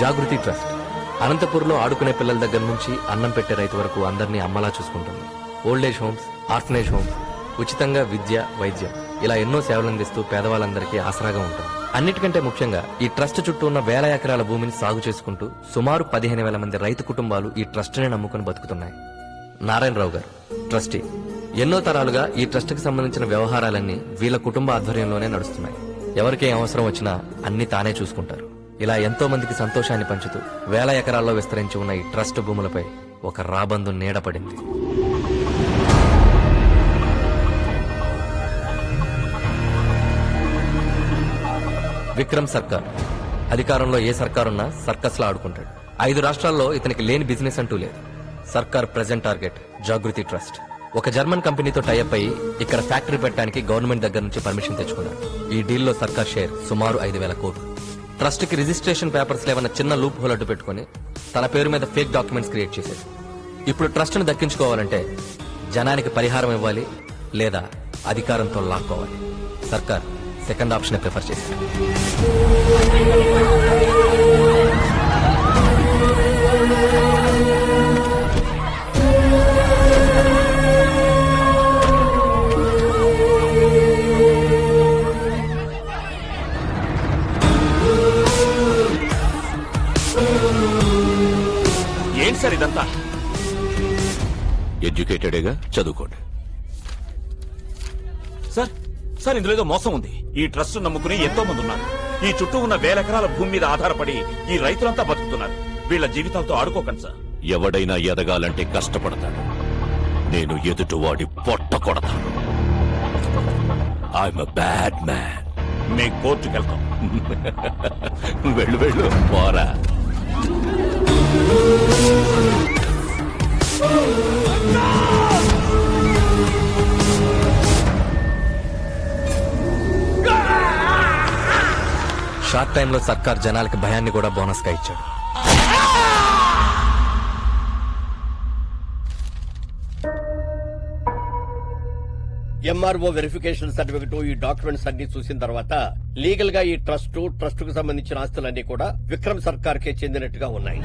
జాగృతి trust అనంతపూర్లో ఆడుకునే పిల్లల దగ్గర నుంచి అన్నం పెట్టే రైతు వరకు అందరినీ అమ్మలా చూసుకుంటుంది. ఓల్డేజ్ హోమ్స్, ఆర్ఫనేజ్ హోమ్స్, ఉచితంగా విద్య, వైద్యం ఇలా ఎన్నో సేవలు అందిస్తూ పేదవాళ్ళందరికీ ఆసరాగా ఉంటుంది. అన్నిటికంటే ముఖ్యంగా ఈ ట్రస్ట్ చుట్టూ ఉన్న వేల ఎకరాల భూమిని సాగు చేసుకుంటూ సుమారు 15,000 మంది రైతు కుటుంబాలు ఈ ట్రస్ట్ని నమ్ముకుని బతుకుతున్నాయి. నారాయణరావు గారు ట్రస్టీ. ఎన్నో తరాలుగా ఈ ట్రస్ట్ కి సంబంధించిన వ్యవహారాలన్నీ వీళ్ళ కుటుంబ ఆధ్వర్యంలోనే నడుస్తున్నాయి. ఎవరికేం అవసరం వచ్చినా అన్ని తానే చూసుకుంటారు. ఇలా ఎంతో మందికి సంతోషాన్ని పంచుతూ వేల ఎకరాల్లో విస్తరించి ఉన్న ఈ ట్రస్ట్ భూములపై ఒక రాబందు నీడపడింది. విక్రమ్ సర్కార్. అధికారంలో ఏ సర్కారున్నా సర్కస్ లా ఆడుకుంటాడు. 5 రాష్ట్రాల్లో ఇతనికి లేని బిజినెస్ అంటూ లేదు. సర్కార్ ప్రెజెంట్ టార్గెట్ జాగృతి ట్రస్ట్. ఒక జర్మన్ కంపెనీతో టైఅప్ అయ్యి ఇక్కడ ఫ్యాక్టరీ పెట్టడానికి గవర్నమెంట్ దగ్గర నుంచి పర్మిషన్ తెచ్చుకున్నారు. ఈ డీల్లో సర్కార్ షేర్ సుమారు 5,000 కోట్లు. ట్రస్ట్ కి రిజిస్ట్రేషన్ పేపర్స్ లేవన్న చిన్న లూప్ హోల్ అడ్డు పెట్టుకుని తన పేరు మీద ఫేక్ డాక్యుమెంట్స్ క్రియేట్ చేశారు. ఇప్పుడు ట్రస్ట్ ను దక్కించుకోవాలంటే జనానికి పరిహారం ఇవ్వాలి, లేదా అధికారంతో లాక్కోవాలి. సర్కార్ సెకండ్ ఆప్షన్ ప్రిఫర్ చేశారు. ఏంటి సార్ ఇదంతా? ఎడ్యుకేటెడేగా, చదువుకోండి. సార్ సార్ ఇందులో ఏదో మోసం ఉంది. ఈ ట్రస్ట్ నమ్ముకుని ఎంతో మంది ఉన్నారు. ఈ చుట్టూ ఉన్న వేల ఎకరాల భూమి మీద ఆధారపడి ఈ రైతులంతా బతుకుతున్నారు. వీళ్ళ జీవితాలతో ఆడుకోకండి సార్. ఎవడైనా ఎదగాలంటే కష్టపడతాడు. నేను ఎదుటివాడి పొట్ట కొడతాను. I'm a bad man. మేము కోర్టుకు వెళ్తాం. వెళ్ళు వెళ్ళు, పోరా. షార్ట్ టైంలో సర్కార్ జనాలకి భయాన్ని కూడా బోనస్ గా ఇచ్చాడు. ఎంఆర్ఓ వెరిఫికేషన్ సర్టిఫికెట్, ఈ డాక్యుమెంట్స్ అన్ని చూసిన తర్వాత లీగల్ గా ఈ ట్రస్ట్ కు సంబంధించిన ఆస్తులన్నీ కూడా విక్రమ్ సర్కార్ కే చెందినట్టుగా ఉన్నాయి.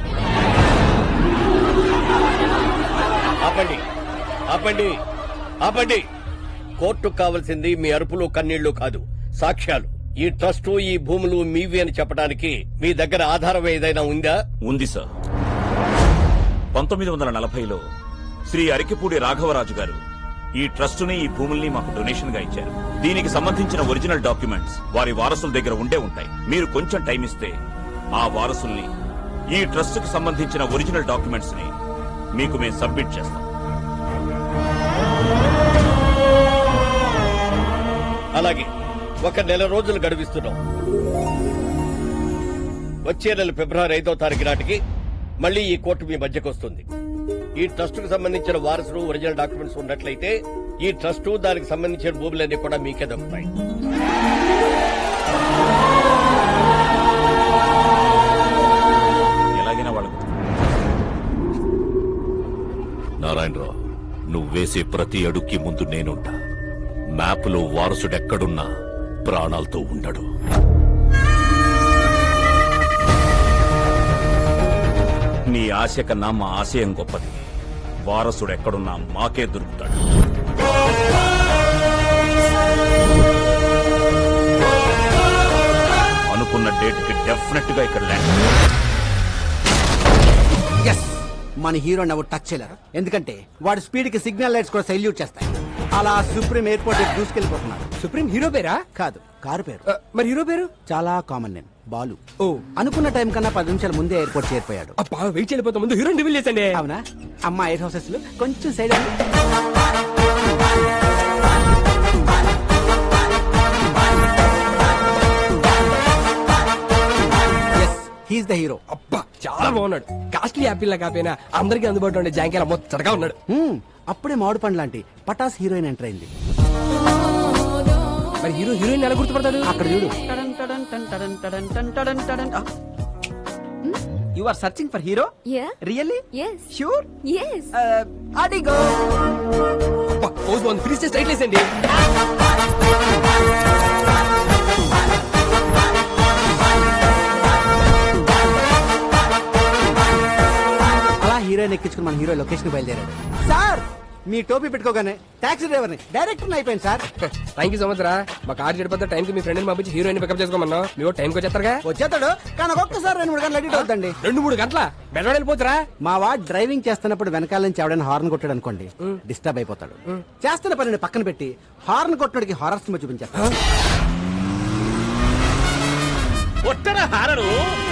ఆపండి ఆపండి ఆపండి. కోర్టుకు కావాల్సింది మీ అరుపులు కన్నీళ్లు కాదు, సాక్ష్యాలు. ఈ ట్రస్ట్, ఈ భూములు మీవి అని చెప్పడానికి మీ దగ్గర ఆధారం ఏదైనా ఉందా? ఉంది సార్. 1940లో శ్రీ అరికిపూడి రాఘవరాజు గారు ఈ ట్రస్టుని, ఈ భూముల్ని మాకు డొనేషన్ గా ఇచ్చారు. దీనికి సంబంధించిన ఒరిజినల్ డాక్యుమెంట్స్ వారి వారసుల దగ్గర ఉండే ఉంటాయి. మీరు కొంచెం టైం ఇస్తే ఆ వారసుల్ని, ఈ ట్రస్ట్ కు సంబంధించిన ఒరిజినల్ డాక్యుమెంట్స్ ని మీకు మేము సబ్మిట్ చేస్తాం. అలాగే 1 నెల రోజులు గడువిస్తున్నాం. వచ్చే నెల ఫిబ్రవరి 5వ తారీఖు నాటికి మళ్లీ ఈ కోర్టు మీ మధ్యకు వస్తుంది. ఈ ట్రస్ట్ కు సంబంధించిన వారసులు, ఒరిజినల్ డాక్యుమెంట్స్ ఉన్నట్లయితే ఈ ట్రస్ట్, దానికి సంబంధించిన భూములన్నీ కూడా మీకే దక్కుతాయి. ఎలాగైనా వాళ్ళకు నారాయణరావు, నువ్వు వేసే ప్రతి అడుక్కి ముందు నేనుంటా. మ్యాప్లో వారసుడెక్కడున్నా ప్రాణాలతో ఉండడు. నీ ఆశ కన్నా మా ఆశయం గొప్పది. వారసుడు ఎక్కడున్నా మాకే దొరుకుతాడు. అనుకున్న డేట్ కి డెఫినెట్ గా ఇక్కడ ల్యాండ్. మన హీరోని ఎవరు టచ్ చేయలేరు, ఎందుకంటే వాడి స్పీడ్ కి సిగ్నల్ లైట్స్ కూడా సల్యూట్ చేస్తాయి. అలా సుప్రీం ఎయిర్పోర్ట్ దూసుకెళ్లిపోతున్నాడు. సుప్రీం హీరో పేరా? కాదు, కారు పేరు. మరి హీరో పేరు చాలా కామన్ నేమ్, బాలు. ఓ, అనుకున్న టైం కన్నా 10 నిమిషాల ముందే ఎయిర్పోర్ట్ చేరిపోయాడు. అబ్బా, వెయిట్ చేయలేకపోతే ముందు హీరోని రివీల్ చేసండి. అవునా? అమ్మా, ఎయిర్ హౌసెస్ లో కొంచెం సైడ్ హీస్ ద హీరో. అబ్బా, చాలా బాగున్నాడు. కాస్ట్లీ యాపిల్ లా కాపోయినా అందరికీ అందుబాటులో ఉండే జాంకేలా మొత్తగా ఉన్నాడు. అప్పుడే మామిడి పండు లాంటి పటాస్ హీరోయిన్ ఎంటర్ అయింది. మరి హీరో హీరోయిన్ ఎలా గుర్తుపడతాడు? అక్కడ చూడు. You are searching for hero? Yeah. Really? Yes. Sure? Yes. Adigo. అబ్బా, పోజ్ బాగుంది. ఫ్రీ స్టైల్ స్ట్రైట్ లేసండి. ఎక్కించుకుని మన హీరో లొకేషన్ బయలుదేరాడు. సార్ మీ టోపీ పెట్టుకోగానే టాక్సీ డ్రైవర్ని డైరెక్టర్ అయిపోయింది sir. Thank you so much రా. మా కార్ చెడిపోతే టైంకి మీ ఫ్రెండ్ని పంపించి హీరోయిన్ పికప్ చేసుకోమన్నా. మీ టైంకి వచ్చేస్తారుగా. వచ్చేస్తాడు కానీ ఒక్కొక్కసారి 2-3 గంటలు అడిట్ అవుతుందండి. 2-3 గంటల బెడ్ వెళ్ళిపోతురా. మా వాడు డ్రైవింగ్ చేస్తున్నప్పుడు వెనకాల నుంచి ఎవడైనా హార్న్ కొట్టాడు అనుకోండి, డిస్టర్బ్ అయిపోతాడు. చేస్తున్న పనిని పక్కన పెట్టి హార్న్ కొట్టడానికి హారర్ సినిమా చూపించేస్తాడు. ఒట్టన horn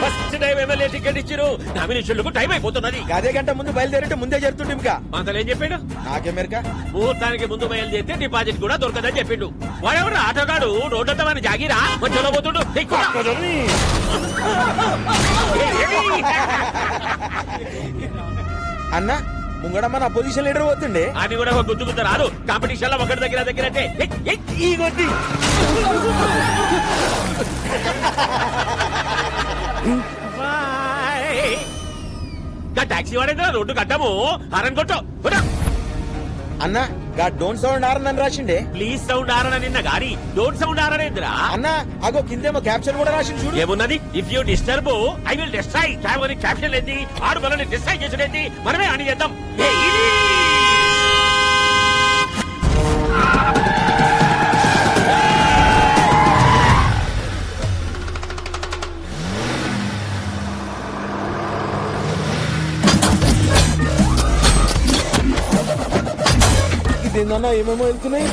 first time MLA ticket ఇచ్చిరు. నామినేషన్లకు టైం అయిపోతున్నది. అదే గంట ముందు బయలుదేరంటే ముందే జరుగుతుంది. ఇంకా మంతలు ఏం చెప్పాడు? నాకేమెరక ముహూర్తానికి ముందు బయలుదేరితే డిపాజిట్ కూడా దొరకదని చెప్పిండు. వాడెవరు ఆటోగాడు రోడ్డంతా మన జాగిరా మధ్యలో పోతుండు. అన్న ముంగడమ్మ నా పొజిషన్ లీడర్ పోతుండే. అది కూడా ఒక గుద్దు గుద్ద రాదు. కాంపిటీషన్ లో ఒకటి దగ్గర అంటే ఈ కొద్ది టాక్సీ వాడేదా రోడ్డు కట్టము హారన్ కొట్టు. అన్న గా డోంట్ సౌండ్ ఆర్ అని రాసిండే. ప్లీజ్ సౌండ్ ఆరన నిన్న గాడి డోంట్ సౌండ్ ఆరనేంద్రా. అన్న అగో కిందేమో క్యాప్షన్ కూడా రాసింది చూడు. ఏమున్నది? If you disturb I will destroy. అని క్యాప్షన్ ఏంది? ఆడు మనల్ని డిస్ట్రాయ్ చేసుడేంది? మనమే అని చేద్దాం. ఇదేందన్నా ఏమేమో వెళ్తున్నాయి.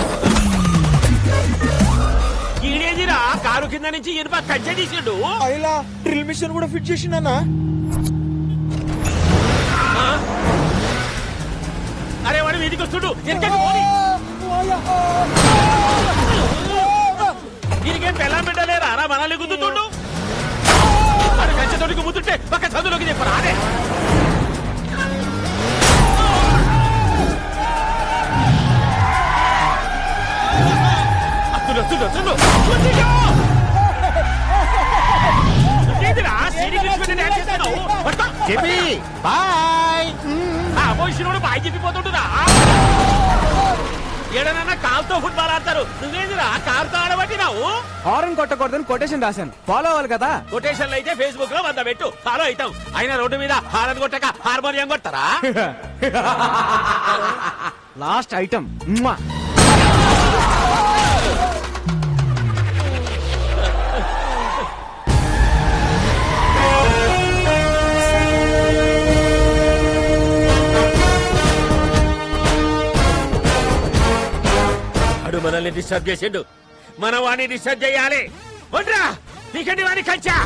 ఈడేదిరా కారు కింద నుంచి ఇనుప కంచె తీసిండు. అయిలా డ్రిల్ మిషన్ కూడా ఫిట్ చేసిండన్నా. అరే వాడు వీధికి వస్తుడు. దీనికేం పెళ్ళం పెట్టలేరా రా మనల్ని గుద్దుతుండు. వాడు కంచెతోటికి ముద్దుంటే పక్క చదువులోకి చెప్పరా. అదే బాయ్ చెప్పిపోతుంటురా. ఏడనన్నా కాలుతో ఫుట్బాల్ ఆడతారు. నువ్వేందిరా కారుతో ఆడబట్టినావు? హారన్ కొట్టకూడదని కొటేషన్ రాశాను, ఫాలో అవ్వాలి కదా. కొటేషన్లు అయితే ఫేస్బుక్ లో 100 పెట్టు, ఫాలో అవుతాం. అయినా రోడ్డు మీద హారన్ కొట్టక హార్మోనియం కొడతారా? లాస్ట్ ఐటమ్ మనల్ని డిస్టర్బ్ చేసిండు. మన వాడిని డిస్టర్బ్ చేయాలి. వడ్రా నీకండి వాడిని కంచా.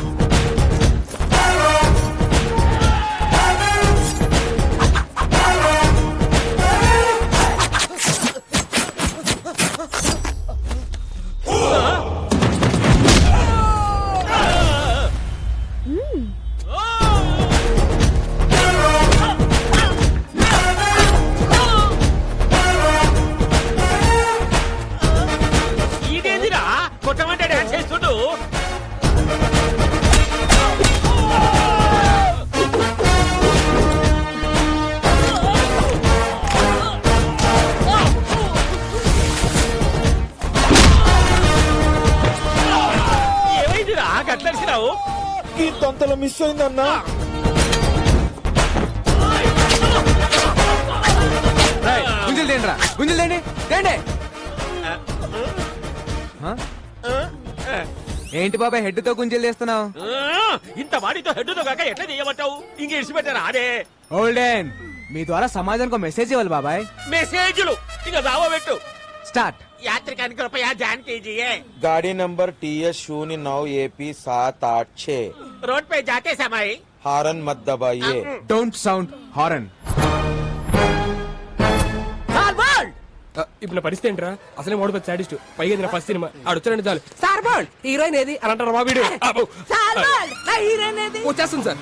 కొట్టమంటే డాన్స్ చేస్తుండు. ఏమైందిరా గట్లరిసినావు? ఈ తొంతలో మిస్ అయిందన్నా. గుంజలు తేండి రా, గుంజలు తేండి తేండి. ఏంటి బాబాయ్ హెడ్ తో గుంజలు చేస్తున్నావు? ఇంత వాడితో హెడ్తో కాక ఎట్లా చేయమంటావు? ఇంక ఇడిచిపెట్టారా? అదే ఓల్డెన్ మీ ద్వారా సమాజానికి మెసేజ్ ఇవ్వాలి బాబాయ్. మెసేజ్లు ఇక రావబెట్టు. స్టార్ట్. యాత్రికానికి రూపాయ జాన్ कीजिए. गाड़ी नंबर TS 09 AP 786. रोड पे जाते समय हारन मत दबाइए. Don't sound horn. ఇప్పుడు నా పరిస్థితి ఏంట్రా? అసలే మోడల్ సాడిస్ట్, పైగా నా ఫస్ట్ సినిమా ఆడొచ్చారండి చాలు. సార్ బాల్ హీరోయిన్ ఏది అని అంటారు. మా వీడియో వచ్చేస్తుంది సార్.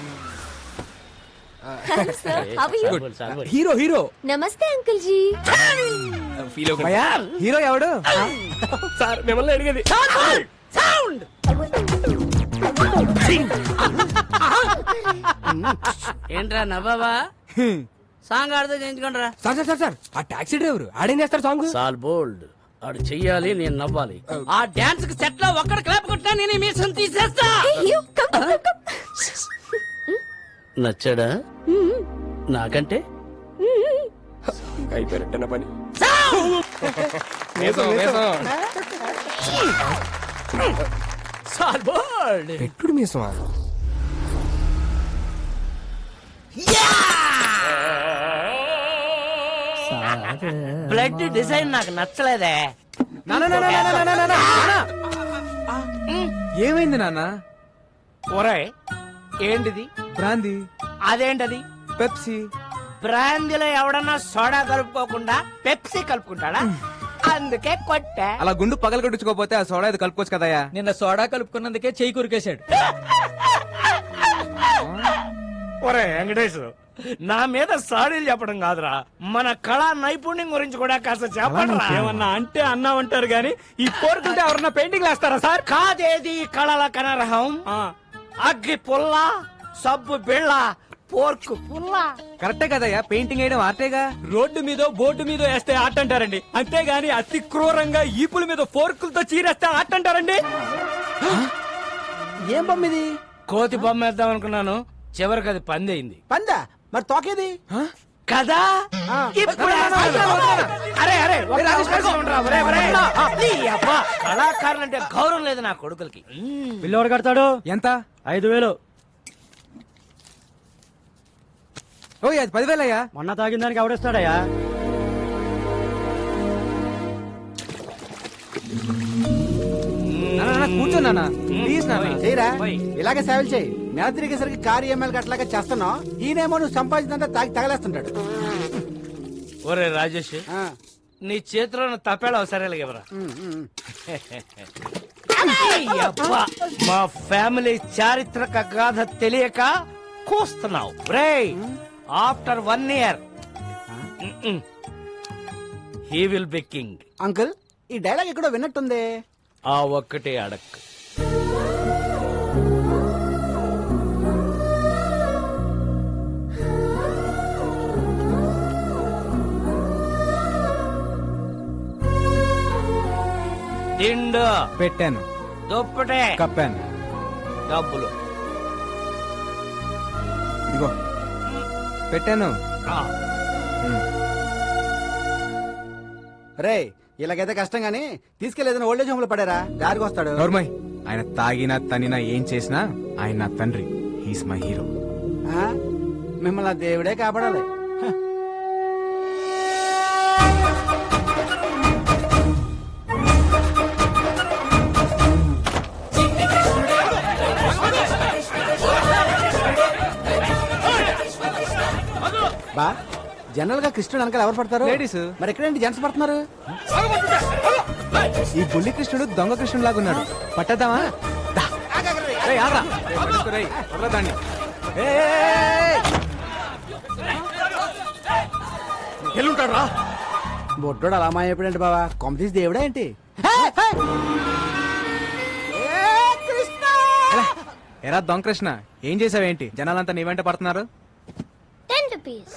హీరో హీరో నమస్తే అంకుల్ జీ. ఫీల్ భయ్యా హీరో ఎవడు? సార్ మిమ్మల్ని అడిగేది. ఏంట్రా నవ్వావా? సాంగ్ ఆడితే చేయించుకోండిరా. సార్ సార్ సార్ సార్ ఆ టాక్సీ డ్రైవర్ ఆడేం చేస్తారు సాంగ్? సాల్ బోల్డ్ ఆడు చెయ్యాలి, నేను నవ్వాలి. ఆ డాన్స్ కి సెట్ లో ఒక్కడ క్లాప్ కొట్టినా నేను మీసం తీసేస్తా. నచ్చాడా? నాకంటే అయిపోయినట్టన్న పని వేసం, వేసం. పెట్టుడు మీసమా? బ్లడ్ డిజైన్ నాకు నచ్చలేదే. ఏమైంది నాన్న? ఒరే ఏంటిది? బ్రాందీ, అదేంటది? పెప్సీ. బ్రాందీలో ఎవడన్నా సోడా కలుపుకోకుండా పెప్సీ కలుపుకుంటాడా? అందుకే కొట్టా. అలా గుండు పగలు కొట్టించుకోపోతే ఆ సోడా ఇది కలుపుకోవచ్చు కదయ్యా. నిన్న సోడా కలుపుకున్నందుకే చెయ్యి కురికేశాడు. ఒరే వెంకటేష్, నా మీద సాడీలు చెప్పడం కాదురా, మన కళా నైపుణ్యం గురించి కూడా కాస్త చెప్పండి. ఏమన్నా అంటే అన్నామంటారు గాని ఈ కోరుకుంటే ఎవరన్నా పెయింటింగ్ వేస్తారా సార్? కాదేది కళల కనరహం. అగ్గి పుల్ల, సబ్బు బిళ్ళ, పోర్కు పుల్ల. కరెక్టే కదయ్యా, పెయింటింగ్ వేయడం ఆర్టేగా. రోడ్డు మీద బోర్డు మీద వేస్తే ఆట అంటారండి, అంతేగాని అతి క్రూరంగా ఈపుల మీద ఫోర్కులతో చీరేస్తే ఆట అంటారండి. ఏం బొమ్మిది? కోతి బొమ్మ వేద్దాం అనుకున్నాను, చివరికి అది పందయింది. పందా? మరి తోకేది? కదా ఇప్పుడు అరే అరే ఒక్క అవకాశం ఉండరా, ఒరే, ఒరే. నీ అబ్బా, కళాకారులు అంటే గౌరవం లేదు నా కొడుకులకి. బిల్లు ఎవరు కడతాడు? ఎంత? 5,000. ఓ అది 10,000 అయ్యా. మొన్న తాగిన దానికి ఎవడేస్తాడయ్యా? కూర్చో నాన్న, ప్లీజ్ నాన్న. చేయరా, ఇలాగే సేవలు చేయి. నెల తిరిగేసరికి కారు ఎమ్మెల్యే అట్లాగా చేస్తున్నావు. ఈయనేమో నువ్వు సంపాదించినంత తాగి తగలేస్తుంటాడు. ఒరే రాజేష్, ఆ, నీ చేతిలో తప్పేళ అవసరాలు ఎవరా? మా ఫ్యామిలీ చారిత్రక గాథ తెలియక కూస్తున్నావు. రే after 1 year he will be king. Uncle ఈ డైలాగ్ ఎక్కడో విన్నట్టుంది. ఆ ఒక్కటే అడక్. దిండు పెట్టాను, దుప్పటే కప్పాను. డబ్బులు ఇదిగో పెట్టాను. ఆ, రే ఇలాగైతే కష్టం గానీ తీసుకెళ్లేదని ఓల్డేజ్ హోమ్ లో పడారా, దారికి వస్తాడు. నోర్మయ్, ఆయన తాగినా తనినా ఏం చేసినా ఆయన నా తండ్రి. He's my hero. ఆ, మిమ్మల్ని ఆ దేవుడే కాపాడాలి. బా జనరల్ గా కృష్ణుడు వెనకాల ఎవరు పడతారు? లేడీస్. మరి ఎక్కడేంటి జెంట్స్ పడుతున్నారు? ఈ బుల్లి కృష్ణుడు దొంగ కృష్ణుడు లాగున్నాడు. పట్టద్దామా? దా. రేయ్, ఆగ్రా. రేయ్, పట్టుకో రేయ్, వదలొద్దండి. ఎల్లుంటాడు రా. బొడ్డోడు అలా మాయపడండి బావా, కొమ్మ తీసి దేవుడా ఏంటి? ఎరా దొంగ కృష్ణ, ఏం చేసావేంటి? జనాలంతా నీ వెంట పడుతున్నారు. 10 rupees.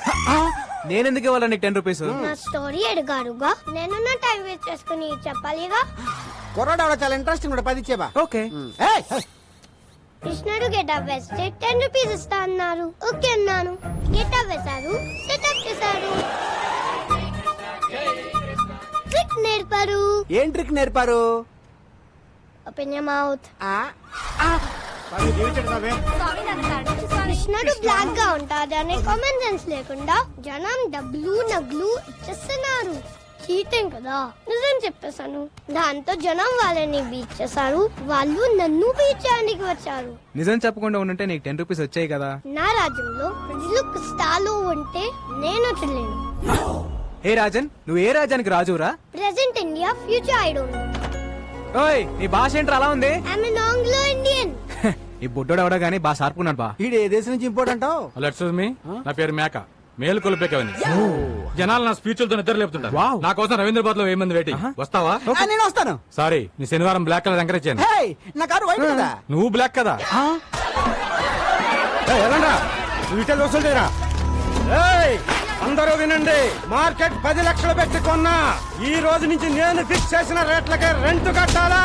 నేనెందుకు ఇవ్వాలి నీకు 10 రూపీస్? నా స్టోరీ అడిగారుగా, నేను నా టైం వేస్ట్ చేసుకుని చెప్పాలిగా. కుర్రాడు ఆవిడ చాలా ఇంట్రెస్టింగ్ కూడా 10 ఇచ్చేబా. ఓకే. కృష్ణుడు గెటప్ వేస్తే 10 rupees ఇస్తా అన్నారు. ఓకే అన్నాను. గెటప్ వేశారు, సెటప్ చేశారు, ట్రిక్ నేర్పారు. ఏం ట్రిక్ నేర్పారు? Open your mouth. ఆ, కృష్ణుడు బ్లాక్ గా ఉంటాడు అనే కామన్ సెన్స్ లేకుండా జనం డబ్బులు నగ్లు ఇచ్చేస్తున్నారు. చీటింగ్ కదా. నిజం చెప్పేశాను. దాంతో జనం వాళ్ళని బీచ్ చేశారు, వాళ్ళు నన్ను బీచ్ చేయడానికి వచ్చారు. నిజం చెప్పకుండా ఉండుంటే నీకు 10 రూపీస్ వచ్చాయి కదా. నా రాజ్యంలో ప్రజలు కష్టాలు ఉంటే నేను చెల్లేను. హే రాజన్, నువ్వు ఏ రాజ్యానికి రాజురా? Present India, future I don't know. ఓయ్, నీ భాష ఏంట్రా అలా ఉంది? I am Anglo Indian. ఈ బుడ్డోడు ఎవడో గానీ బాగా సార్పుకున్నాడు బా. వీడు ఏ దేశం నుంచి ఇంపోర్ట్ అంటావు? నా పేరు మేక, మేలు కొలిపేకవని. జనాలు నా స్పీచ్లతో నిద్ర లేపుతుంటారు. వావ్. నా కోసం రవీంద్రబాద్ లో 1000 మంది వెయిటింగ్. వస్తావా? ఆ, నేను వస్తాను. సారీ, నీ శనివారం బ్లాక్ కలర్ ఎంకరేజ్ చేయను. హే, నా కారు వైట్ కదా. నువ్వు బ్లాక్ కదా. అందరూ వినండి, మార్కెట్ 10 లక్షలు పెట్టి కొన్నా. ఈ రోజు నుంచి నేను ఫిక్స్ చేసిన రేట్లకే రెంట్ కట్టాలా?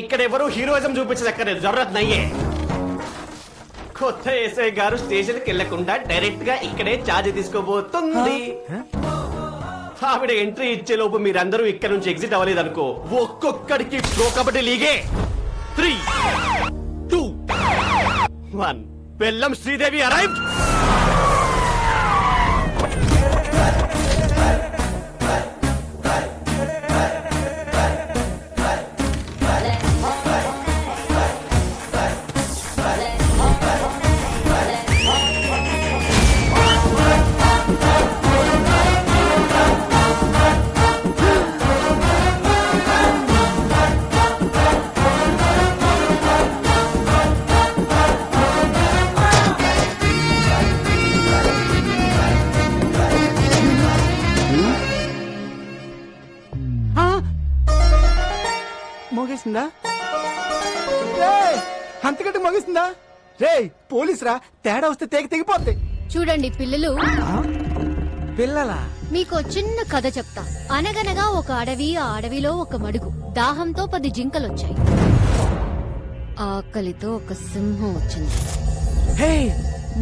ఇక్కడ ఎవరు హీరోయిజం చూపించదక్కర్లేదు, జరూరత్ నయ్యే. కొత్త ఎస్ఐ గారు స్టేషన్ కి వెళ్లకుండా డైరెక్ట్ గా ఇక్కడే ఛార్జ్ తీసుకోబోతుంది. ఆవిడ ఎంట్రీ ఇచ్చే లోపు మీరందరూ ఇక్కడ నుంచి ఎగ్జిట్ అవ్వలేదనుకో, ఒక్కొక్కడికి ప్రో కబడ్డీ లీగే 3, 2, 1. బెల్లం శ్రీదేవి అరైవ్డ్. మోగేసిందా? అంతకంటే మోగేసిందా? రే పోలీస్ రా, తేడా వస్తే తెగిపోద్ది. చూడండి పిల్లలు, పిల్లలా? మీకు చిన్న కథ చెప్తా. అనగనగా ఒక అడవి, ఆ అడవిలో ఒక మడుగు. దాహంతో 10 జింకలొచ్చాయి. ఆకలితో ఒక సింహం వచ్చింది.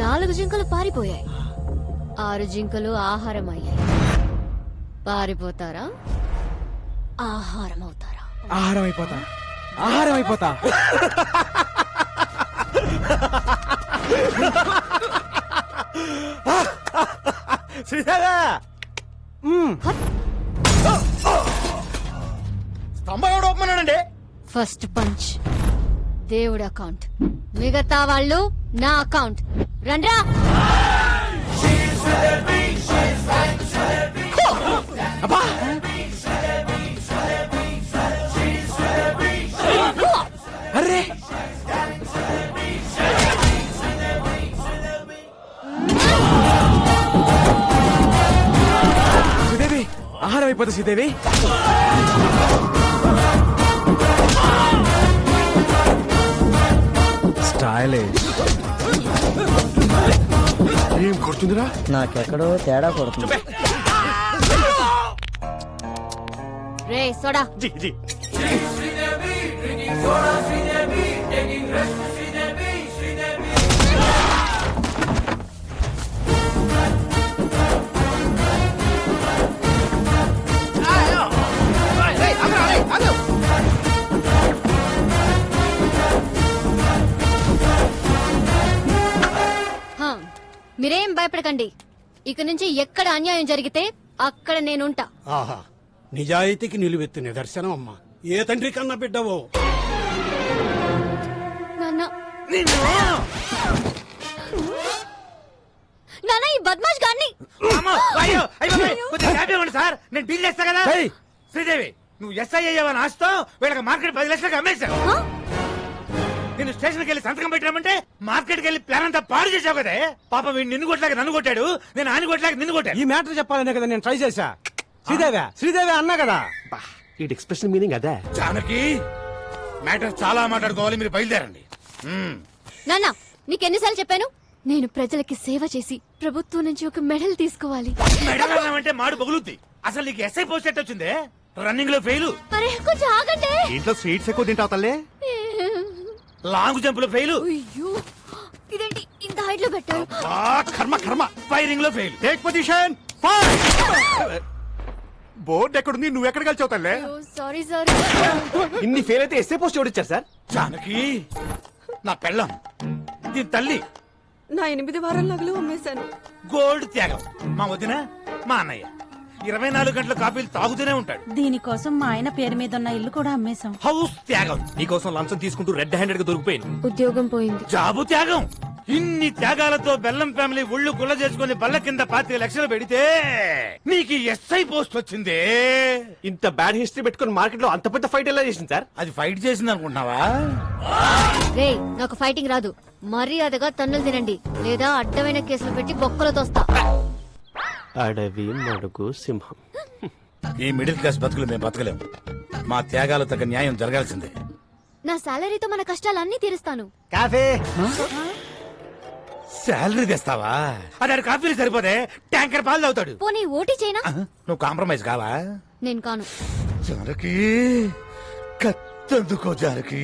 4 జింకలు పారిపోయాయి. 6 జింకలు ఆహారం అయ్యాయి. పారిపోతారా, ఆహారం అవుతారా? ఆహారం అయిపోతా, ఆహారం అయిపోతా. శ్రీదేవా, స్తంభం ఎవడు ఒప్పమన్నాడండి? ఫస్ట్ పంచ్ దేవుడి అకౌంట్, మిగతా వాళ్ళు నా అకౌంట్. రండ్రా. అరే శ్రీదేవి, ఆహారం అయిపోతా శ్రీదేవి. స్టైలిష్. ఏం కొడుతుందిరా? నాకెక్కడో తేడా కొడుతుంది. రే సోడా. జీ జీ. మీరేం భయపడకండి. ఇక నుంచి ఎక్కడ అన్యాయం జరిగితే అక్కడ నేనుంటా. ఆహా, నిజాయితీకి నిలువెత్తు నిదర్శనం అమ్మా. ఏ తండ్రి కన్నా బిడ్డవో. నాన్న, నాన్న ఈ బద్మాష్ గాన్ని. సార్ నేను డీల్ చేస్తా కదా. శ్రీదేవి, నువ్వు ఎస్ఐ అయ్యావని ఆస్తో వీళ్ళకి మార్కెట్ 10 లక్షలకు అమ్మేశావు. నేను స్టేషన్కి వెళ్ళి సంతకం పెట్టామంటే మార్కెట్కి వెళ్ళి ప్లాన్ అంతా పాడు చేసావు కదా. పాప వీడు నిన్ను కొట్టలేక నన్ను కొట్టాడు, నేను ఆయన కొట్టలేక నిన్ను కొట్టాను. ఈ మ్యాటర్ చెప్పాలనే కదా నేను ట్రై చేశా. శ్రీదేవి అన్నా కదా. ఈ ఎక్స్ప్రెషన్ మీనింగ్ అదే. జానకి, మ్యాటర్ చాలా మాట్లాడుకోవాలి, మీరు బయలుదేరండి. నాన్న, నీకెన్నిసార్లు చెప్పాను, నేను ప్రజలకి సేవ చేసి ప్రభుత్వం నుంచి ఒక మెడల్ తీసుకోవాలి. మెడల్ అంటే మాడు పగులుద్ది. అసలు నీకు ఎస్ఐ పోస్ట్ ఎట్ వచ్చిందే? రన్నింగ్ లో ఫెయిల్. అరే కొంచెం ఆగండి. ఇంట్లో స్వీట్స్ ఎక్కువ తింటావు తల్లే. లాంగ్ జంప్ లో ఫెయిల్. అయ్యో, ఇదేంటి ఇంత హైట్ లో పెట్టారు? కర్మ. ఫైరింగ్ లో ఫెయిల్. Take position. బోర్డు ఎక్కడుంది, నువ్వు ఎక్కడ కలిసావు తల్లే? Sorry sir. ఇన్ని ఫెయిల్ అయితే ఎస్ఏ పోస్ట్ ఎవరిచ్చారు సార్? జానకి, నా పెళ్ళం, దీని తల్లి. నా 8 వారాల నగలు అమ్మేశాను. గోల్డ్ త్యాగం. మా వదిన, మా అన్నయ్య 24 గంటల కాఫీలు తాగుతూనే ఉంటాడు. దీనికోసం మా ఆయన పేరు మీద ఉన్న ఇల్లు కూడా అమ్మేశాం. హౌస్ త్యాగం. నీకోసం లంచం తీసుకుంటూ రెడ్ హ్యాండెడ్ గా దొరికిపోయింది. ఉద్యోగం పోయింది. జాబు త్యాగం. ఇన్ని త్యాగాలతో బెల్లం ఫ్యామిలీ ఒళ్ళు గుల్ల చేసుకుని బల్ల కింద 25 లక్షలు పెడితే నీకు ఎస్ఐ పోస్ట్ వచ్చిందే. ఇంత బ్యాడ్ హిస్టరీ పెట్టుకుని మార్కెట్ లో అంత పెద్ద ఫైట్ ఎలా చేసింది సార్? అది ఫైట్ చేసింది అనుకుంటున్నావా? రే, నాకు ఫైటింగ్ రాదు. మర్యాదగా తన్నులు తినండి, లేదా అడ్డమైన కేసులు పెట్టి బొక్కలు తోస్తా. అడవి, మడుగు, సింహం. ఈ మిడిల్ క్లాస్ బతుకులు మేము బతకలేము. మా త్యాగాలు తగ్గ న్యాయం జరగాల్సిందే. నా సాలరీతో మన కష్టాలన్నీ తీరుస్తాను. కాఫీ. శాలరీ తెస్తావా? అది కాఫీలు సరిపోతే ట్యాంకర్ పాలు తాగుతాడు. పోనీ ఓటీ చేయనా? నువ్వు కాంప్రమైజ్ కావా? నేను కాను. చివరికి ఎందుకో జానకి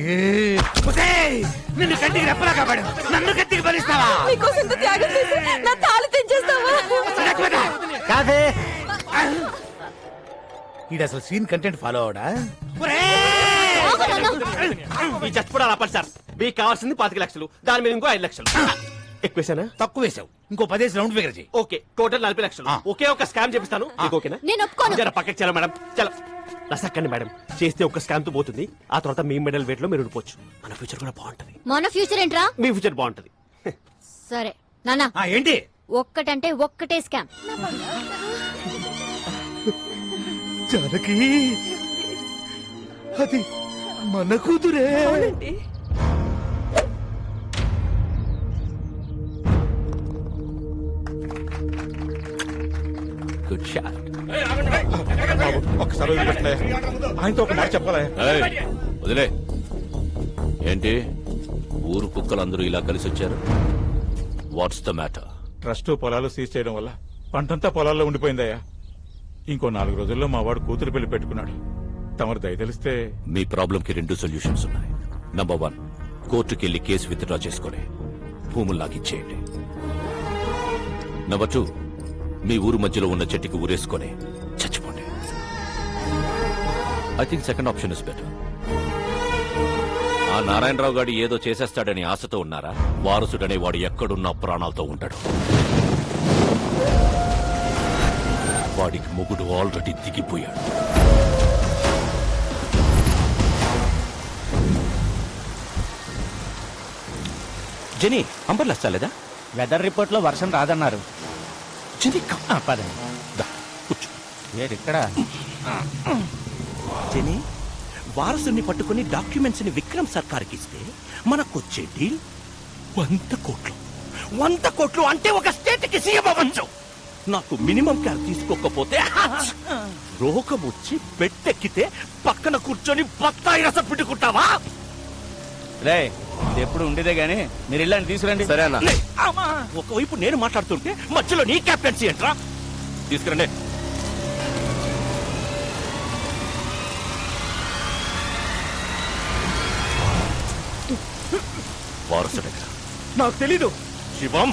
నిన్ను కంటికి రెప్పలా కాపాడు, నన్ను కత్తికి బలిస్తావా? మీకోసం ఇంత త్యాగం చేసి నా తాళి తెంచేస్తావా? కాదే ఈడు అసలు సీన్ కంటెంట్ ఫాలో అవడా? ఈ చచ్చిపోవడం ఆపండి సార్. మీకు కావాల్సింది 25 లక్షలు, దాని మీద ఇంకో 5 లక్షలు ఎక్కువేసానా? తక్కువ వేసావు, ఇంకో 10 రౌండ్ ఫిగర్ చేయి. ఓకే, టోటల్ 40 లక్షలు. ఒకే ఒక స్కామ్ చేపిస్తాను. మీకు ఓకేనా? నేను ఒప్పుకోను. జర పక్కకి చలో మేడం, చలో. రసక్కండి మేడం, చేస్తే ఒక స్కామ్ తో పోతుంది. ఆ తర్వాత మీ మెడల్ వెయిట్ లో మీరు ఉండిపోవచ్చు. మన ఫ్యూచర్ కూడా బాగుంటది. మన ఫ్యూచర్ ఏంట్రా? మీ ఫ్యూచర్ బాగుంటది. సరే నానా, ఏంటి ఒక్కటంటే ఒక్కటే స్కామ్. జానకి అది మన కూతురే. Good shot. ఒక్కసారి ఆయనతో ఒక మాట చెప్పాలి. వదిలే. ఏంటి ఊరు కుక్కలందరూ ఇలా కలిసి వచ్చారు? What's the matter? ట్రస్ట్ పొలాలు సీజ్ చేయడం వల్ల పంటంతా పొలాల్లో ఉండిపోయిందయ్యా. ఇంకో 4 రోజుల్లో మా వాడు కూతురు పెళ్లి పెట్టుకున్నాడు. తమరు దయ తెలిస్తే. మీ ప్రాబ్లం కి 2 సొల్యూషన్స్ ఉన్నాయి. నంబర్ 1, కోర్టుకెళ్లి కేసు విత్డ్రా చేసుకుని భూములు లాగిచ్చేయండి. నంబర్ 2, మీ ఊరు మధ్యలో ఉన్న చెట్టుకి ఊరేసుకొని చచ్చిపోండి. I think second option is better. ఆ నారాయణరావు గారు ఏదో చేసేస్తాడని ఆశతో ఉన్నారా? వారసుడనే వాడు ఎక్కడున్నా ప్రాణాలతో ఉంటాడు. వాడికి మొగుడు already దిగిపోయాడు. Genie, umbrella చాలేదా? Weather report లో వర్షం రాదన్నారు. పదండి. ఇక్కడ జెనీ, వారసుని పట్టుకుని డాక్యుమెంట్స్ ని విక్రమ్ సర్కార్కి ఇస్తే మనకొచ్చే డీల్ 100 కోట్లు. 100 కోట్లు అంటే ఒక స్టేట్ కి సీఎం అవ్వచ్చు. నాకు మినిమం కేర్ తీసుకోకపోతే రోగం వచ్చి బెట్టెక్కితే పక్కన కూర్చొని బత్తాయి రసం పిండుకుంటావా? రే, ఇది ఎప్పుడు ఉండేదే గానీ మీరు ఇల్లని తీసుకురండి. సరే అన్న. ఒకవైపు నేను మాట్లాడుతుంటే మధ్యలో నీ కెప్టెన్సీ ఏంట్రా? తీసుకురండి. వారసుడు ఎక్కడ? నాకు తెలీదు. శివం.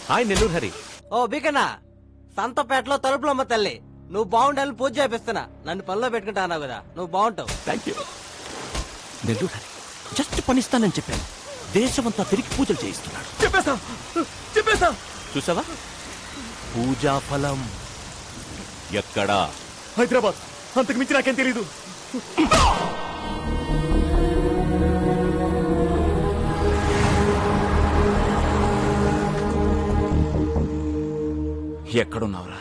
హాయ్ నెల్లూరు హరి. ఓ బికన్నా, సంతపేటలో తలుపులమ్మ తల్లి, నువ్వు బాగుండాలని పూజ చేపిస్తున్నా. నన్ను పనిలో పెట్టుకుంటా అన్నావు కదా, నువ్వు బాగుంటావు. Thank you. Nellore Hari just పనిస్తానని చెప్పాను. దేశమంతా తిరిగి పూజలు చేయిస్తున్నాడు. చెప్పేస్తా. చూసావా? పూజా ఫలం ఎక్కడా? హైదరాబాద్. అంతకు మించి నాకేం తెలీదు. ఎక్కడున్నావురా?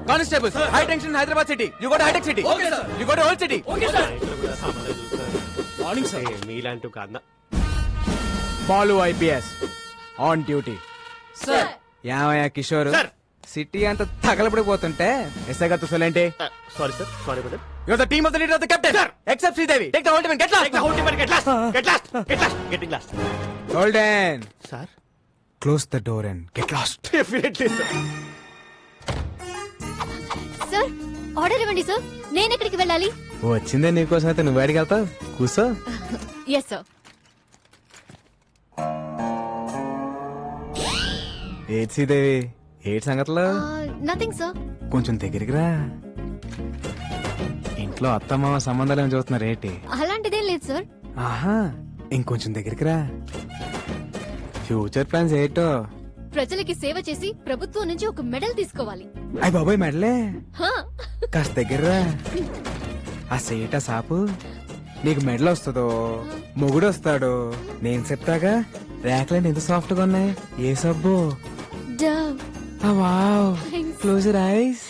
Constables, high tension Hyderabad city. You go to హైటెక్ city. You go to old city. Morning sir. మీలాంటి ఒక అన్న. Balu IPS on duty. Sir. యామయ్య కిషోర్, సిటీ అంతా తగలబడిపోతుంటే ఎస్ఐ గారు చూసలేంటి? Sorry sir, sorry madam. You are the team of the leader of the captain except Sridevi. Take the whole team and get lost. Getting lost. Golden sir, close the door and get last. Definitely sir. Sir, order ఇవ్వండి sir. నేను ఎక్కడికి వెళ్ళాలి? వచ్చిందే నీకోసం అయితే నువ్వు బయటికి వెళ్తావు. కూర్చో. Yes sir. ఏది శ్రీదేవి, ఏటి సంగతులు? Nothing sir. కొంచెం దగ్గరికి రా. ఇంట్లో అత్తమామ సంబంధాలు ఏమి చూస్తున్నారు ఏంటి? అలాంటిదేం లేదు సార్. ఆహా, ఇంకొంచెం దగ్గరికి రా. ఫ్యూచర్ ప్లాన్స్ ఏంటో? ప్రజలకి సేవ చేసి ప్రభుత్వం నుంచి ఒక మెడల్ తీసుకోవాలి. అయ్య బాబాయ్, మెడలే? హా. కాస్త దగ్గర రా. ఆ సేట సాపు నీకు మెడల్ వస్తుందో మొగుడు వస్తాడో నేను చెప్తాగా. ర్యాక్లైన్ ఎంత సాఫ్ట్ గా ఉన్నాయి. ఏ సబ్బు? Wow, close your eyes.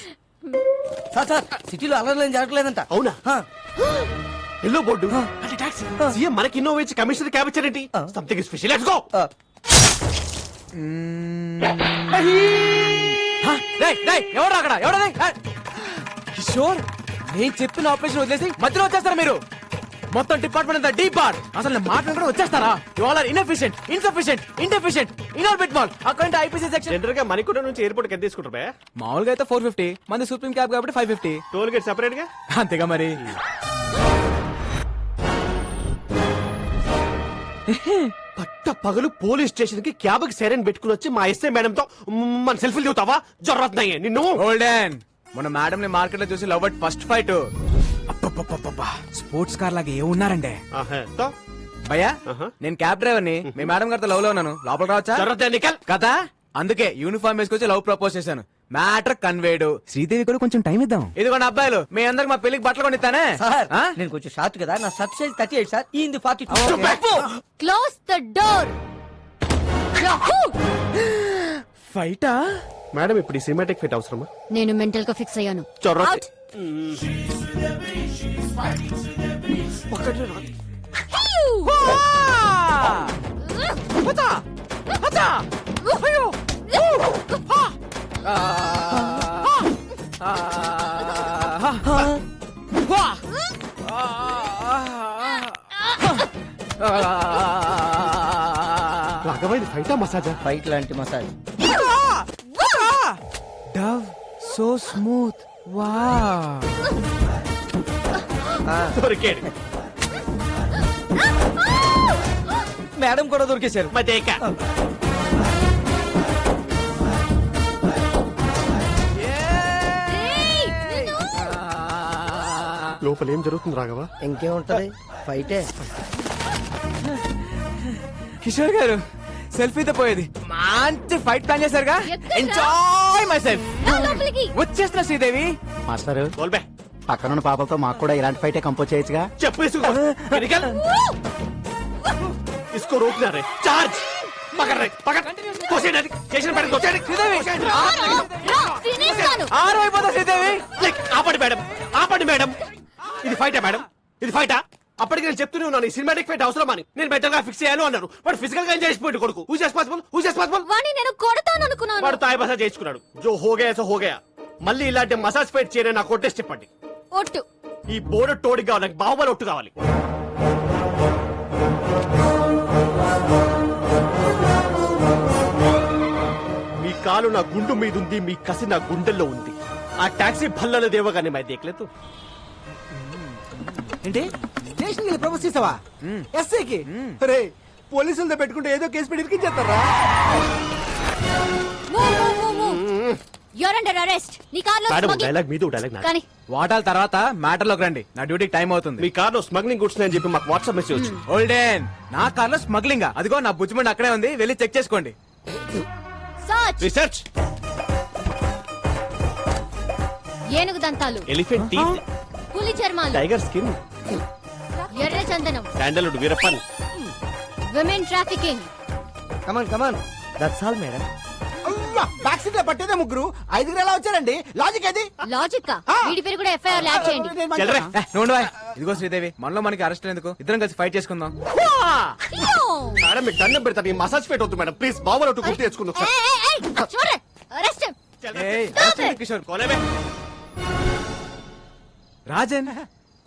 Sir, సిటీలో అలర్లేం జరగలేదంట. అవునా? ఎల్లో బోర్డు అంటే టాక్సీ. సీఎం మనకి ఇన్నోవా ఇచ్చి కమిషనర్ క్యాబ్ ఇచ్చారేంటి? Something special. Let's go. ఎవరు అక్కడ? ఎవరు? కిషోర్, నేను చెప్పిన ఆపరేషన్ వదిలేసి మధ్యలో వచ్చేస్తారు మీరు. మొత్తం డిపార్ట్మెంట్ అంతా డీ పార్ట్. అసలు నేను మాట్లాడుకుంటే వచ్చేస్తారా? You all are inefficient, insufficient, indeficient, Inorbit mall. Account IPC section. General గా మణికొండ నుంచి ఎయిర్పోర్ట్ కి ఎంత తీసుకుంటారు బే? మామూలుగా అయితే 450, మంది సుప్రీం క్యాబ్ కాబట్టి 550. టోల్ గేట్ సెపరేట్ గా? అంతేగా మరి. పట్ట పగలు పోలీస్ స్టేషన్ కి క్యాబ్ కి సైరన్ పెట్టుకుని వచ్చి మా ఎస్ఐ మేడం తో మన సెల్ఫీలు దిగుతావా? జరుగుతున్నాయి నిన్ను. గోల్డెన్ మన మేడం ని మార్కెట్ లో చూసి love at first fight. Sports car లాగా ఏ ఉన్నారండి భయ్యా. నేను క్యాబ్ డ్రైవర్ ని, మీ మేడం గారితో లవ్ లో ఉన్నాను. లోపల రావచ్చా? కదా అందుకే యూనిఫామ్ వేసుకొచ్చి లవ్ ప్రపోజ్ చేశాను. Matter conveyed. శ్రీదేవి కూడా కొంచెం టైం ఇద్దాం. ఇదిగోండి అబ్బాయిలు, మీ అందరికి మా పెళ్లికి బట్టలు కొనిస్తానే. నేను కొంచెం షార్ట్ కదా, నా షర్ట్ సైజ్ 38 సార్, ఈ 42. Close the door. ఫైటా? మేడం ఇప్పుడు ఈ సినిమాటిక్ ఫైట్ అవసరమా? నేను మెంటల్ గా ఫిక్స్ అయ్యాను. చొర్రొద్దు. రాఘవైన ఫైటా మసాజా? ఫైట్ లాంటి మసాజ్. Dove so smooth. వా దొరికాడు. మేడం కూడా దొరికేశారు. మదేక లోపల ఏం జరుగుతుంది రాఘవ? ఇంకేముంటది, ఫైటే. కిషోర్ గారు సెల్ఫీతో పోయేది. మంచి ఫైట్ ప్లాన్ చేశారుగా. Enjoy myself. వచ్చేస్తున్నా శ్రీదేవి. మాస్టర్ బోల్బే, పక్కనున్న పాపలతో మాకు కూడా ఇలాంటి ఫైటే కంపోజ్ చేయొచ్చుగా. చెప్పు इसको रोकना रे. चार्ज पकड़ रहे, पकड़. कोशिश नहीं, स्टेशन पर कोशिश नहीं. శ్రీదేవి ఆపండి మేడం, ఆపండి మేడం. ఇది ఫైటా మేడం? ఇది ఫైటా? అప్పటికి నేను చెప్తూనే ఉన్నాను ఈ సినిమాటిక్ ఫైట్ అవసరం అని. నేను బెటర్ గా ఫిక్స్ చేయాలి అన్నారు. వాడు ఫిజికల్ గా ఎంజాయ్ చేసిపోయాడు కొడుకు. Who's responsible? వాణ్ణి నేను కొడతాను అనుకున్నాను. వాడు తాయి మసాజ్ చేసుకున్నాడు. జో హో గయా సో హో గయా. మళ్ళీ ఇలాంటి మసాజ్ ఫైట్ చేయని నాకు కొట్టేసి చెప్పండి. ఒట్టు. ఈ బోర్డు టోడి కావాలి, నాకు బాహుబలి ఒట్టు కావాలి. మీ కాలు నా గుండు మీద ఉంది, మీ కసి నా గుండెల్లో ఉంది. ఆ టాక్సీ భల్లలు దేవగానే మై దేఖలేదు. ఏంటి స్టేషన్ కి ప్రపోజ్ చేసావా? ఎస్ఐకి? రే పోలీసులతో పెట్టుకుంటే ఏదో కేసు పెట్టి ఇరికించేస్తారా? You're under arrest. నీ కార్లో డైలాగ్ మీద డైలాగ్ కానీ వాటాల తర్వాత మ్యాటర్ లోకి రండి. నా డ్యూటీకి టైం అవుతుంది. మీ కార్ లో స్మగ్లింగ్ గుడ్స్ అని చెప్పి మాకు వాట్సాప్ మెసేజ్ వచ్చింది. ఓల్డెన్ నా కార్ లో స్మగ్లింగ్. అదిగో నా బుజ్జిమండి అక్కడే ఉంది, వెళ్ళి చెక్ చేసుకోండి. రిసర్చ్. ఏనుగు దంతాలు, ఎలిఫెంట్ టీత్, పులి చర్మాలు, టైగర్ స్కిన్, ఎర్ర చందనం, sandalwood Veerappan, women trafficking. Come on that's all madam. Back seat లో పట్టేదే ముగ్గురు, 5 ఎలా వచ్చారండి? లాజిక్ అది. లాజిక్ వీడి పేరు కూడా ఎఫ్ఐఆర్ యాడ్ చేయండి. ఇదిగో శ్రీదేవి, మనలో మనకి అరెస్ట్ ఎందుకు? ఇద్దరం కలిసి ఫైట్ చేసుకుందాం. మేడం మీకు దండం పెడతాను, ఈ మసాజ్ ఫైట్ వద్దు మేడం ప్లీజ్. బాబు ఒట్టు గుర్తు తెచ్చుకుందాం. కిషోర్ రాజన్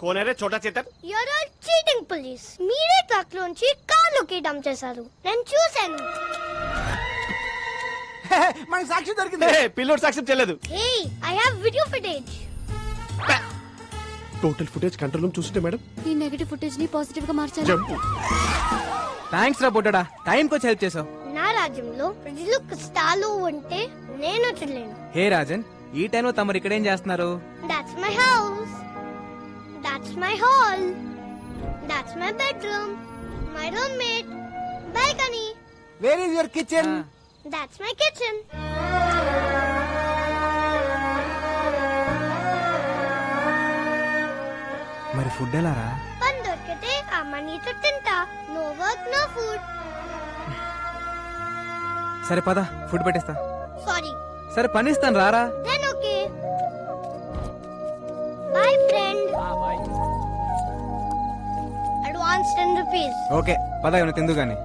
కోనేరే Chhota Chetan. You're all cheating police. మీరే ట్రక్ లోంచి కార్లోకి డంప్ చేశారు, నేను చూశాను. మనకి సాక్షి దొరికింది. పిల్లోడు సాక్ష్యం చేయలేదు. Hey I have video footage. Total footage control room చూస్తుంటే మేడం ఈ నెగటివ్ ఫుటేజ్ ని పాజిటివ్ గా మార్చారు. జంపు. థ్యాంక్స్ రా బొడ్డడా, టైం కి వచ్చి హెల్ప్ చేసావు. నా రాజ్యంలో ప్రజలు కష్టాలు ఉంటే నేను చూడలేను. హే రాజన్, ఈ టైంలో తమరు ఇక్కడ ఏం చేస్తున్నారు? That's my house. That's my hall. That's my bedroom. My roommate. Balcony. Where is your kitchen? That's my kitchen. మరి ఫుడ్ ఎలా రా? పని దొరికితే అమ్మనితో తింటా. No work, no food. సరే పద, ఫుడ్ పెట్టేస్తా. Sorry. సరే పని ఇస్తాను రారా. Then okay. Bye friend. Advance 10 rupees. Okay పద, ఏమైనా తిందు గాని.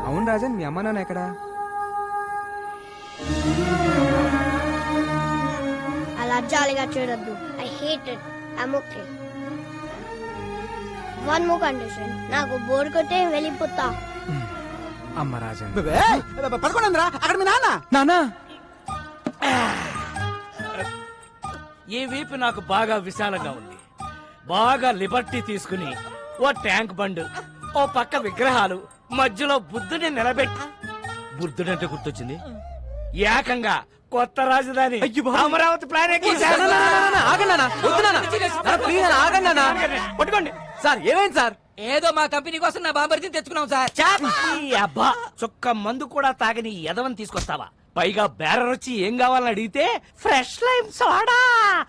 అవును రాజన్, మీ అమ్మ నాన్న ఎక్కడా? అలా జాలిగా చూడొద్దు. I hate it. I'm okay. One more condition. నాకు బోర్ కొట్టే వెళ్ళిపోతా. అమ్మ రాజన్ పడుకోండి రా, అక్కడ మీ నాన్న. నానా ఈ వీపు నాకు బాగా విశాలంగా ఉంది. బాగా లిబర్టీ తీసుకుని ఓ ట్యాంక్ బండ్, ఓ పక్క విగ్రహాలు, మధ్యలో బుద్ధుని నిలబెట్టి, బుద్ధుడంటే గుర్తొచ్చింది, ఏకంగా కొత్త రాజధాని అమరావతి ప్లాన్ పట్టుకోండి సార్. ఏమైంది సార్? ఏదో మా కంపెనీ కోసం నా బాబర్జీని తెచ్చుకున్నాం సార్. అబ్బా చుక్క మందు కూడా తాగని ఎదవని తీసుకొస్తావా? పైగా బేరర్ వచ్చి ఏం కావాలని అడిగితే ఫ్రెష్ లైమ్ సోడా.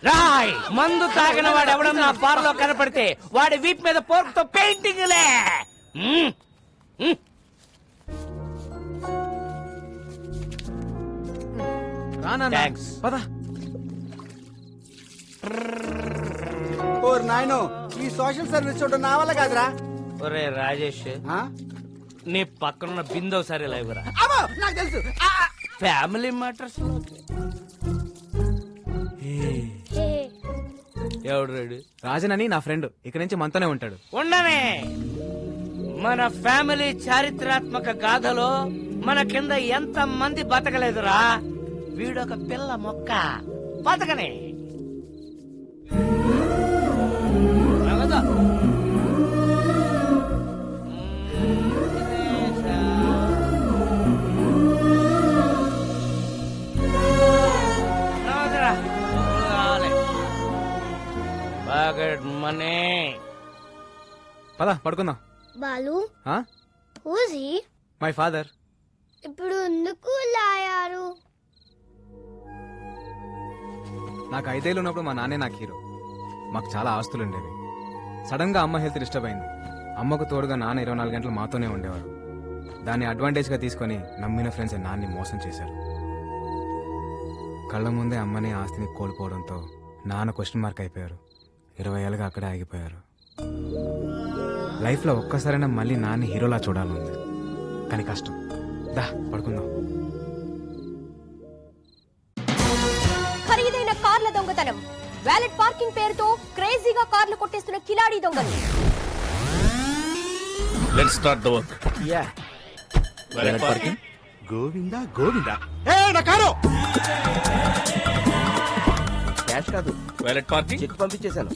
రాయ్ మందు తాగిన వాడు ఎవడన్నా నా బార్ లో కనపడితే వాడి వీప్ మీద పోర్క్ తో పెయింటింగ్ లే. థాంక్స్. పద. ఓర్ నాయనో, ఈ సోషల్ సర్వీస్ చూడడం నా వల్ల కాదురా. ఒరే రాజేష్, నీ పక్కనున్న బిందో సరే లేవురా. అమ్మో, నాకు తెలుసు. ఫ్యామిలీ మ్యాటర్స్ ఎవడు రెడీ? రాజన్ అని నా ఫ్రెండ్, ఇక్కడి నుంచి మనతోనే ఉంటాడు. ఉండనే. మన ఫ్యామిలీ చారిత్రాత్మక గాథలో మన కింద ఎంత మంది బతకలేదురా. వీడొక పిల్ల మొక్క బతకనే. మనీ. పద పడుకుందాం. Balu, who's he? My father. ఇప్పుడు ఎందుకు లాయారు? నాకు 5 ఏళ్ళు ఉన్నప్పుడు మా నాన్నే నాకు హీరో. మాకు చాలా ఆస్తులు ఉండేవి. సడన్ గా అమ్మ హెల్త్ డిస్టర్బ్ అయింది. అమ్మకు తోడుగా నాన్న 24 గంటలు మాతోనే ఉండేవాడు. దాన్ని అడ్వాంటేజ్ గా తీసుకుని నమ్మిన ఫ్రెండ్స్ నాన్ని మోసం చేశారు. కళ్ళ ముందే అమ్మని ఆస్తిని కోల్పోవడంతో నాన్న క్వశ్చన్ మార్క్ అయిపోయారు. 20 ఏళ్ళుగా అక్కడే ఆగిపోయారు. లైఫ్ లో ఒక్కసారైనా మళ్ళీ నాన్ని హీరోలా చూడాలంది, కానీ కష్టం. దా పడుకుందాం. ఖరీదైన కార్ల దొంగతనం, వ్యాలెట్ పార్కింగ్ పేరుతో క్రేజీగా కార్లు కొట్టేస్తున్న కిలాడీ దొంగలు. Let's start the work. Ya. Valet parking. Govinda Govinda. ఏ నా కారు. క్యాష్ కాదు, వాలెట్ పార్కింగ్. చెక్ పంపించేశాను.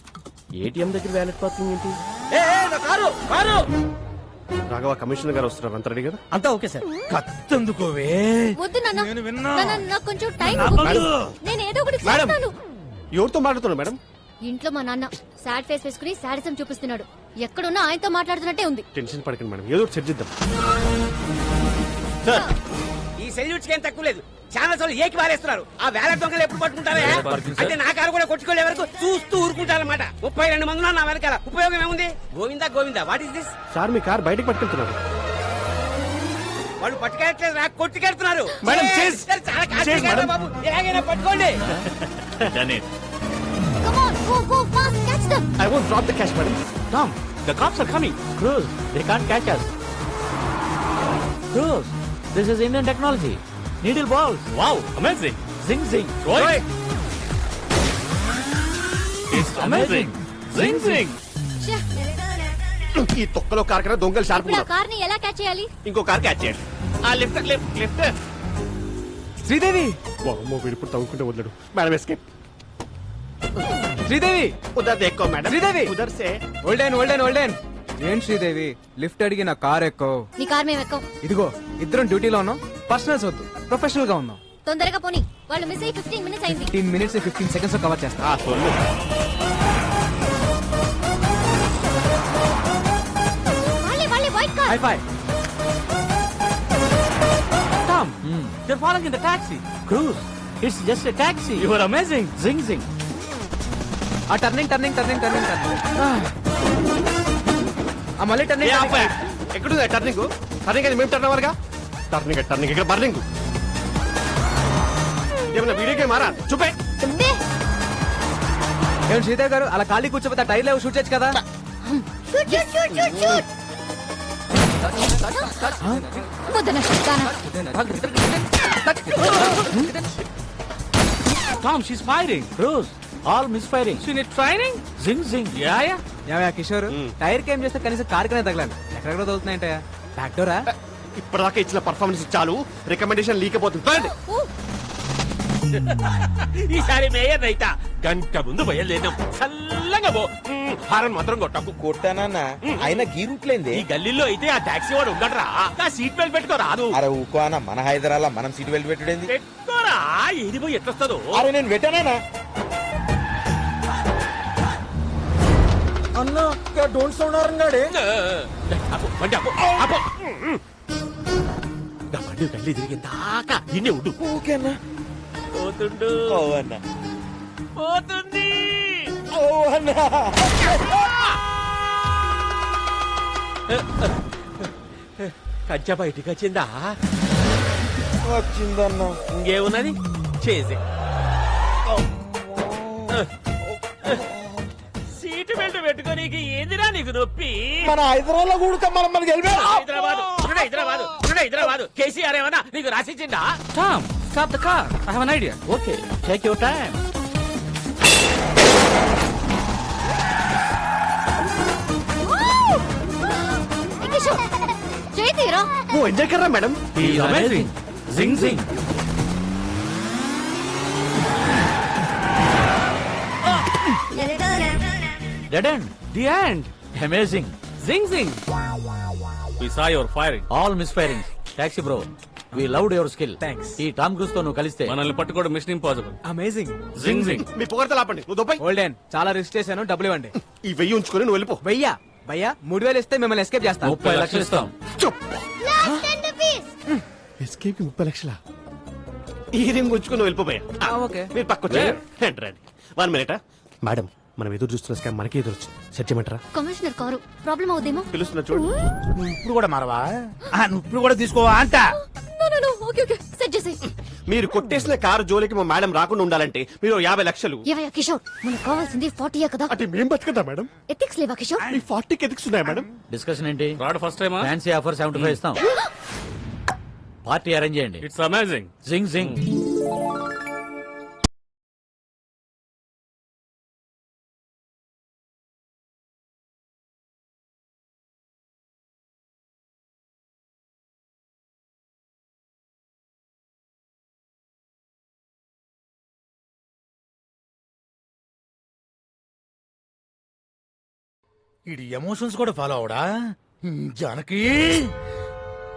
ఏటీఎం దగ్గర వ్యాలెట్ పార్కింగ్ ఏంటి? రాఘవ కమిషనర్ గారు వస్తున్నారు. అంత రెడీ కదా? అంతా ఓకే సార్. కత్తందుకోవే. వద్దు నాన్న, నాన్న, నాకు కొంచెం టైం నేను ఏదో ఒకటి మేడం, చేస్తాను. ఎవరితో మాట్లాడుతున్నారు మేడం? ఇంట్లో మా నాన్న సాడ్ ఫేస్ వేసుకుని సాడిజం చూపిస్తున్నాడు. ఎక్కడున్నా ఆయనతో మాట్లాడుతున్నట్టే ఉంది. టెన్షన్ పడకండి మేడం, ఏదో ఒకటి చర్చిద్దాం. ఈ సెల్యూట్స్ ఏం తక్కువ లేదు. ఛానల్స్ వాళ్ళు ఏకి వారేస్తున్నారు. ఆ వేల దొంగలు ఎప్పుడు పట్టుకుంటారా? అంటే నా కారు కూడా కొట్టుకోలే వరకు చూస్తూ ఊరుకుంటారన్నమాట. 32 మంది నా వెనకాల. ఉపయోగం ఏముంది? Govinda Govinda, what is this? Sir me car బయటకు పట్టుకెళ్తున్నారు. వాళ్ళు పట్టుకెళ్ళట్లేదు, రా కొట్టుకెళ్తున్నారు. మేడం, చేస్. చాలా కాదు బాబు, ఎలాగైనా పట్టుకోండి. Come on, go, go, fast, catch them. I won't drop the cash, madam. Tom, the cops are coming. Cruz, they can't catch us. Cruz, this is Indian technology. Needle balls. Wow, amazing. Zing zing. Right. It's amazing. Zing zing. ఛే, ఈ తొక్కలో car కన్నా దొంగలు sharp ఇప్పుడు ఆ కార్ని ఎలా catch చేయాలి? ఇంకో కార్ క్యాచ్ చేయండి. ఆ లిఫ్ట్ లిఫ్ట్ లిఫ్ట్. శ్రీదేవి. వామ్మో, వీడిప్పుడు తవ్వుకుంటే వదలడు. Madam escape. శ్రీదేవి. ఉదర్ దేక్కో మేడం. శ్రీదేవి. ఉదర్ సే. Golden golden golden. ఏం శ్రీదేవి, లిఫ్ట్ అడిగి నా కార్ ఎక్కో. నీ కార్ మేము ఎక్కం. ఇదిగో, ఇద్దరం డ్యూటీలో ఉన్నాం. పర్సనల్స్ వద్దు, ప్రొఫెషనల్ గా ఉన్నాం. తొందరగా పోనీ, వాళ్ళు మిస్ అయ్యి 15 మినిట్స్ అయింది. 15 మినిట్స్ 15 సెకండ్స్ లో కవర్ చేస్తా. వాళ్ళే white car. High phi. Tom, they're falling in the taxi. Cruz, it's just a taxi. You are amazing. Zing zing. ఆ టర్నింగ్ టర్నింగ్ టర్నింగ్ టర్నింగ్ ఆ మళ్ళీ టర్నింగ్. ఎక్కడుంది టర్నింగ్? టర్నింగ్ అది మేము టర్న్ అవ్వాలిగా. టర్నింగ్ టర్నింగ్ ఇక్కడ burning. ఏమన్నా video game మారా? చూపే. ఏం శ్రీదేవి గారు, అలా ఖాళీ కూర్చోపోతే టైర్ లేవు, షూట్ చేయొచ్చు కదా. Shoot shoot shoot shoot shoot. వద్దన శక్తానా. Tom, she's firing. Bruce, all misfiring. She need training? Zing zing. Yeah. ఏమయ్యా కిషోర్ టైర్ కేం చేస్తే కనీసం కార్కనే తగలాలి. ఎక్కడెక్కడ తగులుతున్నాయంటయా? Back Dora? ఇప్పటిదాకా ఇచ్చిన పర్ఫార్మెన్స్ చాలు, రికమెండేషన్ లీకపోతుంది. ఈసారి మేయర్ రైతా గంట ముందు బయలుదేరాం. చల్లగా పో. హారన్ మాత్రం కొట్టకు. కొట్టానన్నా ఆయన గీ రూట్లేంది. ఈ గల్లీలో అయితే ఆ టాక్సీ వాడు ఉండడరా. ఆ సీట్ బెల్ట్ పెట్టుకో రాదు. అరే ఊకో అన్న, మన హైదరాబాద్ మనం సీట్ బెల్ట్ పెట్టుడేంది. పెట్టుకోరా, ఇది పోయి ఎట్లొస్తుందో. అరే నేను పెట్టానా అన్నా, డోంట్ సౌండ్ అరంగాడే. బండి ఆపు, ఆపు. నా బండి గల్లీ తిరిగి దాకా ఇన్నే ఉండు. ఓకేనా పోతుండు. ఓ అన్న, పోతుంది. ఓ అన్న. కంచె బయటికి వచ్చిందా? వచ్చిందన్న. ఇంకేమున్నది చేసి. సీటు బెల్ట్ పెట్టుకోనీకి ఏందిరా నీకు నొప్పి? మన హైదరాబాద్ కూడా మనం మనకి హైదరాబాద్ కేసీఆర్ ఏమన్నా నీకు రాసిచ్చిందా? Tom, stop the car. I have an idea. Okay, take your time. చేతిరా ఓ ఎంజాయ్ కర్రా madam. He's amazing. Zing zing. Dead end. The end. Amazing. Zing zing. We saw your firing. All misfiring. Taxi bro. We loved your skill. Thanks. ఈ Tom cruise తో నువ్వు కలిస్తే మనల్ని పట్టుకోవడం machine impossible. Amazing. Zing జింగ్. మీ పొగడతలు ఆపండి. నువ్వు దొబ్బై. Olden చాలా రిస్క్ చేశాను, డబ్బులు ఇవ్వండి. ఈ 1000 ఉంచుకొని నువ్వు వెళ్ళిపో. భయ్యా భయ్యా 3000 ఇస్తే మిమ్మల్ని ఎస్కేప్ చేస్తాను. 30 లక్షలు ఇస్తాం. ఎస్కేప్ కి 30 లక్షలా? ఈ రింగ్ ఉంచుకొని నువ్వు వెళ్ళిపోయా. ఓకే. మీరు పక్కొచ్చారు. రండి 1 మినిట్. మేడం, మనం ఎదురు చూస్తున్న స్కామ్ మనకి ఎదురు వచ్చింది. సెట్ చేయమంటారా? కమిషనర్ కారు ప్రాబ్లం అవుదేమో. పిలుస్తున్నా చూడు. నువ్వు ఇప్పుడు కూడా మారవా? నువ్వు ఇప్పుడు కూడా తీసుకోవా అంట? ఓకే ఓకే సెట్ చేసేయ్. మీరు కొట్టేసిన కారు జోలికి మా మేడం రాకుండా ఉండాలంటే మీరు 50 లక్షలు. ఏవయ్యా కిషోర్, మనకు కావాల్సింది 40 కదా. అంటే మేం బతుకుదా మేడం? ఎథిక్స్ లేవా కిషోర్? మీ 40కి ఎథిక్స్ ఉన్నాయా మేడం? డిస్కషన్ ఏంటి? రాడ్ ఫస్ట్ టైమా? ఫ్యాన్సీ ఆఫర్ 75 ఇస్తాం. పార్టీ అరేంజ్ చేయండి. It's amazing. Zing zing. ఇది ఎమోషన్స్ కూడా ఫాలో అవడా? జానకి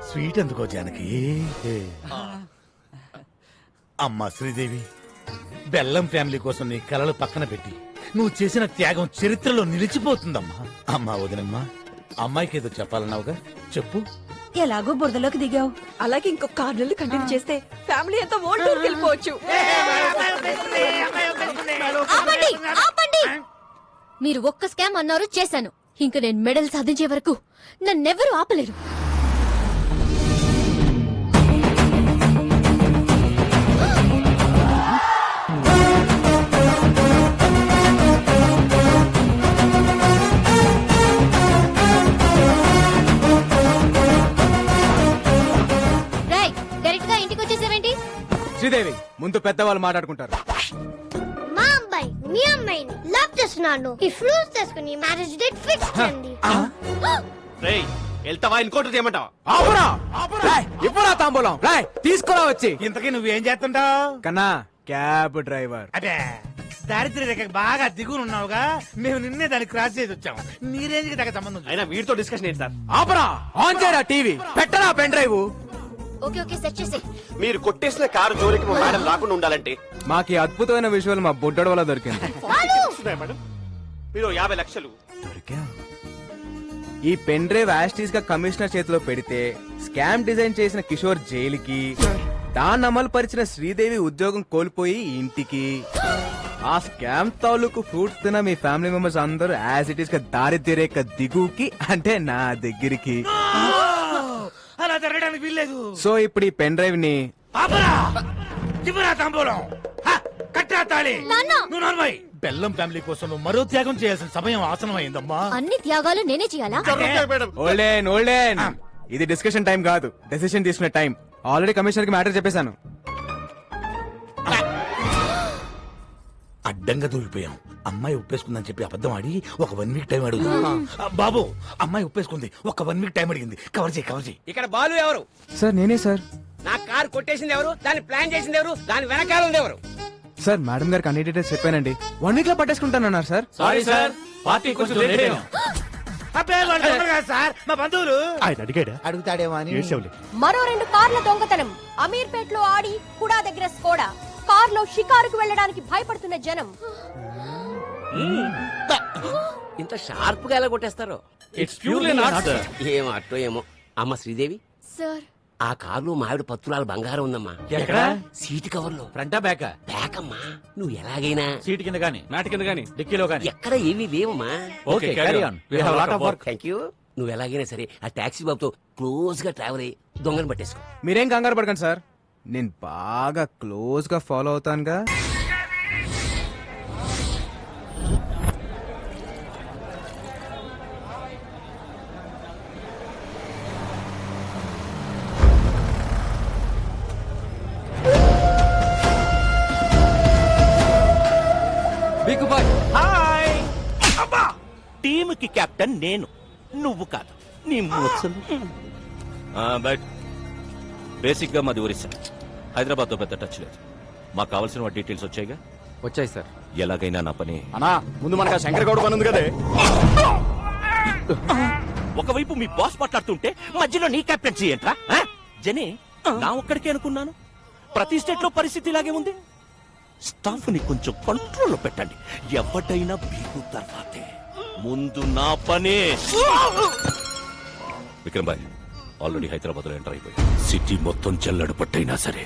స్వీట్ ఎందుకో జానకి. అమ్మా శ్రీదేవి, బెల్లం ఫ్యామిలీ కోసం నీ కలలు పక్కన పెట్టి నువ్వు చేసిన త్యాగం చరిత్రలో నిలిచిపోతుందమ్మా. అమ్మా వదినమ్మా, అమ్మాయికి ఏదో చెప్పాలన్నావుగా, చెప్పు. ఎలాగో బురదలోకి దిగావు, అలాగే ఇంకొక 6 నెలలు కంటిన్యూ చేస్తే ఫ్యామిలీ అంతా ఓల్డ్ టూర్కి వెళ్ళిపోవచ్చు. ఆపండి ఆపండి. మీరు ఒక్క స్కామ్ అన్నారు, చేశాను. ఇంక నేను మెడల్ సాధించే వరకు నన్నెవరూ ఆపలేరు. రేయ్, డైరెక్ట్ గా ఇంటికి వచ్చేసావేంటి? శ్రీదేవి, ముందు పెద్దవాళ్ళు మాట్లాడుకుంటారు. మా అబ్బాయి మీ అమ్మాయిని లవ్ చేస్తున్నాడు. ఈ ఫ్రూట్స్ తీసుకుని మ్యారేజ్ డేట్ ఫిక్స్ చేయండి. రేయ్, వెళ్తావా ఇంకోటి చేయమంటావా? ఇవ్వరా తాంబూలం, తీసుకురా వచ్చి. ఇంతకీ నువ్వేం చేస్తుంటావు? కన్నా క్యాబ్ డ్రైవర్. అదే దారిద్ర్య రేఖకి బాగా దిగునున్నావుగా, మేము నిన్నే దాన్ని క్రాస్ చేసి వచ్చాము. నీ రేంజ్ కి దగ్గర సంబంధం. అయినా వీడితో డిస్కషన్ ఏంటి సార్? ఆపరా, ఆన్ చేయరా టీవీ, పెట్టరా pen drive. Okay okay set చేసే. మీరు కొట్టేసిన కారు జోలికి మా మేడం రాకుండా ఉండాలంటే మాకు ఈ అద్భుతమైన విజువల్ మా బుడ్డోడు వల్ల దొరికింది. మేడం, మీరు 50 లక్షలు. ఈ పెన్ డ్రైవ్ యాస్టీస్ గా కమిషనర్ చేతిలో పెడితే స్కామ్ డిజైన్ చేసిన కిషోర్ జైలుకి, దాన్ని అమలు పరిచిన శ్రీదేవి ఉద్యోగం కోల్పోయి ఇంటికి, ఆ స్కామ్ తాలూకు ఫ్రూట్స్ తిన మీ ఫ్యామిలీ మెంబర్స్ అందరూ యాజ్ ఇట్ ఈస్ గా దారిద్ర్య రేఖ దిగుకి, అంటే నా దగ్గరికి. అలా జరగడానికి వీల్లేదు. సో ఇప్పుడు ఈ పెన్ డ్రైవ్ ని ఆపరా, ఇవ్వరా తాంబూలం, కట్టరా తాళి. నువ్వు నార్మల్ బెల్లం ఫ్యామిలీ కోసం నువ్వు మరో త్యాగం చేయాల్సిన సమయం ఆసనం అయిందమ్మా. అన్ని త్యాగాలు నేనే చేయాలా? ఓల్డెన్ ఓల్డెన్, ఇది డిస్కషన్ టైం కాదు, డెసిషన్ తీసుకునే టైం. ఆల్రెడీ కమిషనర్ కి మ్యాటర్ చెప్పేశాను. అడ్డంగా దూరిపోయాం. అమ్మాయి ఉప్పేసుకుందని చెప్పి అబద్ధం ఆడి ఒక 1 వీక్ టైం అడుగు. బాబు అమ్మాయి ఉప్పేసుకుంది, ఒక 1 వీక్ టైం అడిగింది. కవర్ చేయి. ఇక్కడ బాలు ఎవరు? సార్ నేనే సార్. నా కార్ కొట్టేసింది ఎవరు? దాన్ని ప్లాన్ చేసింది ఎవరు? దాని వెనకాల ఉంది ఎవరు? సార్ మేడం గారికి అన్ని డీటెయిల్స్ చెప్పానండి. 1 వీక్ లో పట్టేసుకుంటానన్నారు సార్. సారీ సార్, పార్టీ కొంచెం లేట్ అయింది. సార్ మా బంధువులు ఆయన అడిగాడా? అడుగుతాడేమో అని. మరో 2 కార్ల దొంగతనం. అమీర్పేట్ లో ఆడి కుడా దగ్గర స్కోడా. కార్లో షికారుకు వెళ్ళడానికి భయపడుతున్న జనం. ఇంత షార్ప్ గా ఎలా కొట్టేస్తారు? It's purely not sir. ఏం అట్టో ఏమో. అమ్మ శ్రీదేవి, సార్ ఆ కారులో మావిడ పత్తులాల బంగారం ఉందమ్మా. ఎక్కడ? సీటు కవర్ లో. ఫ్రంటా బ్యాకా? బ్యాక్ అమ్మా. నువ్వు ఎలాగైనా సీట్ కింద గానీ, మ్యాట్ కింద గానీ, డిక్కీలో గానీ. ఎక్కడ ఏమీ లేవమ్మా. Okay, carry on. We have lot of work. Thank you. నువ్వు ఎలాగైనా సరే ఆ టాక్సీ బాబుతో క్లోజ్ గా ట్రావెల్ అయ్యి దొంగను పట్టేసుకో. మీరేం కంగారు పడకండి సార్, నేను బాగా క్లోజ్ గా ఫాలో అవుతానుగా. హాయ్. అబ్బా, టీముకి కెప్టెన్ నేను, నువ్వు కాదు. నీ ముచ్చలు. బట్ బేసిక్ గా మాది ఒరిస్సా. హైదరాబాద్ తో పెద్ద టచ్ లేదు. మాకు కావాల్సిన డీటెయిల్స్ వచ్చాయిగా? వచ్చాయి సార్. ఎలాగైనా నా పని. అన్నా ముందు మనకు శంకర్ గౌడ్ పని ఉంది కదే. ఒకవైపు మీ బాస్ మాట్లాడుతుంటే మధ్యలో నీ కెప్టెన్సీ ఏంట్రా? జనే, నా ఒక్కడికే అనుకున్నాను. ప్రతి స్టేట్ లో పరిస్థితి ఇలాగే ఉంది. స్టాఫ్ ని కొంచెం కంట్రోల్లో పెట్టండి. ఎవడైనా బీగు తర్వాతే, ముందు నా పనే. విక్రమ్ భాయ్ ఆల్రెడీ హైదరాబాద్ లో ఎంటర్ అయిపోయి సిటీ మొత్తం జల్లెడ పట్టైనా సరే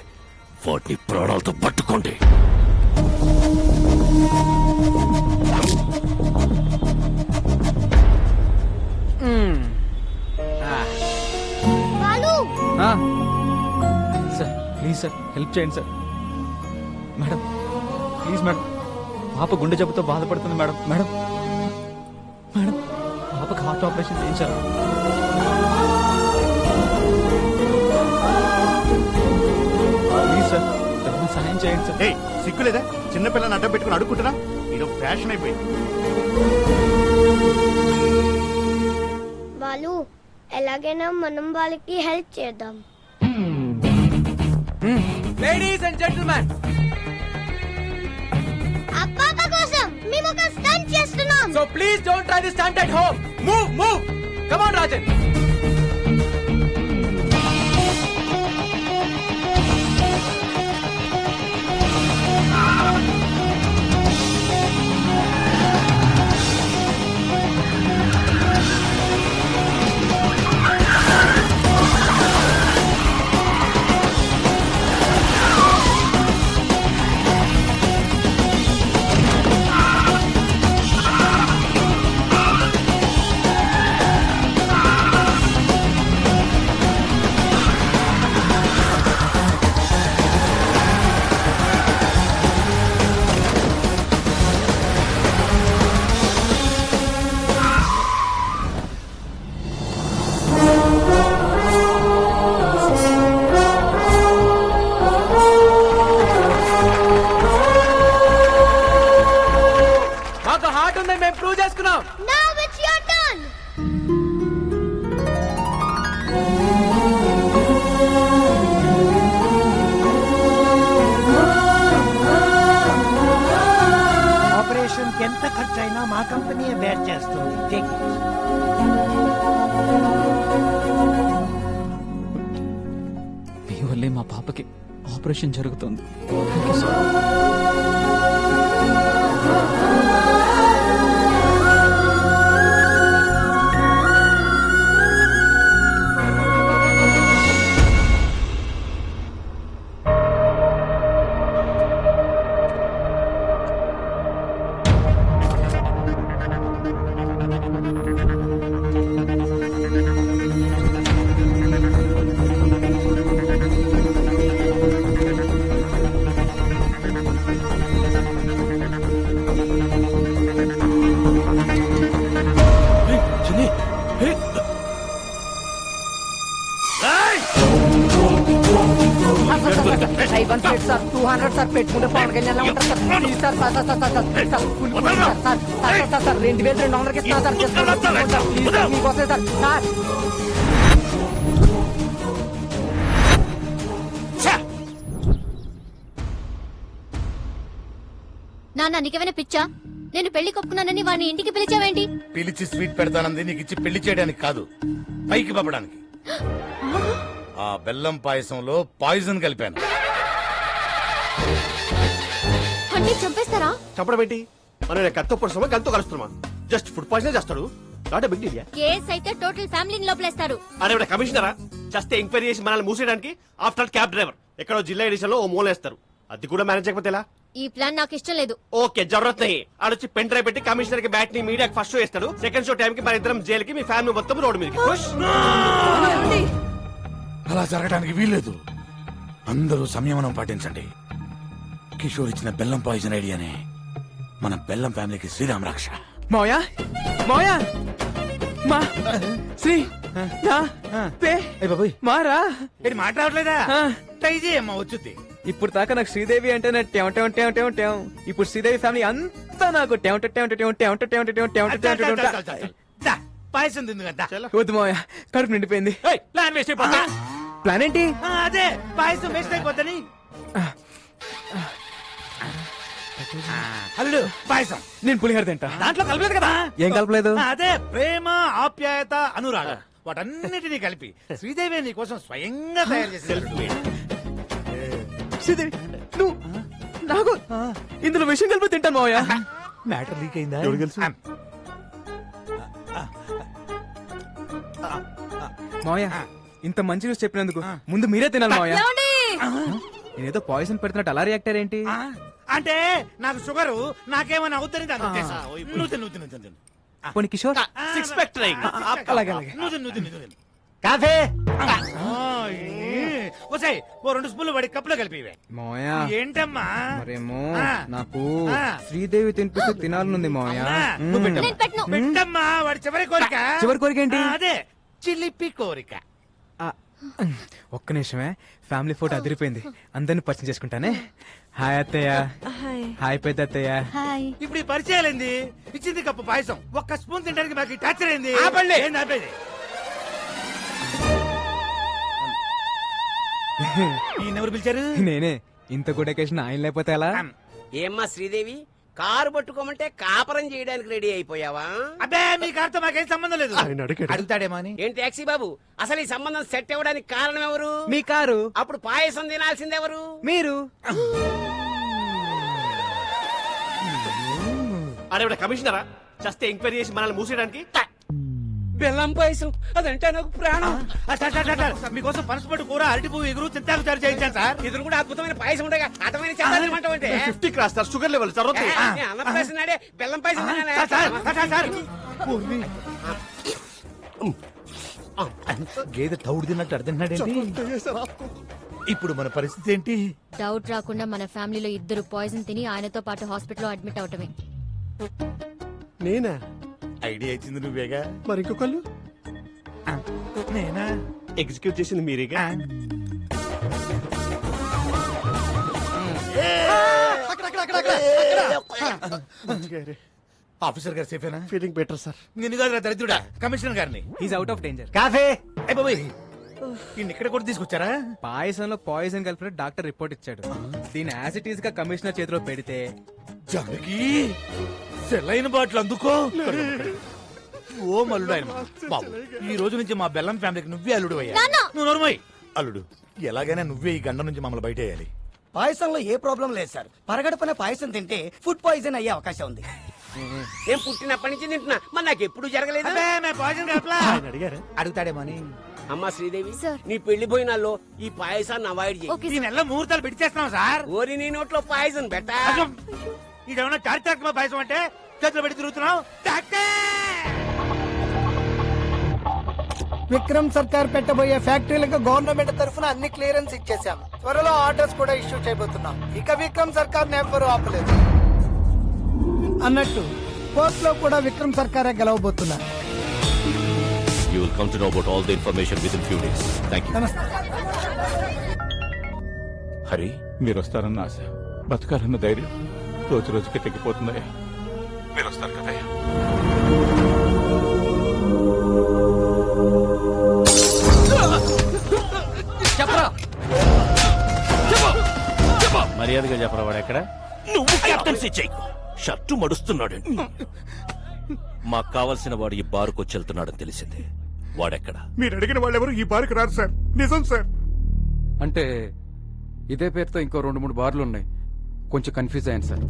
వాటిని ప్రాణాలతో పట్టుకోండి. సార్ ప్లీజ్ సార్, హెల్ప్ చేయండి సార్. మేడం ప్లీజ్ మేడం, పాప గుండె జబ్బుతో బాధపడుతుంది మేడం. మేడం మేడం పాపకి హార్ట్ ఆపరేషన్ చేయించాలి. ప్లీజ్ సార్, సహాయం చేయండి సార్. సిగ్గులేదా? చిన్నపిల్లని అడ్డం పెట్టుకుని అడుక్కుంటున్నా. ఇది ఫ్యాషన్ అయిపోయింది. వాళ్ళు ఎలాగైనా మనం వాళ్ళకి హెల్ప్ చేద్దాం. లేడీస్ అండ్ జెంటిల్మెన్, ఆ పాప కోసం మేము ఒక స్టంట్ చేస్తున్నాం. So please don't try this stunt at home. Move come on Rajan. మేము ప్రూవ్ చేసుకున్నాం. Now it's your turn. Operation కి ఎంత ఖర్చు అయినా మా కంపెనీయే బేర్ చేస్తుంది. Take it. మీ వల్లే మా పాపకి ఆపరేషన్ జరుగుతుంది. సార్ 200 సార్ పెట్టుకుంటే పవన్ కళ్యాణ్ ఉంటారు sir please sir sir sir sir sir sir full sir sir sir sir 2200 ఇస్తున్నా సార్ ప్లీజ్ సార్ మీకోసం సార్ సార్ నాన్న నీకేమైనా పిచ్చా? నేను పెళ్లి కొప్పుకున్నానని వాడిని ఇంటికి పిలిచావేంటి? పిలిచి స్వీట్ పెడతానంది నీకు ఇచ్చి పెళ్లి చేయడానికి కాదు, పైకి పంపడానికి. ఆ బెల్లం పాయసంలో పాయిజన్ కలిపాను. అంటే చంపేస్తారా? చంపడం ఏంటి? మనం కత్తో పొడుస్తామా గంతో కలుస్తున్నామా? జస్ట్ ఫుడ్ పాయిజన్ చేస్తాడు. Not a big deal. Case అయితే టోటల్ ఫ్యామిలీని లోపలేస్తారు. అరే కమిషనరా, జస్ట్ ఎంక్వైరీ చేసి మనల్ని మూసేయడానికి ఆఫ్టర్ క్యాబ్ డ్రైవర్ ఎక్కడో జిల్లా ఎడిషన్ లో ఓ మూలేస్తారు. అది కూడా మేనేజ్ చేయకపోతే ఎలా? ఈ ప్లాన్ నాకు ఇష్టం లేదు. ఓకే జరూరత్ నహీ. ఆడొచ్చి పెన్ డ్రైవ్ పెట్టి కమిషనర్ కి బ్యాట్ ని మీడియాకి ఫస్ట్ షో ఇస్తాడు. సెకండ్ షో టైం కి మన ఇద్దరం జైలుకి, మీ ఫ్యామిలీ మొత్తం రోడ్డు మీదకి. అలా జరగడానికి వీల్లేదు. అందరూ సంయమనం పాటించండి. కిషోర్ ఇచ్చిన బెల్లం పాయిజన్ ఐడియానే మన బెల్లం ఫ్యామిలీకి శ్రీరామ్ రక్ష. మావయ్య మావయ్య మా శ్రీ నా పే మారా ఇది మాట్లాడలేదా? ట్రై చేయమ్మా వచ్చుద్ది. ఇప్పుడు దాకా నాకు శ్రీదేవి అంటే ఇప్పుడు శ్రీదేవి ఫ్యామిలీ అంతా నాకు పాయసం తింది కదా. వద్దు మావయ్య, కడుపు నిండిపోయింది. ప్లాన్ వేస్ట్ అయిపోతా. ప్లాన్ ఏంటి? అదే పాయసం వేస్ట్ అయిపోద్దని. అల్లుడు పాయసం నేను పులిహోర తింటా. దాంట్లో కలపలేదు కదా. ఏం కలపలేదు? అదే ప్రేమ, ఆప్యాయత, అనురాగం వాటన్నిటినీ కలిపి శ్రీదేవి నీ కోసం స్వయంగా తయారు చేసి. శ్రీదేవి నువ్వు నాకు ఇందులో విషయం కలిపి తింటాను మావయ్య. మ్యాటర్ లీక్ అయిందా? మావయ్య ఇంత మంచి న్యూస్ చెప్పినందుకు ముందు మీరే తినాలి మావయ్య. నేనేదో పాయిజన్ పెడుతున్నట్టు అలా రియాక్ట్ అయ్యారేంటి? అంటే నాకు షుగరు, నాకేమైనా అవుతుంది దాని ఉద్దేశం. పోనీ కిషోర్ సిక్స్ ప్యాక్ ట్రై. అలాగే కాఫీ వసాయి ఓ 2 స్పూన్లు వాడి కప్పులో కలిపివే. మావయ్య ఏంటమ్మా? మరేమో నాకు శ్రీదేవి తినిపిస్తూ తినాలనుంది మావయ్య. పెట్టమ్మా వాడి చివరి కోరిక. చివరి కోరిక ఏంటి? అదే చిలిపి కోరిక. ఒక్క నిమిషమే, ఫ్యామిలీ ఫోటో అదిరిపోయింది, అందరిని పరిచయం చేసుకుంటానే. హాయ్ అత్తయ్య. హాయ్ పెద్ద అత్తయ్య. ఇప్పుడు ఈ పరిచయాలేంది? ఇచ్చింది కప్పు పాయసం, ఒక్క స్పూన్ తినడానికి మాకు టార్చర్ అయింది. ఏంది ఆపేది? ఈయనెవరు పిలిచారు? నేనే. ఇంత గుడ్ అకేషన్ ఆయన లేకపోతే ఎలా? ఏమ్మా శ్రీదేవి, కారు పట్టుకోమంటే కాపరం చేయడానికి రెడీ అయిపోయావా? అబ్బే మీ కారుతో మాకేం సంబంధం లేదు. అడుగుతాడేమో అని. ఏంటి టాక్సీ బాబు, అసలు ఈ సంబంధం సెట్ అవ్వడానికి కారణం ఎవరు? మీ కారు. అప్పుడు పాయసం తినాల్సింది ఎవరు? మీరు. అరే కమిషనరా, జస్ట్ ఎంక్వైరీ చేసి మనల్ని మూసేయడానికి. బెల్లం పాయసం అదంటే నాకు ప్రాణం. మీకోసం పనసపట్టు కూర, అరటి పువ్వు, ఎగురు తింటాకు తయారు చేయించాను సార్. ఇది కూడా అద్భుతమైన పాయసం ఉండగా అర్థమైన చేద్దామంటే 50 క్రాస్ సార్, షుగర్ లెవెల్ జరూరత్ నహీ. అన్నప్రాసం నాడే బెల్లం పాయసం గేదె తౌడు తిన్నట్టు అర్థండి. ఇప్పుడు మన పరిస్థితి ఏంటి? డౌట్ రాకుండా మన ఫ్యామిలీలో 2 పాయిజన్ తిని ఆయనతో పాటు హాస్పిటల్లో అడ్మిట్ అవటమే. నేనా? ఐడియా ఇచ్చింది నువ్వేగా. మరి ఇంకొకళ్ళు? నేనా? ఎగ్జిక్యూట్ చేసింది మీరేగా. ఆఫీసర్ గారు సేఫేనా? Feeling better sir. నిన్ను కాదురా దరిద్రుడా, కమిషనర్ గారిని. Is out of danger. Coffee ఇక్కడ కూడా తీసుకొచ్చారా? పాయసంలో పాయిజన్ కలిపి డాక్టర్ రిపోర్ట్ ఇచ్చాడు. దీని యాజ్ ఇట్ ఈస్ గా కమిషనర్ చేతిలో పెడితే జనకి సెలైన బాటిల్ అందుకో. ఓ మల్లుడు ఆయన బాబు, ఈ రోజు నుంచి మా బెల్లం ఫ్యామిలీకి నువ్వే అల్లుడు అయ్యా. నువ్వు నోరుమోయ్. అల్లుడు, ఎలాగైనా నువ్వే ఈ గండ నుంచి మమ్మల్ని బయట వేయాలి. పాయసంలో ఏ ప్రాబ్లం లేదు సార్. పరగడపన పాయసం తింటే ఫుడ్ పాయిజన్ అయ్యే అవకాశం ఉంది. ఏం పుట్టినప్పటి నుంచి తింటున్నా, మరి నాకు ఎప్పుడు జరగలేదు. అడుగుతాడేమో అని. అమ్మా శ్రీదేవి, నీ పెళ్లి భోజనాల్లో ఈ పాయసాన్ని అవాయిడ్ చేయి. ఈ నెలలో ముహూర్తాలు పెట్టి చేస్తున్నాం సార్. ఓరి నీ నోట్లో పాయసం బెట్ట. ఇదేమన్నా చారిత్రాత్మక పాయసం అంటే చేతిలో పెట్టి తిరుగుతున్నావు. విక్రమ్ సర్కార్ పెట్టబోయే ఫ్యాక్టరీలకు గవర్నమెంట్ తరఫున అన్ని క్లియరెన్స్ ఇచ్చేసాం. త్వరలో ఆర్డర్స్ కూడా ఇష్యూ చేయబోతున్నాం. ఇక విక్రమ్ సర్కార్ ఎవ్వరూ ఆపలేదు. అన్నట్టు కోర్ట్ లో కూడా విక్రమ్ సర్కారే గెలవబోతున్నారు. You will come to know about all the information within few days. Thank you. Hari, మీరు వస్తారన్న ఆశ, బతకాలన్న ధైర్యం రోజు రోజుకి తగ్గిపోతుందయ్యా. మీరు వస్తారు కదయ్యా. చెప్పరా, మర్యాదగా చెప్పరా వాడు ఎక్కడ? నువ్వు కెప్టెన్సీ చేయకు. షర్టు మడుస్తున్నాడండి. మాకు కావలసిన వాడు ఈ బారుకు వచ్చి వెళ్తున్నాడని తెలిసింది. వాడెక్కడ? మీరు అడిగిన వాళ్ళెవరు ఈ బారికి రారు సార్. నిజం సార్. అంటే ఇదే పేరుతో ఇంకో 2-3 బార్లు ఉన్నాయి. కొంచెం కన్ఫ్యూజ్ అయ్యాను సార్.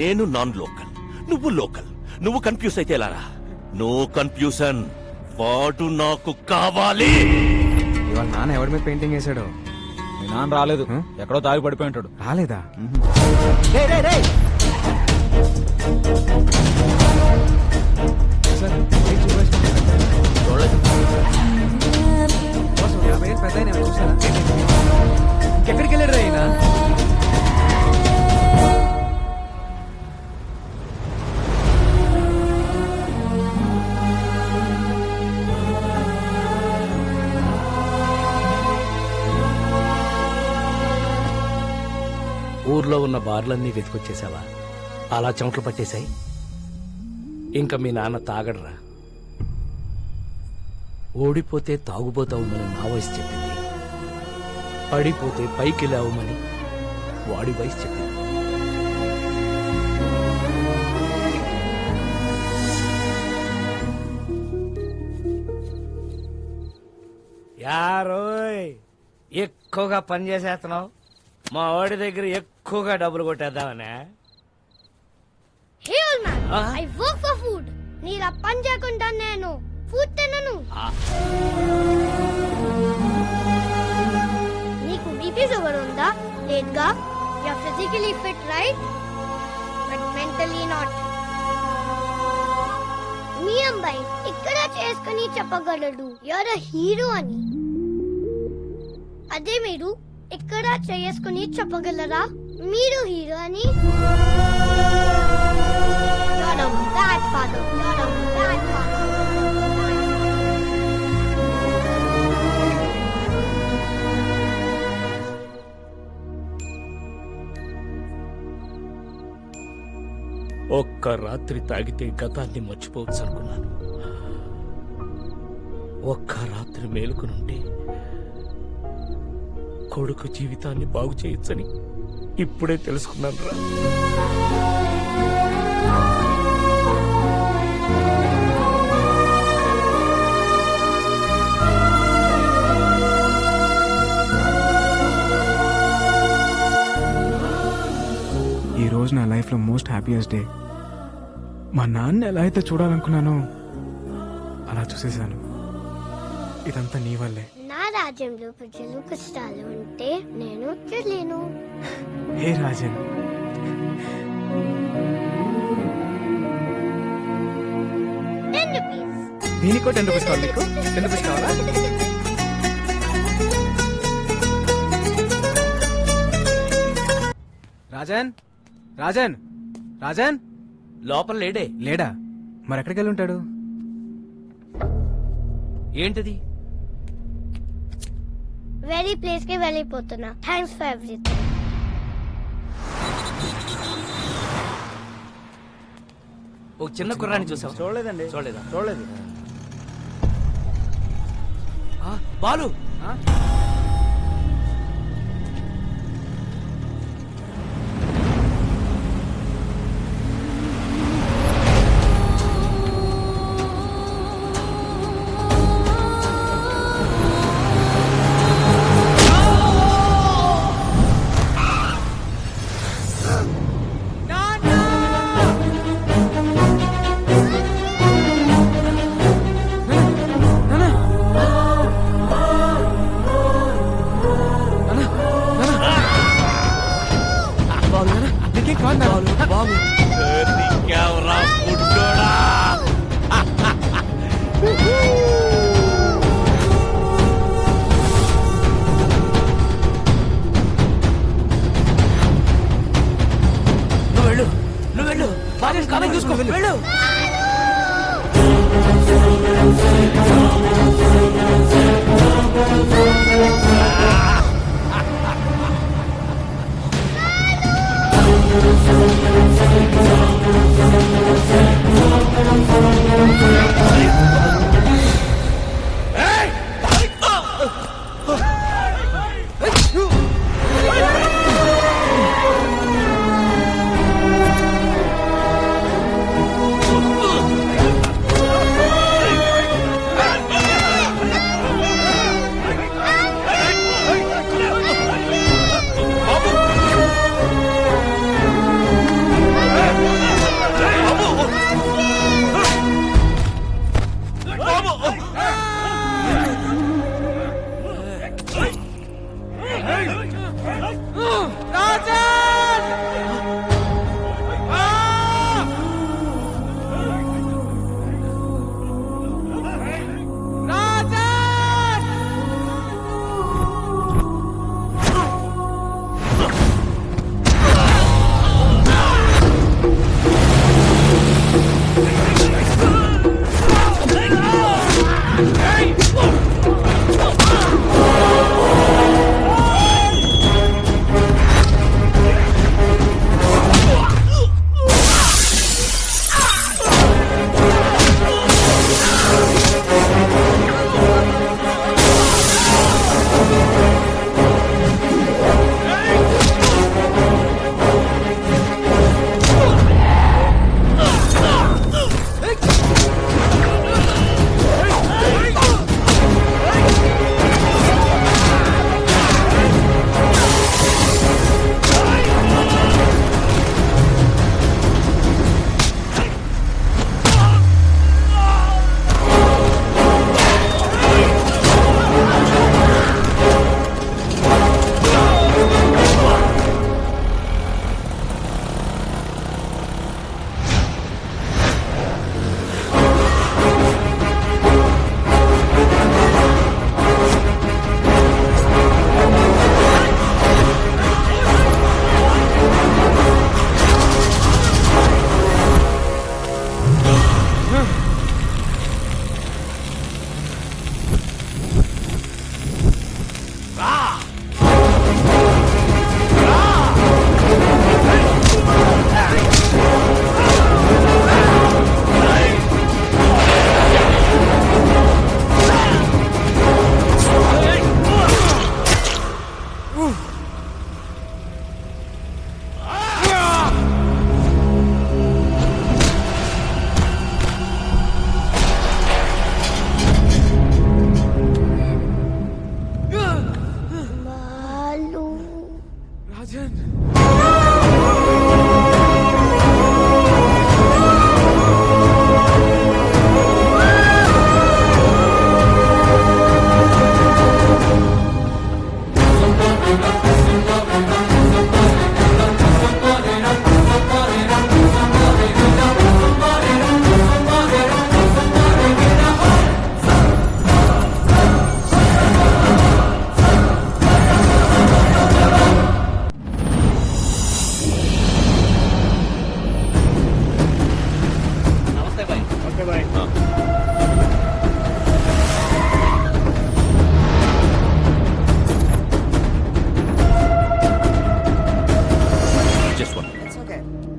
నేను నాన్ లోకల్, నువ్వు లోకల్. నువ్వు కన్ఫ్యూజ్ అయితే ఎలారా? No confusion. వాడు నాకు కావాలి. ఇవాళ నాన్న ఎవరి మీద పెయింటింగ్ వేసాడు? మీ నాన్న రాలేదు, ఎక్కడో తాగి పడిపోయి ఉంటాడు. రాలేదా? ఎక్కడికి వెళ్ళాడు అయినా? ఊర్లో ఉన్న బార్లన్నీ వెతికొచ్చేసావా? అలా చెమటలు పట్టేశాయి. ఇంకా మీ నాన్న తాగడరా. ఓడిపోతే తాగుబోతావుమని నా వయసు చెప్పింది. పడిపోతే పైకి లేవమని వాడి వయసు చెప్పింది. యారోయ్, ఎక్కువగా పని చేసేస్తున్నావు. మా వాడి దగ్గర ఎక్కువగా డబ్బులు కొట్టేద్దామనే. Hey old man, I work for food. నీలా పని చేయకుండా నేను ఫుడ్ తినను. నీకు బీపీ షుగర్ ఉందా? లేదుగా. You are physically fit right, but mentally not. మీ అబ్బాయి ఇక్కడ చేసుకుని చెప్పగలడు యూఆర్ అ హీరో అని. అదే మీరు ఇక్కడ చేసుకుని చెప్పగలరా మీరు హీరో అని? You're a bad father. You're a bad father. ఒక్క రాత్రి తాగితే గతాన్ని మర్చిపోవచ్చు అనుకున్నాను. ఒక్క రాత్రి మేలుకునుంటే కొడుకు జీవితాన్ని బాగు చేయొచ్చని ఇప్పుడే తెలుసుకున్నాను రా. ఈ రోజు నా లైఫ్ లో మోస్ట్ హ్యాపీయెస్ట్ డే. మా నాన్న ఎలా అయితే చూడాలనుకున్నానో అలా చూసేశాను. ఇదంతా నీ వల్లే. నా రాజ్యంలో ప్రజలు కష్టాలు ఉంటే నేను తెలియను. హే రాజన్, దీనికో 10 రూపీస్ కావాలి. నీకు 10 రూపీస్ కావాలా? రాజన్, రాజన్, రాజన్ లోపల లేడే. లేడా? మరి ఎక్కడికి వెళ్ళి ఉంటాడు? ఏంటిది? వెరీ ప్లేస్ కి వెళ్ళిపోతున్నా. Thanks for everything. ఒక చిన్న కుర్రాన్ని చూసావు? చూడలేదండి. చూడలేదా? చూడలేదు. బాలు, నువ్వు వెళ్ళు. బాగా చూసుకో. వెళ్ళు.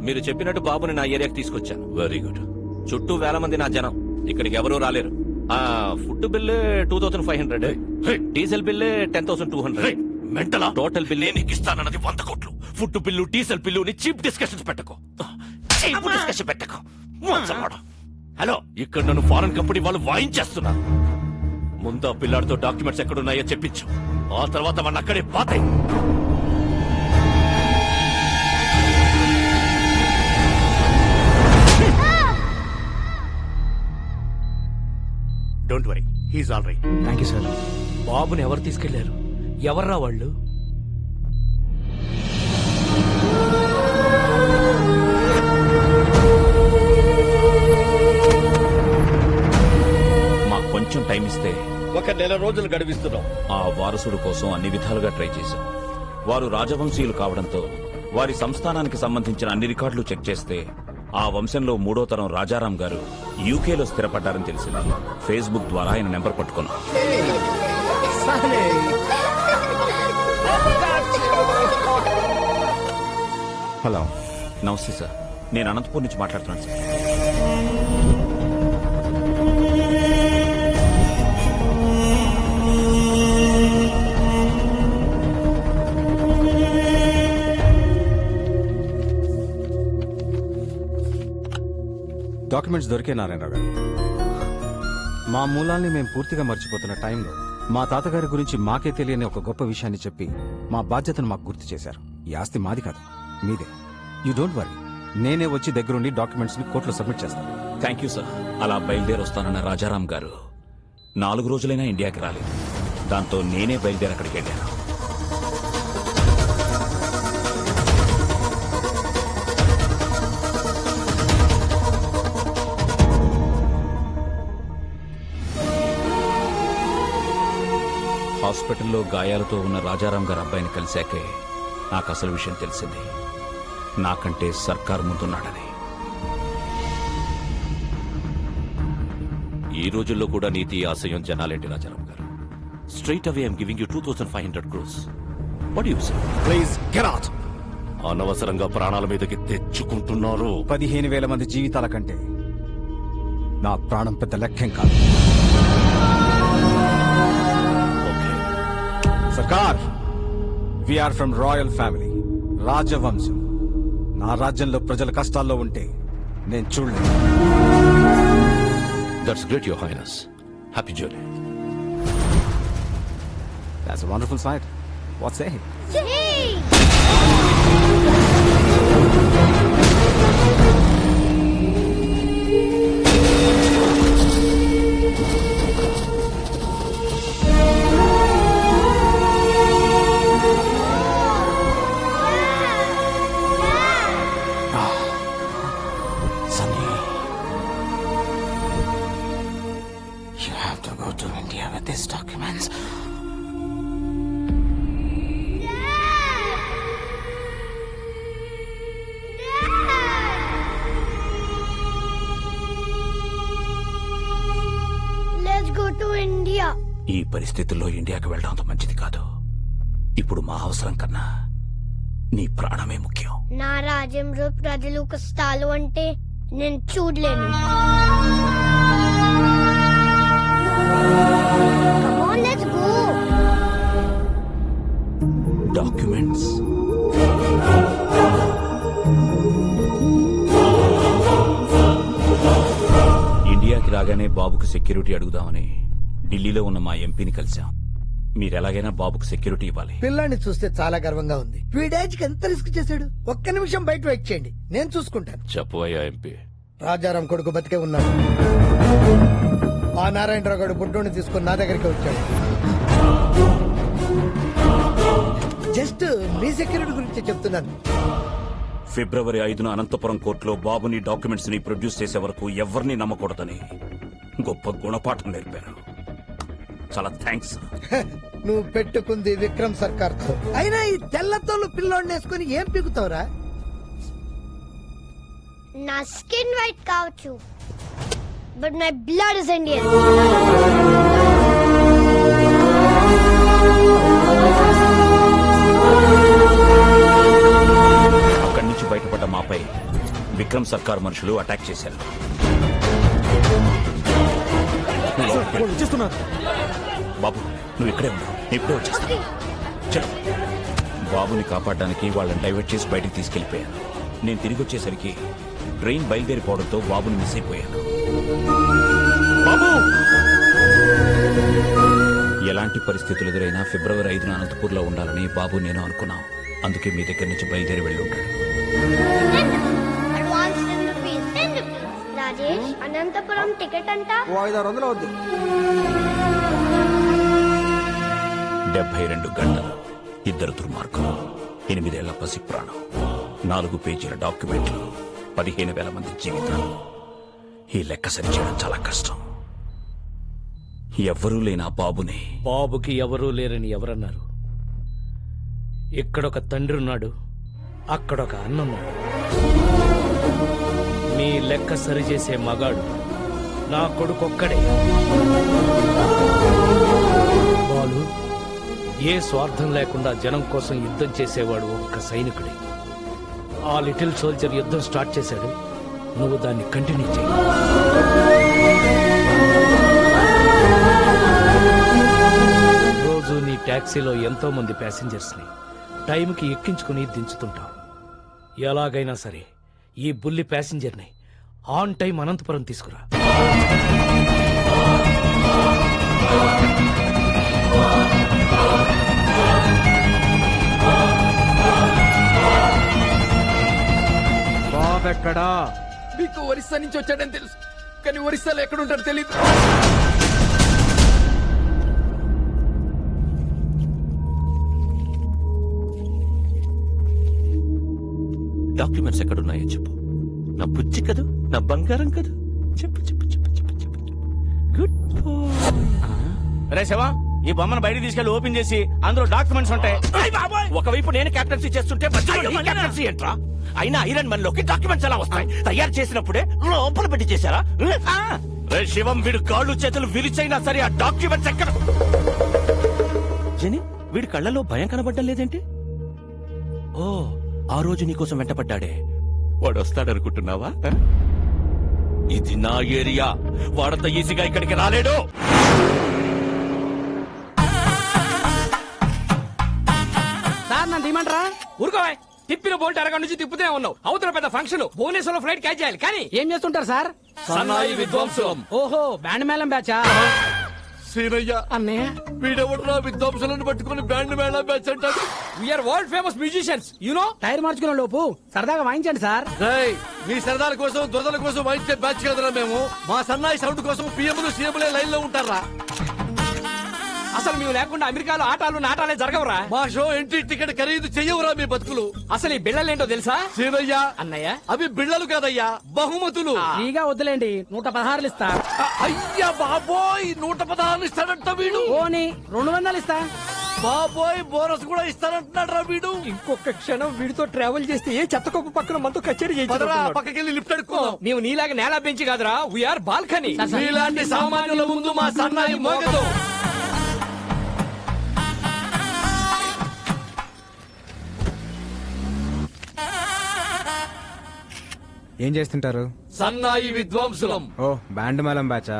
మీరు చెప్పినట్టు బాబుని నా ఏరియాకి తీసుకొచ్చాను. Very good. చుట్టూ వేల మంది నా జనం, ఇక్కడికి ఎవరూ రాలేరు. ఆ ఫుడ్ బిల్లు 2500, డీజిల్ బిల్లు 10,200. మెంటలా? టోటల్ బిల్లు నీకు ఇస్తానన్నది 100 కోట్లు. Food bill, diesel bill cheap discussions పెట్టకు. హలో, ఇక్కడ నన్ను ఫారెన్ కంపెనీ వాళ్ళు వాయించేస్తున్నారు. ముందు పిల్లాడితో డాక్యుమెంట్స్ ఎక్కడున్నాయో చెప్పించు, ఆ తర్వాత మన అక్కడే పాతాయి. Don't worry, he's all right. Thank you sir. బాబుని ఎవరు తీసుకెళ్లారు? ఎవర్రా వాళ్ళు? మాకు కొంచెం టైం ఇస్తే 1 నెల రోజులు గడిపిస్తున్నాం. ఆ వారసుడు కోసం అన్ని విధాలుగా ట్రై చేశాం. వారు రాజవంశీయులు కావడంతో వారి సంస్థానానికి సంబంధించిన అన్ని రికార్డులు చెక్ చేస్తే ఆ వంశంలో 3వ తరం రాజారాం గారు యూకేలో స్థిరపడ్డారని తెలిసింది. ఫేస్బుక్ ద్వారా ఆయన నెంబర్ పట్టుకున్నాం. హలో, నమస్తే సార్. నేను అనంతపూర్ నుంచి మాట్లాడుతున్నాను సార్. డాక్యుమెంట్స్ దొరికే నారాయణరావు గారు. మా మూలాల్ని మేము పూర్తిగా మర్చిపోతున్న టైంలో మా తాతగారి గురించి మాకే తెలియని ఒక గొప్ప విషయాన్ని చెప్పి మా బాధ్యతను మాకు గుర్తు చేశారు. ఈ ఆస్తి మాది కాదు, మీదే. యూ డోంట్ వరీ, నేనే వచ్చి దగ్గరుండి డాక్యుమెంట్స్ ని కోర్టులో సబ్మిట్ చేస్తాను. Thank you sir. అలా బయలుదేరి వస్తానన్న రాజారాం గారు 4 రోజులైనా ఇండియాకి రాలేదు. దాంతో నేనే బయలుదేరి అక్కడికి వెళ్ళాను. హాస్పిటల్లో గాయాలతో ఉన్న రాజారాం గారి అబ్బాయిని కలిశాకే నాకు అసలు విషయం తెలిసింది. నాకంటే సర్కార్ ముందున్నాడని. ఈ రోజుల్లో కూడా నీతి ఆశయం జనాలేంటి రాజారాం గారు? Straight away I'm giving you 2500 crores. What you say? Please get out. అనవసరంగా ప్రాణాల మీదకి తెచ్చుకుంటున్నారు. 15,000 మంది జీవితాల కంటే నా ప్రాణం పెద్ద లెక్కేం కాదు. సర్కార్, వీఆర్ ఫ్రమ్ రాయల్ ఫ్యామిలీ, రాజవంశం. నా రాజ్యంలో ప్రజల కష్టాల్లో ఉంటే నేను చూడలేదు. That's great your highness. Happy journey. That's a wonderful sight. What say? Sunny, you have to go to India with these documents. Let's go to India. ఈ పరిస్థితుల్లో ఇండియాకి వెళ్ళడం అంత మంచిది కాదు. ఇప్పుడు మా అవసరం కన్నా నీ ప్రాణమే ముఖ్యం. నా రాజ్యంలో ప్రజలు కష్టాలు అంటే నేను చూడలేను. Come on, let's go. Documents. ఇండియాకి రాగానే బాబుకు సెక్యూరిటీ అడుగుదామని ఢిల్లీలో ఉన్న మా ఎంపీని కలిశాం. మీరెలాగైనా బాబుకు సెక్యూరిటీ ఇవ్వాలి. పిల్లాన్ని చూస్తే చాలా గర్వంగా ఉంది. వీడేజ్కి ఎంత రిస్క్ చేశాడు. ఒక్క నిమిషం బయట వెయిట్ చేయండి, నేను చూసుకుంటాను. చెప్పు అయ్యా ఎంపీ. రాజారాం కొడుకు బతికే ఉన్నాడు. ఆ నారాయణరావు గారు బుడ్డోని తీసుకుని నా దగ్గరికి వచ్చాడు. జస్ట్ మీ సెక్యూరిటీ గురించి చెప్తున్నాను. ఫిబ్రవరి 5న అనంతపురం కోర్టులో బాబుని డాక్యుమెంట్స్ ని ప్రొడ్యూస్ చేసే వరకు ఎవరిని నమ్మకూడదని గొప్ప గుణపాఠం నేర్పారు. చాలా థ్యాంక్స్. నువ్వు పెట్టుకుంది విక్రమ్ సర్కార్ తో. అయినా ఈ తెల్లతోలు పిల్లోడిని వేసుకుని ఏం పీకుతావురా? నా స్కిన్ వైట్ కావచ్చు, but my blood is Indian. అక్కడి నుంచి బయటపడ్డ మాపై విక్రమ్ సర్కార్ మనుషులు అటాక్ చేశారు. బాబు నువ్వు ఇక్కడే ఉన్నావు, ఇప్పుడే వచ్చేస్తా. చలో. బాబుని కాపాడడానికి వాళ్ళని డైవర్ట్ చేసి బయటికి తీసుకెళ్లిపోయాను. నేను తిరిగి వచ్చేసరికి ట్రైన్ బయలుదేరిపోవడంతో బాబుని మిస్ అయిపోయాను. బాబు! ఎలాంటి పరిస్థితులు ఎదురైనా ఫిబ్రవరి 5న అనంతపూర్లో ఉండాలని బాబు నేను అనుకున్నాం. అందుకే మీ దగ్గర నుంచి బయలుదేరి వెళ్ళి ఉంటాడు. రాజేష్, అనంతపురం టికెట్ అంట 500 అవుద్ది. 72 గంటలు, 2 దుర్మార్గులు, 8 ఏళ్ల పసి ప్రాణం, 4 పేజీల డాక్యుమెంట్లు, 15,000 మంది జీవితాలు. ఈ లెక్క సరిచేయడం చాలా కష్టం. ఎవ్వరూ లేని ఆ బాబుని. బాబుకి ఎవరూ లేరని ఎవరన్నారు? ఇక్కడొక తండ్రి ఉన్నాడు, అక్కడొక అన్నున్నాడు. మీ లెక్క సరిచేసే మగాడు నా కొడుకొక్కడే. బాలు, ఏ స్వార్థం లేకుండా జనం కోసం యుద్ధం చేసేవాడు ఒక్క సైనికుడే. ఆ లిటిల్ సోల్జర్ యుద్ధం స్టార్ట్ చేశాడు, నువ్వు దాన్ని కంటిన్యూ చేయి. రోజు నీ టాక్సీలో ఎంతో మంది ప్యాసింజర్స్ ని టైంకి ఎక్కించుకుని దించుతుంటావు. ఎలాగైనా సరే ఈ బుల్లి ప్యాసింజర్ ని ఆన్ టైం అనంతపురం తీసుకురా. ఎక్కడా? మీకు ఒరిస్సా నుంచి వచ్చాడని తెలుసు, కానీ ఒరిస్సాలో ఎక్కడుంటాడో తెలియదు. డాక్యుమెంట్స్ ఎక్కడున్నాయో చెప్పు. నా బుజ్జి కదూ, నా బంగారం కదూ, చెప్పు చెప్పు చెప్పు చెప్పు చెప్పు. గుడ్ రే శివ, ఈ బొమ్మను బయట తీసుకెళ్లి ఓపెన్ చేసి అందులో డాక్యుమెంట్స్ ఉంటాయి. ఒకవైపు నేను కెప్టెన్సీ చేస్తుంటే కెప్టెన్సీ ఏంట్రా? అయినా ఐరన్ మన్ లోకి డాక్యుమెంట్స్ ఎలా వస్తాయి? తయారు చేసినప్పుడే లోపల పెట్టి చేశారా? రే శివం, వీడు కాళ్ళు చేతులు విరిచైనా సరే ఆ డాక్యుమెంట్స్ ఎక్కడ? జని, వీడి కళ్ళలో భయం కనబడ్డం లేదేంటి? ఓ, ఆ రోజు నీకోసం వెంటపడ్డాడే, వాడు వస్తాడనుకుంటున్నావా? ఇది నా ఏరియా, వాడంత ఈజీగా ఇక్కడికి రాలేడు. సార్ నన్ను తీయమంటారా? ఊరుకోవా, తిప్పిన బోల్ట్ అరగంట నుంచి తిప్పుతూనే ఉన్నావు. అవతల పెద్ద ఫంక్షన్, భువనేశ్వర్లో ఫ్లైట్ క్యాచ్ చేయాలి. కానీ ఏం చేస్తుంటారు సార్? సన్నాయి విద్వాంసులం. ఓహో, బ్యాండ్ మేళం బ్యాచా? సీనయ్య అన్నయ్య, వీడెవడరా విద్వాంసులను పట్టుకుని బ్యాండ్ మేళం బ్యాచ్ అంటాడు? We're world famous musicians, you know. Tyre మార్చుకునే లోపు సరదాగా వాయించండి సార్. మీ సరదాల కోసం దురదల కోసం వాయించే బ్యాచ్ కదరా మేము. మా సన్నాయి సౌండ్ కోసం పిఎంలు సీఎంలే లైన్ లో ఉంటారా? అసలు మేము లేకుండా అమెరికాలో ఆటాలు నాటాలే జరగవురా. మా షో ఎంట్రీ టికెట్ ఖరీదు చెయ్యవురా మీ బతుకులు. అసలు ఈ బిళ్ళలేంటో తెలుసా? సీనయ్య, అన్నయ్య, అవి బిళ్ళలు కాదయ్యా, బహుమతులు. ఫ్రీగా వద్దులేండి, 116 ఇస్తా. అయ్యా బాబోయ్, 116 ఇస్తాడంట వీడు. ఓని 200 ఇస్తా. బాబోయ్, బోనస్ కూడా ఇస్తానంటున్నాడు రా వీడు. ఇంకొక క్షణం వీడితో ట్రావెల్ చేస్తే ఏ చెత్తకొప్పు పక్కన మనతో కచేరీ చేయించారు. పక్కకెళ్ళి లిఫ్ట్ అడుక్కుందాం. మేము నీలాగా నేల బెంచి కాదురా, వీఆర్ బాల్కనీ. నీలాంటి సామాన్యుల ముందు మా సన్నాయి మోగదు. ఏం చేస్తుంటారు? సన్నాయి విద్వాంసులం. ఓ, బ్యాండ్ మేళం బ్యాచా?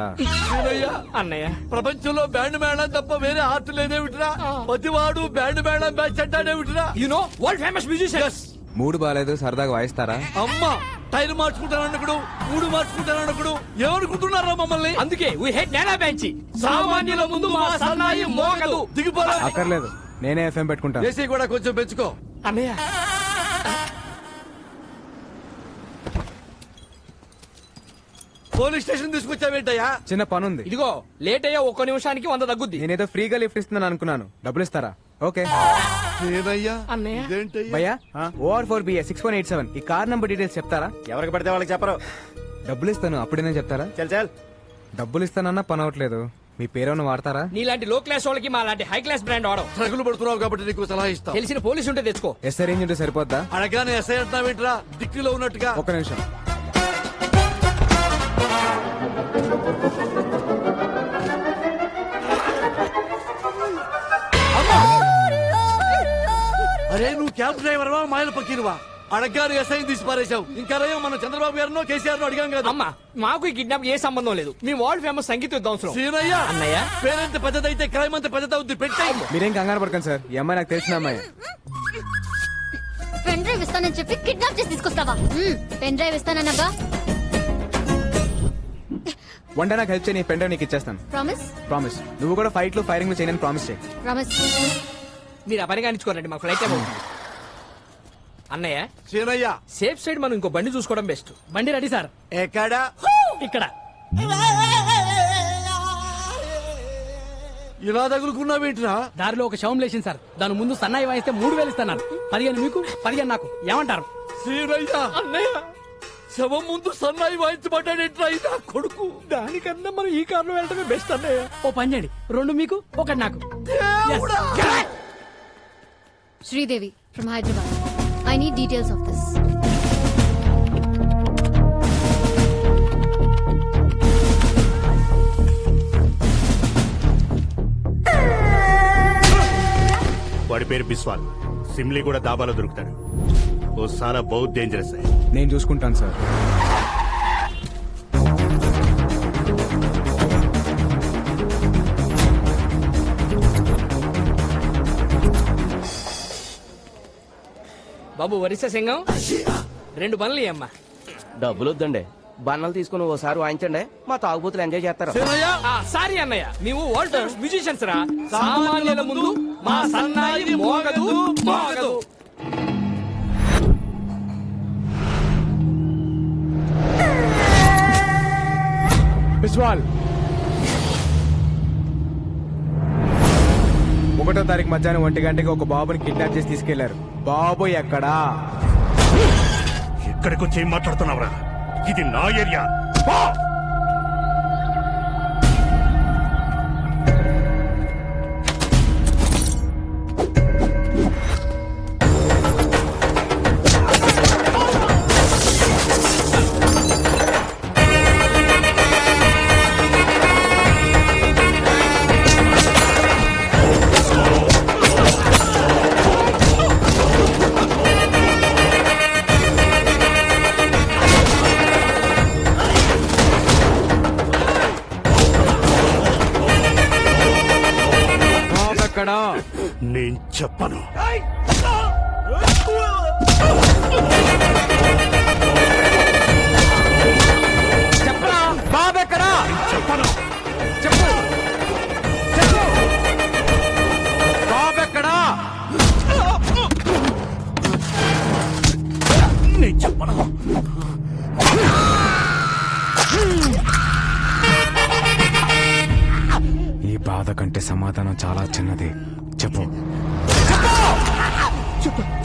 అన్నయ్య, ప్రపంచంలో బ్యాండ్ మేళం తప్ప వేరే ఆర్ట్ లేదేమిట్రా? ప్రతివాడు బ్యాండ్ మేళం బ్యాచ్ అంటాడేమిట్రా? You know world famous musicians. మూడు బాలేదు, సరదాగా వాయిస్తారా? అమ్మా, టైర్ మార్చుకుంటానన్నకుడు, మూడు మార్చుకుంటానన్నకుడు ఏమనుకుంటున్నారా మమ్మల్ని? అందుకే వీ హేట్ నేల బెంచి. సామాన్యుల ముందు మా సన్నాయి మోగదు. దిగిపోరా. అక్కర్లేదు, నేనే ఎఫ్ఎం పెట్టుకుంటా. ఏసీ కూడా కొంచెం పెంచుకో. అన్నయ్య, పోలీస్ స్టేషన్ తీసుకొచ్చావేంటయ్యా? చిన్న పనుంది. ఇదిగో లేట్ అయ్యా, ఒక్క నిమిషానికి 100 తగ్గుద్ది. నేనేదో ఫ్రీగా లిఫ్ట్ ఇస్తున్నాను అనుకున్నాను, డబ్బులు ఇస్తారా? ఓకే. అన్నయ్య, భయ్యా, OR4BA 6187 ఈ కార్ నంబర్ డీటెయిల్స్ చెప్తారా? ఎవరికి పడితే వాళ్ళకి చెప్పరు. డబ్బులు ఇస్తాను, అప్పుడేనే చెప్తారా? చల్ చల్. డబ్బులు ఇస్తానన్నా పని అవట్లేదు. మీ పేరేమన్నా వాడతారా? నీలాంటి లో క్లాస్ వాళ్ళకి మా లాంటి హై క్లాస్ బ్రాండ్ వాడవు. ట్రగులు పడుతున్నావు కాబట్టి నీకు సలహా ఇస్తా. తెలిసిన పోలీసు ఉంటే తెచ్చుకో. ఎస్ఐ రేంజ్ ఉంటే సరిపోద్దా? అడగానే ఎస్ఐ అంటావేంట్రా, దిక్కులో ఉన్నట్టుగా. ఒక్క నిమిషం. అరే, నువ్వు క్యాబ్ డ్రైవర్వా, మాయల పక్కీరువా? అడగారు ఎస్ఐ తీసి పారేశావు. ఇంకా రయ్యం మన చంద్రబాబు గారినో కేసీఆర్ అడిగాం కదా. అమ్మా, మాకు ఈ కిడ్నాప్ ఏ సంబంధం లేదు. మీ వరల్డ్ ఫేమస్ సంగీత విద్వాంసులు. సీనయ్య, అన్నయ్య, పేరెంత పెద్దదైతే క్రైమ్ అంత పెద్దదవుద్ది. పెట్టాయి. మీరేం కంగారు పడకండి సార్, ఈ అమ్మాయి నాకు తెలిసిన అమ్మాయి. పెన్ డ్రైవ్ ఇస్తానని చెప్పి కిడ్నాప్ చేసి తీసుకొస్తావా? పెన్ డ్రైవ్ ఇస్తానన్నగా. వన్ డే నాకు హెల్ప్ చేయి, పెన్ డ్రైవ్ నీకు ఇచ్చేస్తాను. ప్రామిస్? ప్రామిస్. నువ్వు కూడా ఫైట్ లో ఫైరింగ్ లో చేయని ప్రామిస్ చేయి. ప్రామిస్. మీరు ఆ పని కానిచ్చుకోరండి, మాకు ఫ్లైట్ టైం అవుతుంది. అన్నయ్య, సీనయ్య, సేఫ్ సైడ్ మనం ఇంకో బండి చూసుకోవడం బెస్ట్. బండి రెడీ సార్. ఎక్కడా? ఇక్కడ. ఇలా తగులుకున్నావేంట్రా? దారిలో ఒక శవం లేచింది సార్, దాని ముందు సన్నాయి వాయిస్తే 3000 ఇస్తున్నారు. 15 మీకు, 15 నాకు. ఏమంటారు? సీనయ్య, అన్నయ్య, శవం ముందు సన్నాయి వాయించబడ్డాడేంట్రా ఇదా కొడుకు? దానికన్నా మనం ఈ కార్లో వెళ్ళటమే బెస్ట్ అన్నయ్య. ఓ పని చేయండి, 2 మీకు, 1 నాకు. Sridevi from Hyderabad. I need details of this. Biswal సిమ్లీ కూడా దాబాలో దొరుకుతాడు. ఓ సాలా బహుత్ డేంజరస్ है. నేను చూసుకుంటాను సార్. బాబు వరిస సింగం 2 బండ్లు అమ్మా. డబ్బులు వద్దండి, బన్నలు తీసుకుని ఓసారి వాయించండి, మా తాగుబోతులు ఎంజాయ్ చేస్తారు. సారీ అన్నయ్య, నీవు వరల్డ్ మ్యూజిషియన్స్ రా. సామాన్యుల ముందు మా సన్నాయి మోగదు మోగదు. బిస్వాల్ 1వ తారీఖు మధ్యాహ్నం 1 గంటకి ఒక బాబుని కిడ్నాప్ చేసి తీసుకెళ్లారు. బాబు ఎక్కడా? ఎక్కడికి వచ్చి ఏం మాట్లాడుతున్నావురా? ఇది నా ఏరియా. నేను చెప్పను. చెప్పరా బాబు ఎక్కడా? చెప్పను. చెప్పు చెప్పు బాబు ఎక్కడా? నేను చెప్పను. ఈ బాధ కంటే సమాధానం చాలా చిన్నది. చెప్పు.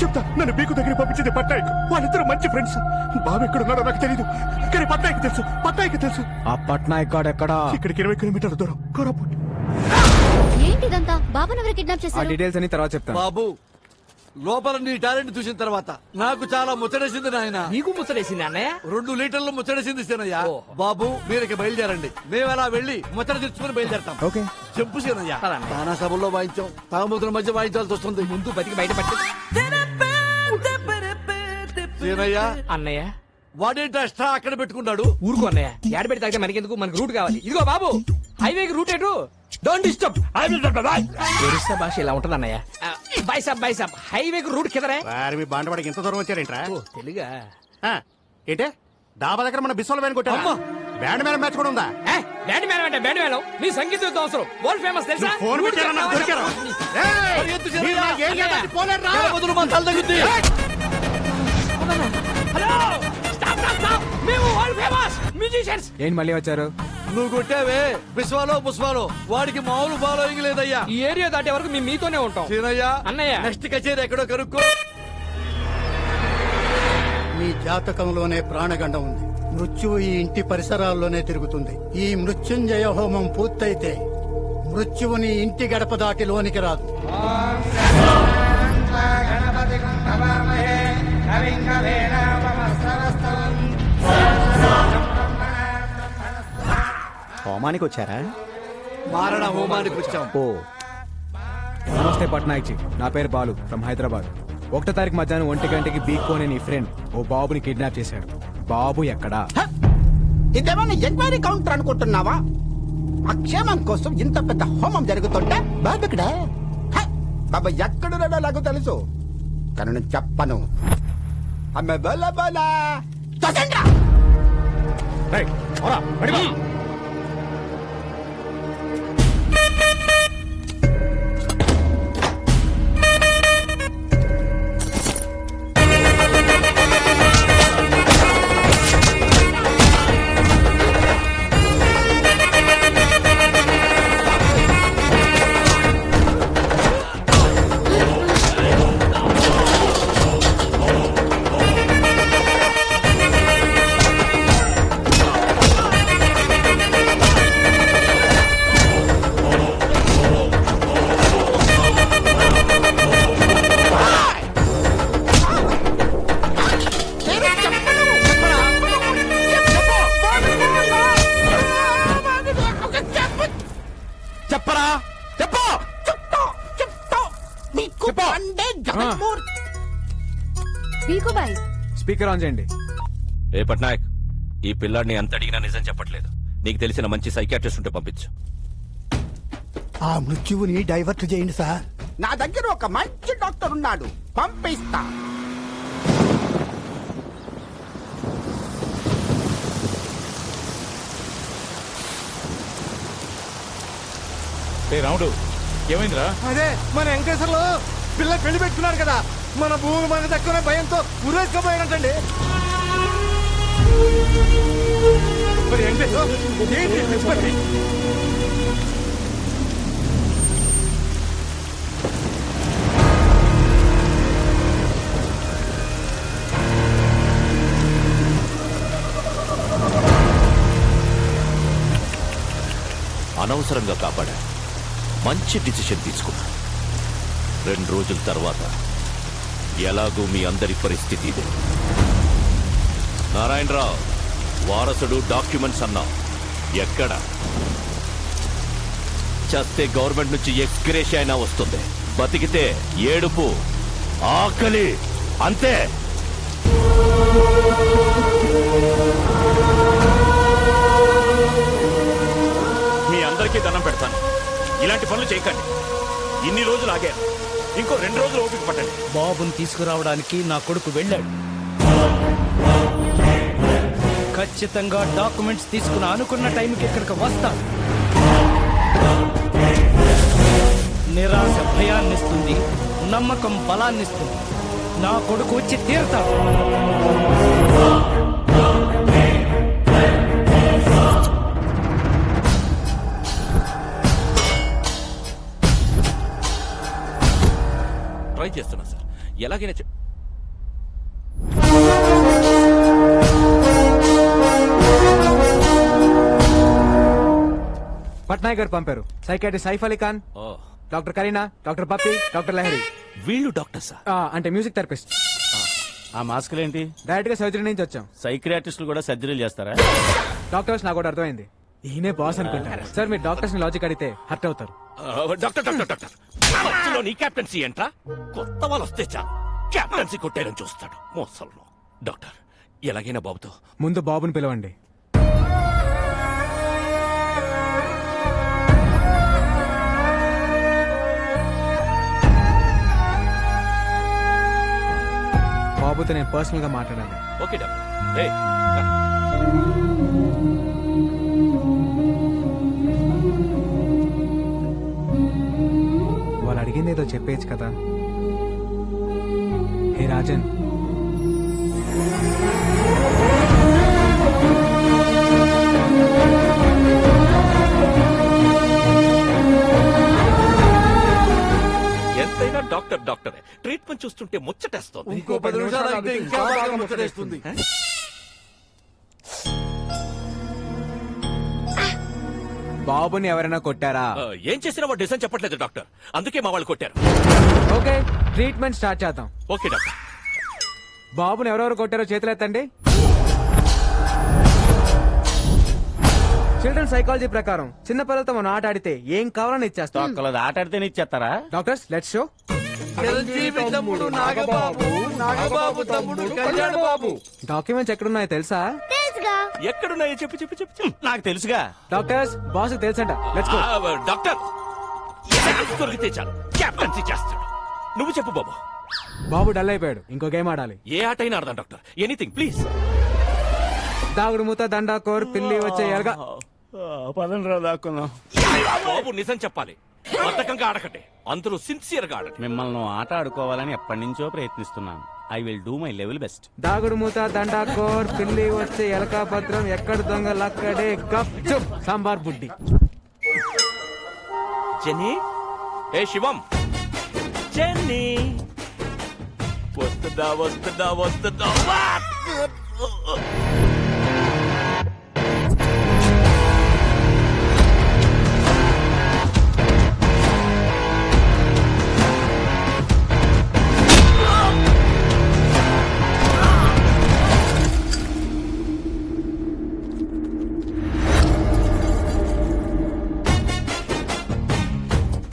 చెప్తా. నన్ను బీకు దగ్గర పంపించింది పట్నాయక్. వాళ్ళిద్దరు మంచి ఫ్రెండ్స్. బాబు ఎక్కడున్నాడో నాకు తెలీదు, కానీ పట్నాయక్ తెలుసు. ఆ పట్నాయక్ గాడు ఎక్కడా? ఇక్కడికి 20 కిలోమీటర్ల దూరం, కోరాపుట్. ఏంటిదంతా? బాబాను ఎవరు కిడ్నాప్ ఆ చేశారు? డీటెయిల్స్ అని తర్వాత చెప్తాను. బాబు, లోపల నీ టాలెంట్ చూసిన తర్వాత నాకు చాలా ముచ్చటేసింది నాయన. నీకు ముచ్చటేసింది అన్నయ్య? 2 లీటర్లు ముచ్చటేసింది సీనయ్య. బాబు మీరు బయలుదేరండి, మేము అలా వెళ్ళి ముచ్చట తెచ్చుకుని బయలుదేరతాం. ఓకే. చెప్పు సీనయ్య. తానా సభల్లో వాయించాం, తాగుమతుల మధ్య వాయించాల్సి వస్తుంది. ముందు బతికి బయట పట్టి. సీనయ్య అన్నయ్య వాడేంటి ఎక్స్ట్రా అక్కడ పెట్టుకున్నాడు? ఊరుకో అన్నయ్య, ఏడ పెడితే తాగితే మనకెందుకు, మనకు రూట్ కావాలి. ఇదిగో బాబు, హైవేకి రూట్ ఎటు? Don't disturb. ఒరిస్సా భాష ఇలా ఉంటది అన్నయ్య. బైసాబ్ హైవేకి రూట్ కిదరే. మీ బాండవాడికి ఎంత దూరం వచ్చారేంట్రా? తెలుగా ఏంటే డాబా దగ్గర మన బిస్వాల్ వ్యాన్ కొట్టారు. బ్యాండ్ మేళం మ్యాచ్ కూడా ఉందా? బ్యాండ్ మేళం అంటే బ్యాండ్ మేళం. నీ సంగీతం ఎంతో అవసరం. వరల్డ్ ఫేమస్ తెలుసా? ఫోన్ పెట్టారా? నాకు దొరికారా? Hello, stop. మేము వరల్డ్ ఫేమస్ మ్యూజిషియన్స్. ఏంటి మళ్ళీ వచ్చారు? నువ్వు కొట్టావే బిస్వాలో వాడికి మామూలు ఫాలోయింగ్ లేదయ్యా. ఈ ఏరియా దాటే వరకు మేము మీతోనే ఉంటాం. సీనయ్య అన్నయ్య, నెక్స్ట్ కచేరీ ఎక్కడో కనుక్కో. మీ జాతకంలోనే ప్రాణగండం ఉంది. మృత్యువు ఈ ఇంటి పరిసరాల్లోనే తిరుగుతుంది. ఈ మృత్యుంజయ హోమం పూర్తయితే మృత్యువుని ఇంటి గడప దాటి లోనికి రాదు. హోమానికి వచ్చారా? మారణ హోమానికి వచ్చాం. ఓ నమస్తే పట్నాయక్ జీ, నా పేరు బాలు ఫ్రమ్ హైదరాబాద్. 1వ తారీఖు మధ్యాహ్నం 1 గంటకి బీకోనే నీ ఫ్రెండ్ ఓ బాబుని కిడ్నాప్ చేశాడు. బాబు ఎక్కడా? ఇదేమన్నా ఎంక్వైరీ కౌంటర్ అనుకుంటున్నావా? అక్షేమం కోసం ఇంత పెద్ద హోమం జరుగుతుంటే బాబు ఇక్కడ. బాబా ఎక్కడున్నాడో నాకు తెలుసు, కానీ నేను చెప్పను. అమ్మే బోలా బోలా బీకు బాయ్ స్పీకర్ ఆన్ చేయండి. ఏ పట్నాయక్, ఈ పిల్లాడిని అంత అడిగినా నిజం చెప్పట్లేదు. నీకు తెలిసిన మంచి సైకాట్రిస్ట్ ఉంటే పంపించు. ఆ మృత్యువుని డైవర్ట్ చేయండి సార్. నా దగ్గర ఒక మంచి డాక్టర్ ఉన్నాడు, పంపిస్తా. రాముడు, ఏమైందిరా? అదే మన వెంకటేశ్వర్లు పిల్ల పెళ్లి పెట్టుకున్నాడు కదా, మన భూమి మన తక్కువ భయంతో ఉరేసుకోపోయాడంటండి. మరి ఏంటి మరి? అనవసరంగా కాపాడా. మంచి డిసిషన్ తీసుకున్నా. 2 రోజుల తర్వాత ఎలాగూ మీ అందరి పరిస్థితి ఇదే. నారాయణరావు, వారసుడు డాక్యుమెంట్స్ అన్నావు, ఎక్కడ? చస్తే గవర్నమెంట్ నుంచి ఎక్స్గ్రేషియా అయినా వస్తుంది, బతికితే ఏడుపు, ఆకలి, అంతే. మీ అందరికీ దండం పెడతాను, ఇలాంటి పనులు చేయకండి. ఇన్ని రోజులు ఆగారు, ఇంకో 2 రోజులు ఓపిక పట్టండి. బాబుని తీసుకురావడానికి నా కొడుకు వెళ్ళాడు. ఖచ్చితంగా డాక్యుమెంట్స్ తీసుకుని అనుకున్న టైంకి ఇక్కడికి వస్తాడు. నిరాశ భయాన్నిస్తుంది, నమ్మకం బలాన్నిస్తుంది. నా కొడుకు వచ్చి తీరుతాడు. ట్రై చేస్తున్నా సార్, ఎలాగైనా పట్నాయక్ గారు పంపారు. Psychiatrist Saif Ali Khan, doctor Kareena, doctor Pappi, doctor Lahari. వీళ్ళు డాక్టర్ సార్? అంటే మ్యూజిక్ థెరపిస్ట్. ఆ మాస్కులు ఏంటి? డైరెక్ట్ గా సర్జరీ నుంచి వచ్చాం. సైక్రియాటిస్టులు కూడా సర్జరీలు చేస్తారా? డాక్టర్స్ నాకు కూడా అర్థమైంది, ఈయనే బాస్ అనుకుంటారు. సార్ మీరు డాక్టర్స్ ని లాజిక్ అడిగితే హర్ట్ అవుతారు. డాక్టర్ డాక్టర్ డాక్టర్ మధ్యలో నీ క్యాప్టెన్సీ ఏంట్రా? కొత్త వాళ్ళు వస్తే చాలు క్యాప్టెన్సీ కొట్టేయడం చూస్తాడు మోసల్లో. డాక్టర్, ఎలాగైనా బాబుతో ముందు బాబుని పిలవండి. బాబుతో నేను పర్సనల్ గా మాట్లాడాలి. Okay doctor. ఏయ్, రా. వాళ్ళు అడిగింది ఏదో చెప్పేయచ్చు కదా. హే రాజన్, ఎంతైనా డాక్టర్ డాక్టరే. ట్రీట్మెంట్ చూస్తుంటే ముచ్చటేస్తుంది. ఇంకో 10 నిమిషాలు అయితే ఇంకా బాగా ముచ్చటేస్తుంది. బాబుని ఎవరైనా కొట్టారా? ఏం చేసినా వాడు డిసైన్ చెప్పట్లేదు డాక్టర్, అందుకే మా వాళ్ళు కొట్టారు. ఓకే, ట్రీట్మెంట్ స్టార్ట్ చేద్దాం. Okay doctor. బాబుని ఎవరెవరు కొట్టారో చేతులు ఎత్తండి. చిల్డ్రన్ సైకాలజీ ప్రకారం చిన్న పిల్లలతో మనం ఆట ఆడితే ఏం కావాలని ఇచ్చేస్తాం. ఆట ఆడితేనే ఇచ్చేస్తారా? Doctors let's show. చిరంజీవి తమ్ముడు నాగబాబు, నాగబాబు తమ్ముడు కళ్యాణ్ బాబు. డాక్యుమెంట్స్ ఎక్కడున్నాయో తెలుసా? ఎక్కడున్నాయో చెప్పు చెప్పు చెప్పు. నాకు తెలుసుగా. డాక్టర్స్ బాస్ తెలుసంట. Let's go. డాక్టర్, దొరికితే చాలు క్యాప్టెన్సీ చేస్తాడు. నువ్వు చెప్పు బాబు. బాబు డల్ అయిపోయాడు, ఇంకో గేమ్ ఆడాలి. ఏ ఆట అయినా ఆడదాం డాక్టర్, ఎనీథింగ్ ప్లీజ్. దాగుడు మూత, దండాకోర్, పిల్లి వచ్చే ఎరగా. పదండ్రా దాక్కున్నాం. బాబు నిజం చెప్పాలి, బద్ధకంగా ఆడకండి, అందరూ సిన్సియర్ గా ఆడండి. మిమ్మల్ని ఆట ఆడుకోవాలని ఎప్పటి నుంచో ప్రయత్నిస్తున్నాను. I will do my level best. దాగుడు మూత, దండాకోర్, పిల్లి వచ్చే ఎలకా పత్రం, ఎక్కడ దొంగలక్కడే గప్ చుప్ సాంబార్ బుడ్డి. జెన్నీ, ఏ శివం, జెన్నీ వస్తుందా వస్తుందా వస్తుందా?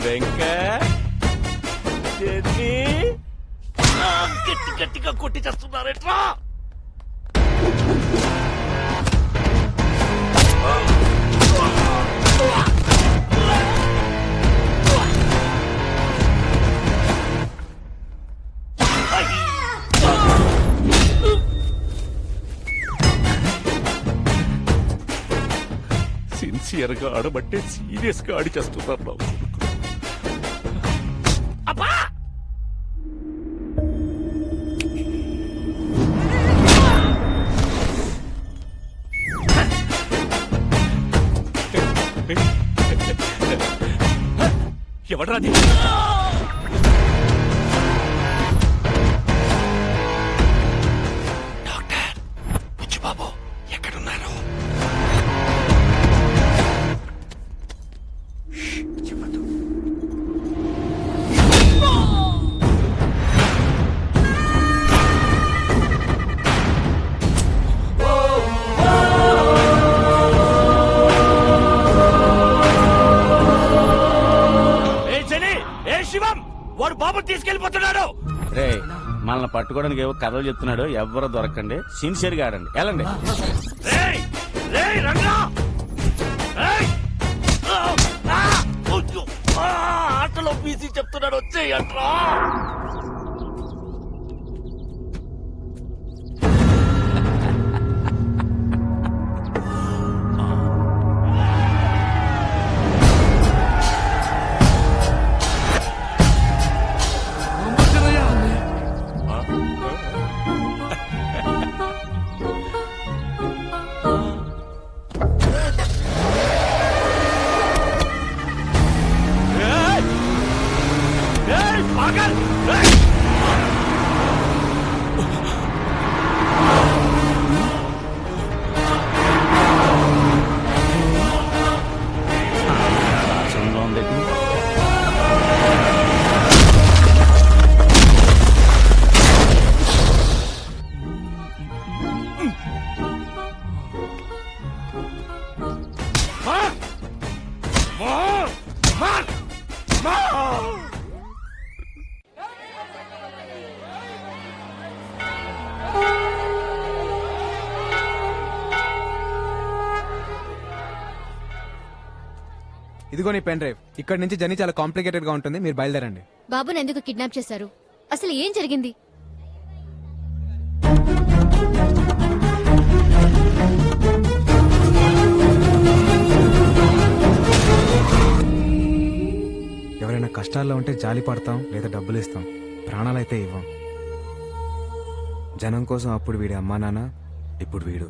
వెంకట్, జెన్నీ, గట్టి గట్టిగా కొట్టి చేస్తున్నారు. సిన్సియర్ గా ఆడబట్టే సీరియస్ గా ఆడి చేస్తున్నారు. అబ్బా ఎవడ్రాది? డాక్టర్ బుచ్చిబాబు ఎక్కడున్నారు? చెప్పదు. శివం వాడు బాబు తీసుకెళ్లిపోతున్నాడు. రే మనల్ని పట్టుకోవడానికి ఏవో కథలు చెప్తున్నాడు. ఎవరు దొరకండి, సిన్సియర్ గా ఆడండి. వెళ్ళండి. ఆటలో పీసీ చెప్తున్నాడు, వచ్చేయంట్రా. ఇదిగో నీ పెన్ డ్రైవ్. ఇక్కడ నుంచి జర్నీ చాలా కాంప్లికేటెడ్ గా ఉంటుంది, మీరు బయలుదేరండి. బాబుని ఎందుకు కిడ్నాప్ చేశారు? అసలు ఏం జరిగింది? ఎవరైనా కష్టాల్లో ఉంటే జాలి పడతాం, లేదా డబ్బులు ఇస్తాం, ప్రాణాలైతే ఇవ్వం. జనం కోసం అప్పుడు వీడి అమ్మా నాన్న, ఇప్పుడు వీడు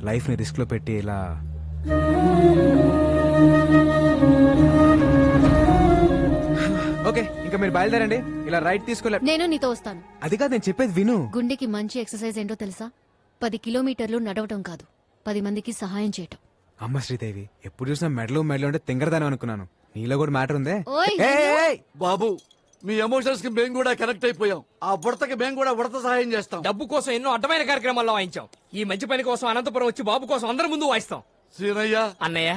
లైఫ్ ని రిస్క్ లో పెట్టి ఇలా. ఓకే, ఇంకా మీరు బయలుదేరండి. ఇలా రైట్ తీసుకోలే. నేను నీతో వస్తాను. అది కాదు, నేను చెప్పేది విను. గుండెకి మంచి ఎక్సర్సైజ్ ఏంటో తెలుసా? 10 కిలోమీటర్లు నడవటం కాదు, 10 మందికి సహాయం చేయటం. అమ్మ శ్రీదేవి, ఎప్పుడు చూసినా మెడలు అంటే తింగరదాని అనుకున్నాను. నీలో కూడా మ్యాటర్ ఉందే. ఓయ్, బాబు, మీ ఎమోషన్స్ కి మేము కూడా కనెక్ట్ అయిపోయాం. ఆ బుడతకి మేము కూడా ఉడత సహాయం చేస్తాం. డబ్బు కోసం ఎన్నో అడ్డమైన కార్యక్రమాల్లో వాయించాం. ఈ మంచి పని కోసం అనంతపురం వచ్చి బాబు కోసం అందరి ముందు వాయిస్తాం. సీనయ్య, అన్నయ్య,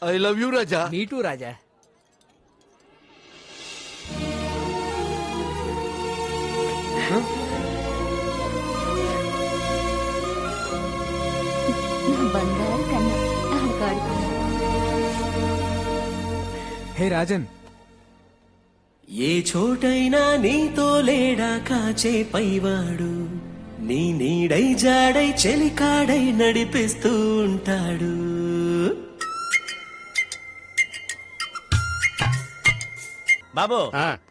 ఐ లవ్ యూ రాజా. మీటూ రాజా. హే రాజన్, ఏ చోటైనా నీతో లేడా కాచే పైవాడు, నీ నీడై జాడై చెలికాడై నడిపిస్తూ ఉంటాడు. బాబు,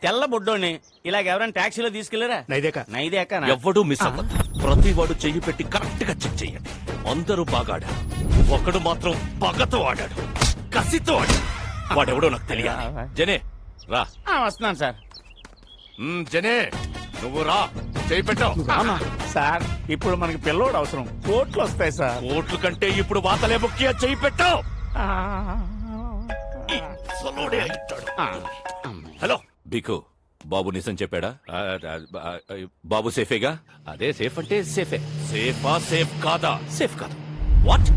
తెల్ల బుడ్డోని ఇలాగ ఎవరైనా టాక్సీలో తీసుకెళ్లారా? నైదేక ఎవ్వడూ మిస్ అవ్వదు. ప్రతి వాడు చెయ్యి పెట్టి కరెక్ట్ గా చెక్ చేయండి. అందరూ బాగా ఆడారు, ఒకడు మాత్రం పగతో ఆడాడు, కసితో ఆడాడు. వాడెవడో నాకు తెలియాలి. జనే రా. వస్తున్నాను సార్. జనే నువ్వు రా, చెయ్యి పెట్టావు సార్. ఇప్పుడు మనకి పిల్లోడు అవసరం, కోట్లు వస్తాయి సార్. కోట్లు కంటే ఇప్పుడు వాతలే ముఖ్య. చెయ్యి పెట్టావు. హలో బీకు, బాబు నిజం చెప్పాడా? బాబు సేఫేగా? అదే సేఫ్ అంటే సేఫే. సేఫా సేఫ్ కాదా? సేఫ్ కాదు. వాట్?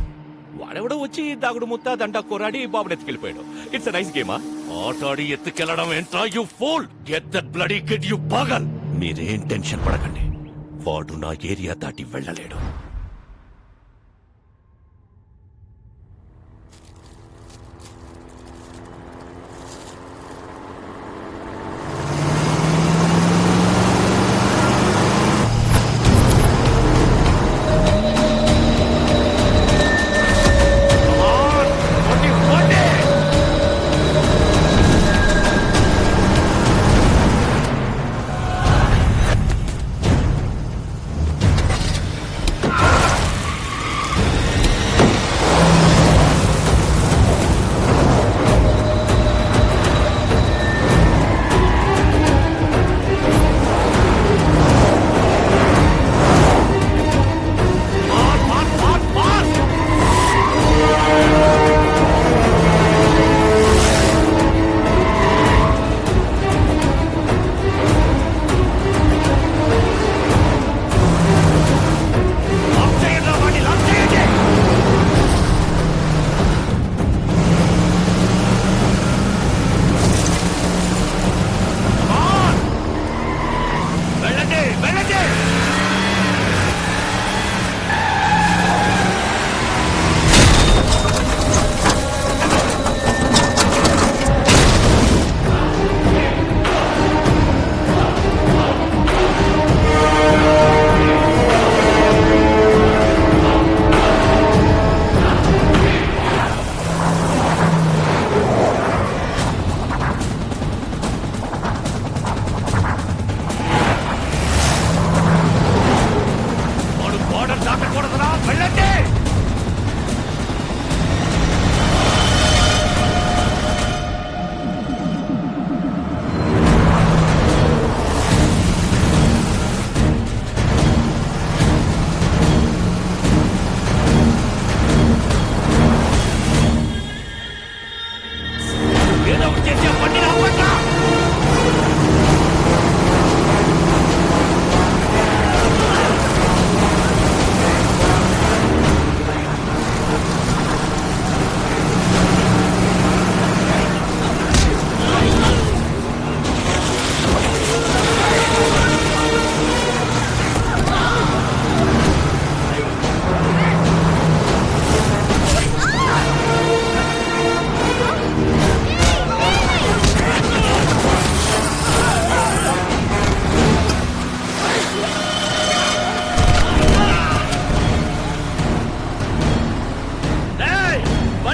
వాడెవడో వచ్చి దాగుడు ముత్త దండ కోరాడి బాబుని ఎత్తుకెళ్ళిపోయాడు. It's nice గేమా? ఆటాడి ఎత్తుకెళ్లడం ఏంట్రా you fool? Get that bloody kid you పాగల్. మీరేం టెన్షన్ పడకండి, వాడు నా ఏరియా దాటి వెళ్ళలేడు.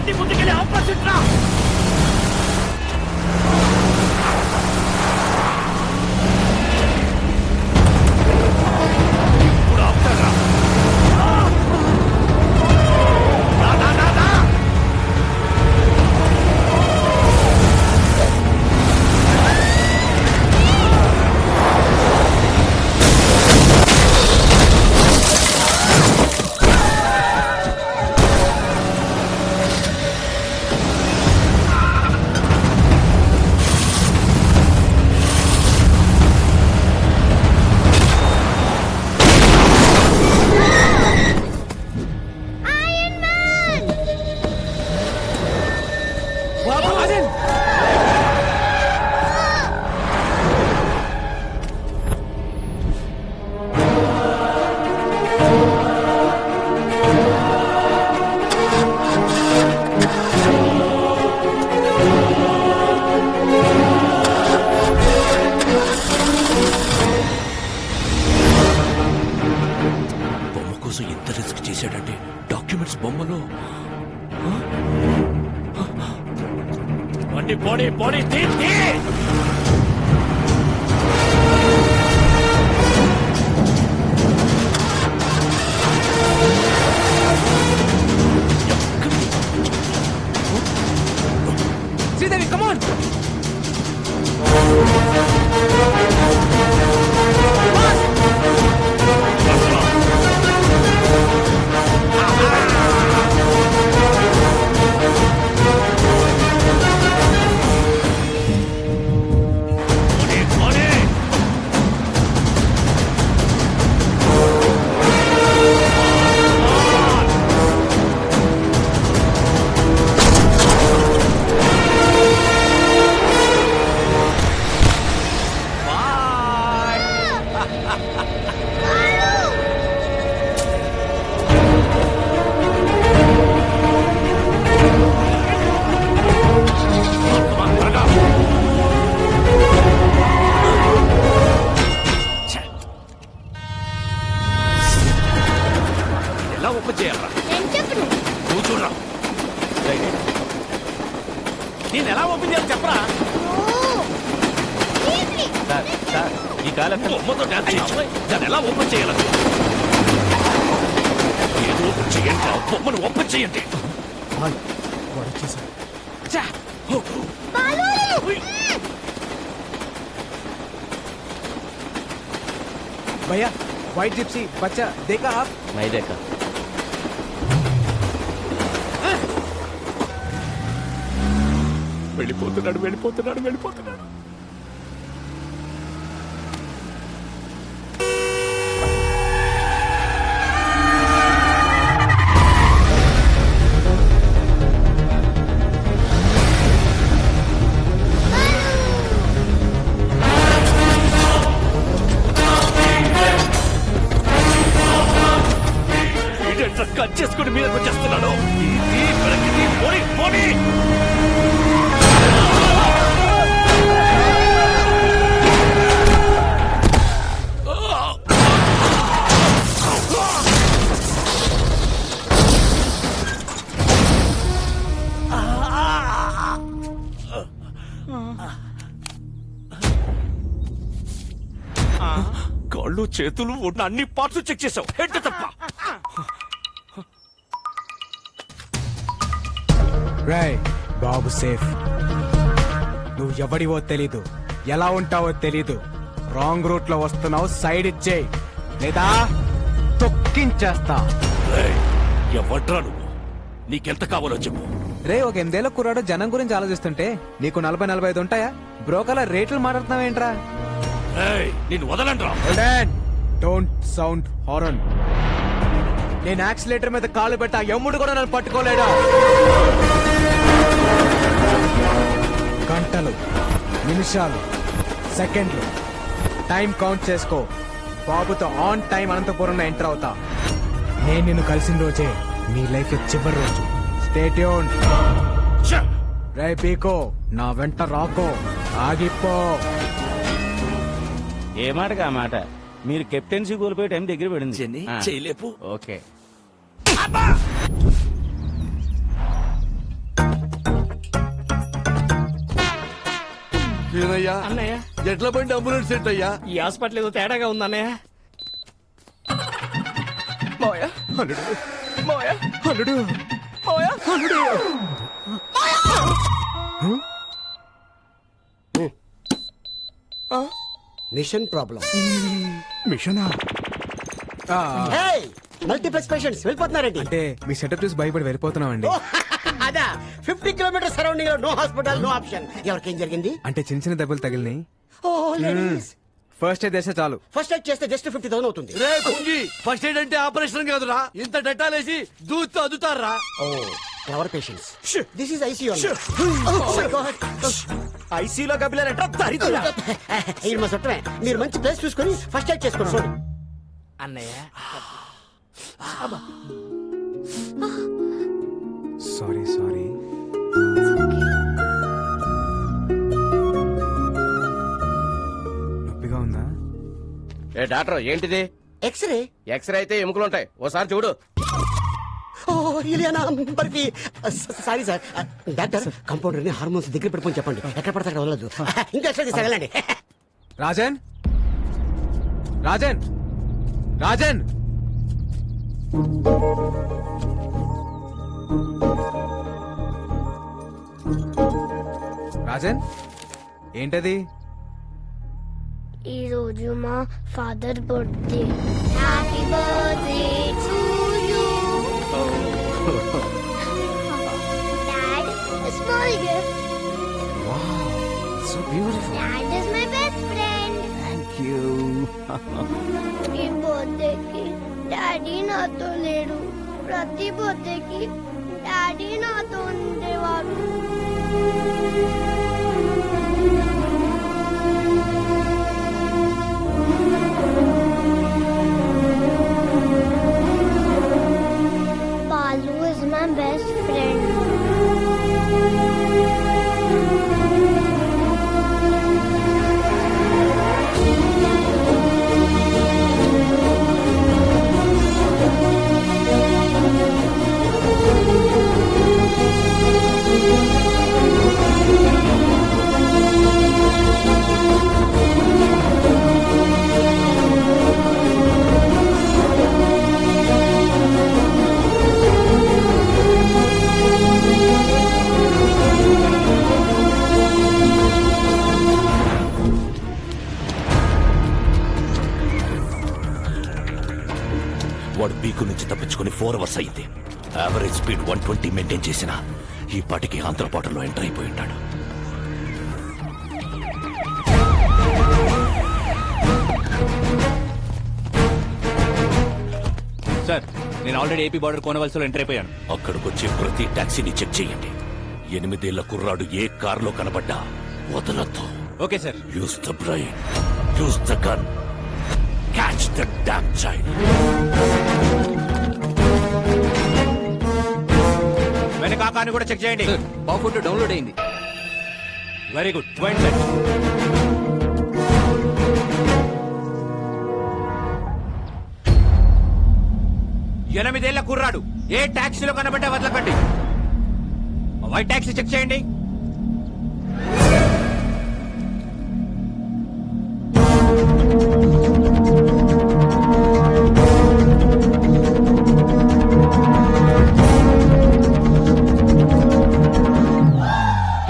బండి ముందుకెళ్ళి ఆపోజిట్ రా. ఇప్పుడు ఆపుతారా? రా, రా, రా, రా. బొమ్మ కోసం ఎంత రిస్క్ చేశాడంటే డాక్యుమెంట్స్ బొమ్మలో బండి పోనీ పోనీ తీ. శ్రీదేవి కమాన్. ఎలా ఓపెన్ చేయాలరా? నువ్వు చూడరా. నేను ఎలా ఓపెన్ చేయాలి చెప్పరా? ఈ కాలం బొమ్మతో డాన్స్ చేయించు. దాన్ని ఎలా ఓపెన్ చేయాలి? ఏదో ఓపెన్ చేయండి. బొమ్మను ఓపెన్ చేయండి. भैया व्हाइट जिप्सी बच्चा देखा आप? नहीं देखा. వెళ్ళిపోతున్నాడు వెళ్ళిపోతున్నాడు వెళ్ళిపోతున్నాడు. కట్ చేసుకుని మీదకి వచ్చేస్తున్నాడు. పోనీ పోనీ. కాళ్ళు చేతులు ఉన్న అన్ని పార్ట్స్ చెక్ చేసావు. హెడ్ తప్ప. రాయ్ బాబు సేఫ్. నువ్వు ఎవడివో తెలీదు, ఎలా ఉంటావో తెలీదు. రాంగ్ రూట్ లో వస్తున్నావు, సైడ్ ఇచ్చేయి లేదా తొక్కించేస్తా. ఎవడ్రా నువ్వు? నీకెంత కావాలో చెప్పు. రే ఒక 8 ఏళ్ల కుర్రాడు జనం గురించి ఆలోచిస్తుంటే నీకు 40-45 ఉంటాయా? బ్రోకర్ల రేట్లు మాట్లాడుతున్నావేంట్రా? నేను వదలంట్రా. Don't sound horn. నేను యాక్సిలేటర్ మీద కాలు పెట్టా, ఎమ్ముడు కూడా నన్ను పట్టుకోలేడా? గంటలు, నిమిషాలు, సెకండ్లు టైం కౌంట్ చేసుకో. బాబుతో ఆన్ టైం అనంతపురం ఎంటర్ అవుతా. నేను నిన్ను కలిసిన రోజే నీ లైఫ్ చివరి రోజు. Stay tuned. రే పీకో, నా వెంట రాకో, ఆగిపో. ఏ మాటగా ఆ మాట. మీరు కెప్టెన్సీ కోల్పోయే టైం దగ్గర పడింది. చేయలేపు. ఓకే. అన్నయ్య అన్నయ్య ఎట్ల బండి అంబులెన్స్ సెట్ అయ్యా ఈ హాస్పిటల్ ఏదో తేడాగా ఉంది అన్నయ్య. మావయ్య అల్లుడు మావయ్య అల్లుడు మావయ్య అల్లుడు మిషన్ ప్రాబ్లం. మిషనా? మల్టీప్లెక్స్ పేషెంట్స్ వెళ్ళిపోతున్నారండి. అంటే మీ సెటప్ చూసి భయపడి వెళ్ళిపోతున్నామండి. అదా 50 కిలోమీటర్ సరౌండింగ్ లో నో హాస్పిటల్ నో ఆప్షన్. ఎవరికేం జరిగింది? అంటే చిన్న చిన్న దెబ్బలు తగిలినాయి. ఫస్ట్ ఎయిడ్ చేస్తే చాలు. ఫస్ట్ ఎయిడ్ చేస్తే జస్ట్ 50,000 అవుతుంది. రే కుంగి, ఫస్ట్ ఎయిడ్ అంటే ఆపరేషన్ కాదురా, ఇంత డెటాలేసి దూతో అదుతారా? Ever patients this is ICU. ఐసీలో కపిలారంట దరిద్రుడా. ఇది మా చుట్టమే. మీరు మంచి ప్లేస్ చూసుకొని ఫస్ట్ ఎయిడ్ చేసుకోండి. అన్నయ్య సారీ సారీ. నొప్పిగా ఉందా? ఏ డాక్టర్ ఏంటిది? ఎక్స్రే. ఎక్స్రే అయితే ఎముకలు ఉంటాయి, ఓసారి చూడు. Sorry sir. డాక్టర్ కంపౌండర్ ని హార్మోన్స్ దగ్గర పెట్టుకొని చెప్పండి. ఎక్కడ పడితే అక్కడ వెళ్ళదు. ఇంకా ఎక్స్రే తీసుకెళ్ళండి. రాజన్ రాజన్ రాజన్ రాజన్ ఏంటది? ఈ రోజు మా father birthday. Happy birthday to you. Dad, a small gift. Wow, so beautiful. Dad is my best friend. Thank you. ఈ బర్త్డేకి డాడీ నాతో లేడు. ప్రతి బర్త్డేకి డాడీ నాతో ఉండేవాడు. Balu is my best friend. వాడు బీకు నుంచి తప్పించుకుని 4 hours అయింది. యావరేజ్ స్పీడ్ 120 మెయింటైన్ చేసిన ఈ పాటికి ఆంధ్రపాటలో ఎంటర్ అయిపోయి ఉంటాడు. సార్, నేను ఆల్రెడీ ఏపీ బార్డర్ కోనవలసలో ఎంటర్ అయిపోయాను. అక్కడికొచ్చే ప్రతి టాక్సీని చెక్ చేయండి. 8 ఏళ్ల కుర్రాడు ఏ కారులో కనబడ్డా వదలొద్దు. Okay sir. Use the brain, use the gun, catch the damn child. వెనక ఆకాన్ని కూడా చెక్ చేయండి. బాబు ఫోటో డౌన్లోడ్ అయింది. Very good. White sir. ఎనిమిదేళ్ల కుర్రాడు ఏ టాక్సీలో కనబడ్డా వదలకండి. వైట్ టాక్సీ చెక్ చేయండి.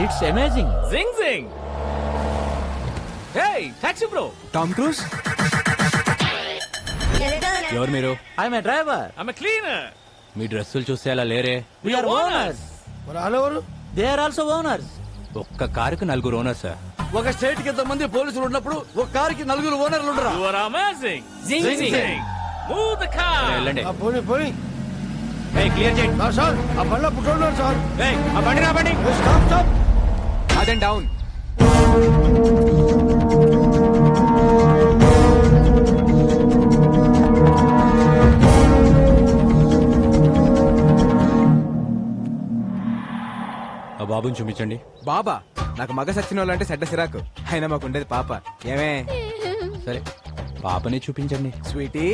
It's amazing. Zing zing. Hey taxi bro. Tom Cruise. ఎవరు మీరు? I'm a driver. I'm a cleaner. మీ డ్రెస్సులు చూస్తే అలా లేరే. We are owners. వాళ్ళెవరు? They are also owners. ఒక్క కారుకు 4 ఓనర్స్ సార్. ఒక స్టేట్ కి ఎంతమంది పోలీసులు ఉన్నప్పుడు ఒక కారుకి 4 ఓనర్లు ఉండరా? You are amazing. Zing zing. Move the car. వెళ్ళండి. పోనీ పోనీ. క్లియర్ చేయండి. సార్ ఆ బండ్లో పుట్టున్నారు సార్. ఆ బండి రా బండి. Stop stop. రాజన్ డౌన్. ఆ బాబుని చూపించండి. బాబా, నాకు మగ సచ్చిన వాళ్ళంటే చెడ్డ సిరాకు. అయినా మాకు ఉండేది పాప. ఏమే? సరే, పాపని చూపించండి. స్వీటీ,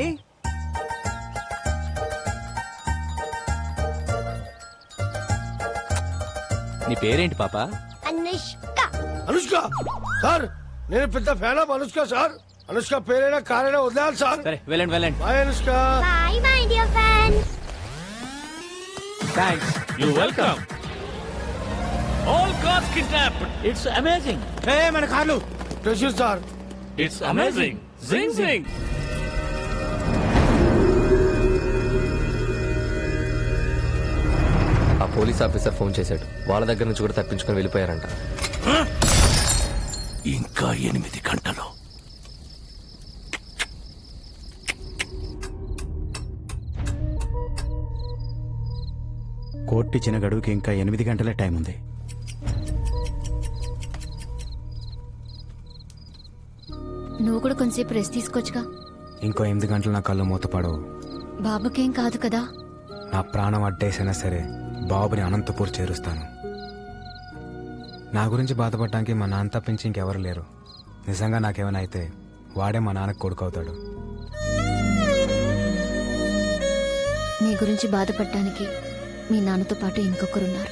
నీ పేరేంటి పాప? అనుష్క. అనుష్క సార్ నేను పెద్ద fan of Anushka sir. Anushka పేరైనా కారైనా వదిలేయాలి సార్. వెళ్ళండి వెళ్ళండి. Bye Anushka. Bye my dear friends. Thanks. You welcome. All cars kidnapped. It's amazing. మన కార్లు. Pressure sir. It's amazing. Zing zing. ఆ పోలీస్ ఆఫీసర్ ఫోన్ చేశాడు. వాళ్ళ దగ్గర నుంచి కూడా తప్పించుకొని వెళ్ళిపోయారంట. ఇంకా 8 గంటలు. కోర్టు ఇచ్చిన గడువుకి ఇంకా 8 గంటలే టైం ఉంది. నువ్వు కూడా కొంచెంసేపు రెస్ట్ తీసుకోవచ్చుగా. ఇంకో 8 గంటలు నా కళ్ళు మూతపడవు. బాబుకేం కాదు కదా. నా ప్రాణం అడ్డేసైనా సరే బాబుని అనంతపూర్ చేరుస్తాను. నా గురించి బాధపడటానికి మా నాన్న తప్పించి ఇంకెవరు లేరు. నిజంగా నాకేమైనా అయితే వాడే మా నాన్నకు కొడుకు అవుతాడు. నీ గురించి బాధపడటానికి మీ నాన్నతో పాటు ఇంకొకరున్నారు.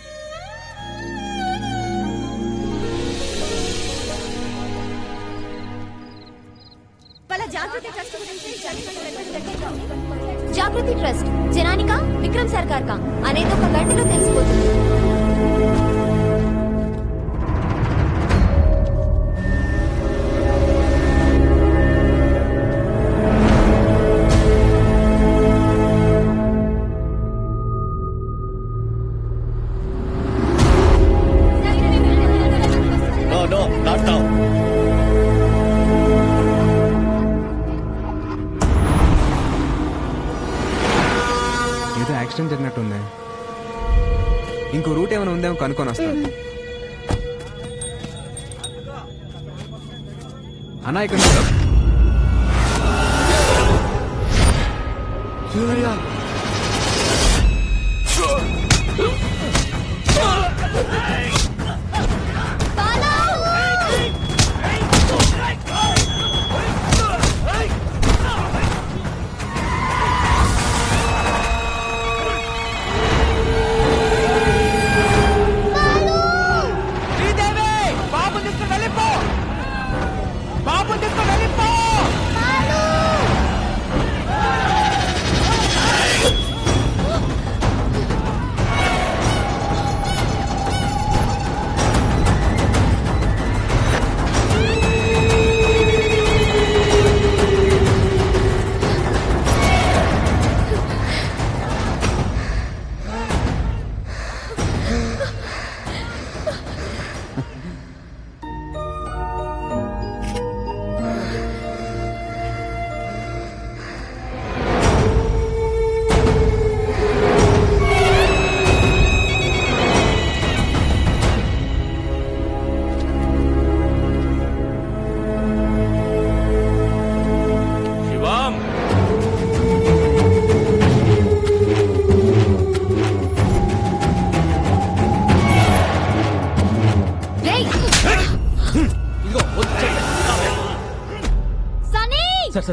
జాగృతి ట్రస్ట్ జనానికా విక్రమ్ సర్కార్ కా అనేది ఒక గంటలో తెలిసిపోతుంది. ఏదో యాక్సిడెంట్ జరిగినట్టుంది. ఇంకో రూట్ ఏమైనా ఉందేమో కనుక్కొని వస్తాను. అన్నా ఇక్కడ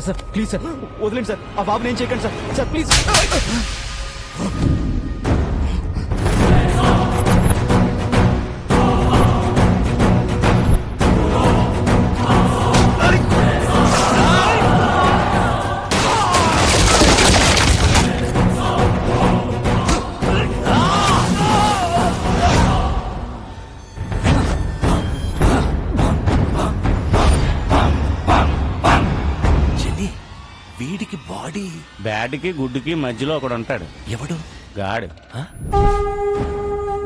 సార్ ప్లీజ్ సార్ వదిలేండి సార్. ఆ బాబు నేను చేయకండి సార్ ప్లీజ్. బ్యాడ్కి గుడ్డుకి మధ్యలో ఒకడు ఉంటాడు. ఎవడు? గాడు.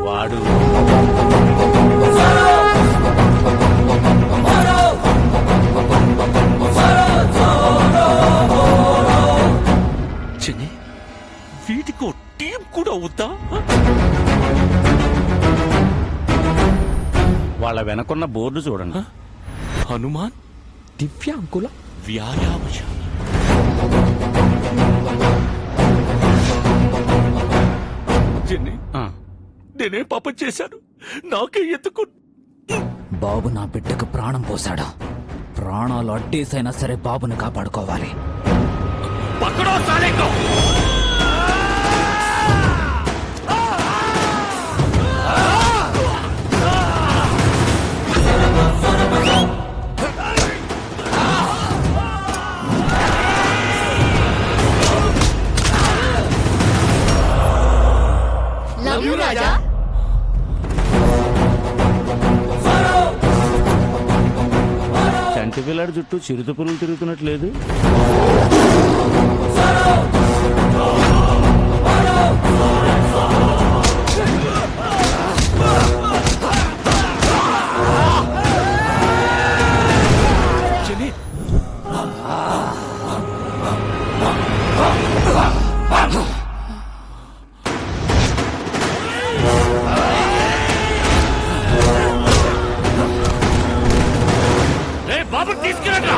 వాడు చిన్ని వీటికో టీం కూడా వద్దా? వాళ్ళ వెనకున్న బోర్డు చూడండి. హనుమాన్ దివ్యాంకుల వ్యాయామశాల. నేనే పాపం చేశాను, నాకే ఎందుకు? బాబు నా బిడ్డకు ప్రాణం పోశాడు. ప్రాణాలు అడ్డేసైనా సరే బాబుని కాపాడుకోవాలి. పక్కడో సాలేకో. పిల్లాడి చుట్టూ చిరుత పురుగులు తిరుగుతున్నట్లేదు. బాబు తీసుకురా.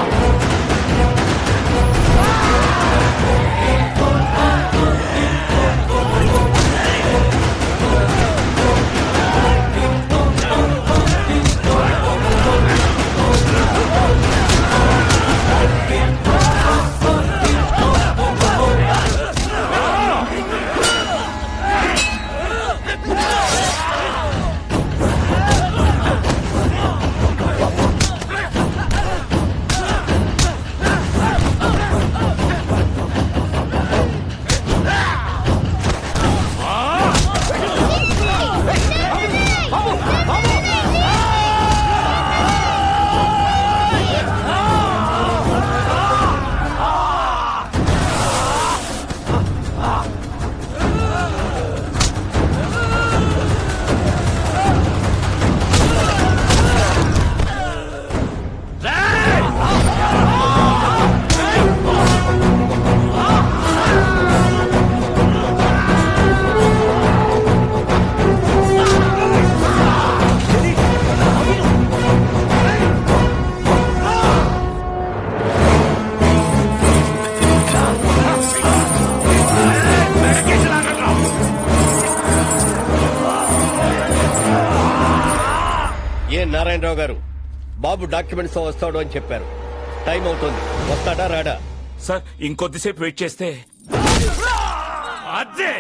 నారాయణరావు గారు, బాబు డాక్యుమెంట్స్ వస్తాడు అని చెప్పారు. టైం అవుతుంది, వస్తాడా రాడా? సార్ ఇంకొద్దిసేపు వెయిట్ చేస్తే. అదే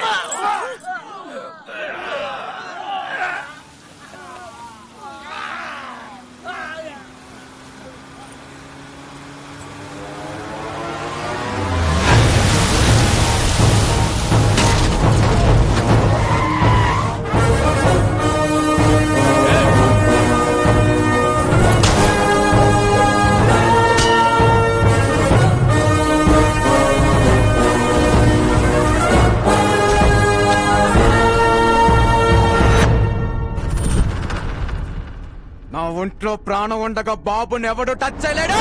ఒంట్లో ప్రాణం ఉండగా బాబుని ఎవడు టచ్ చేయలేడు.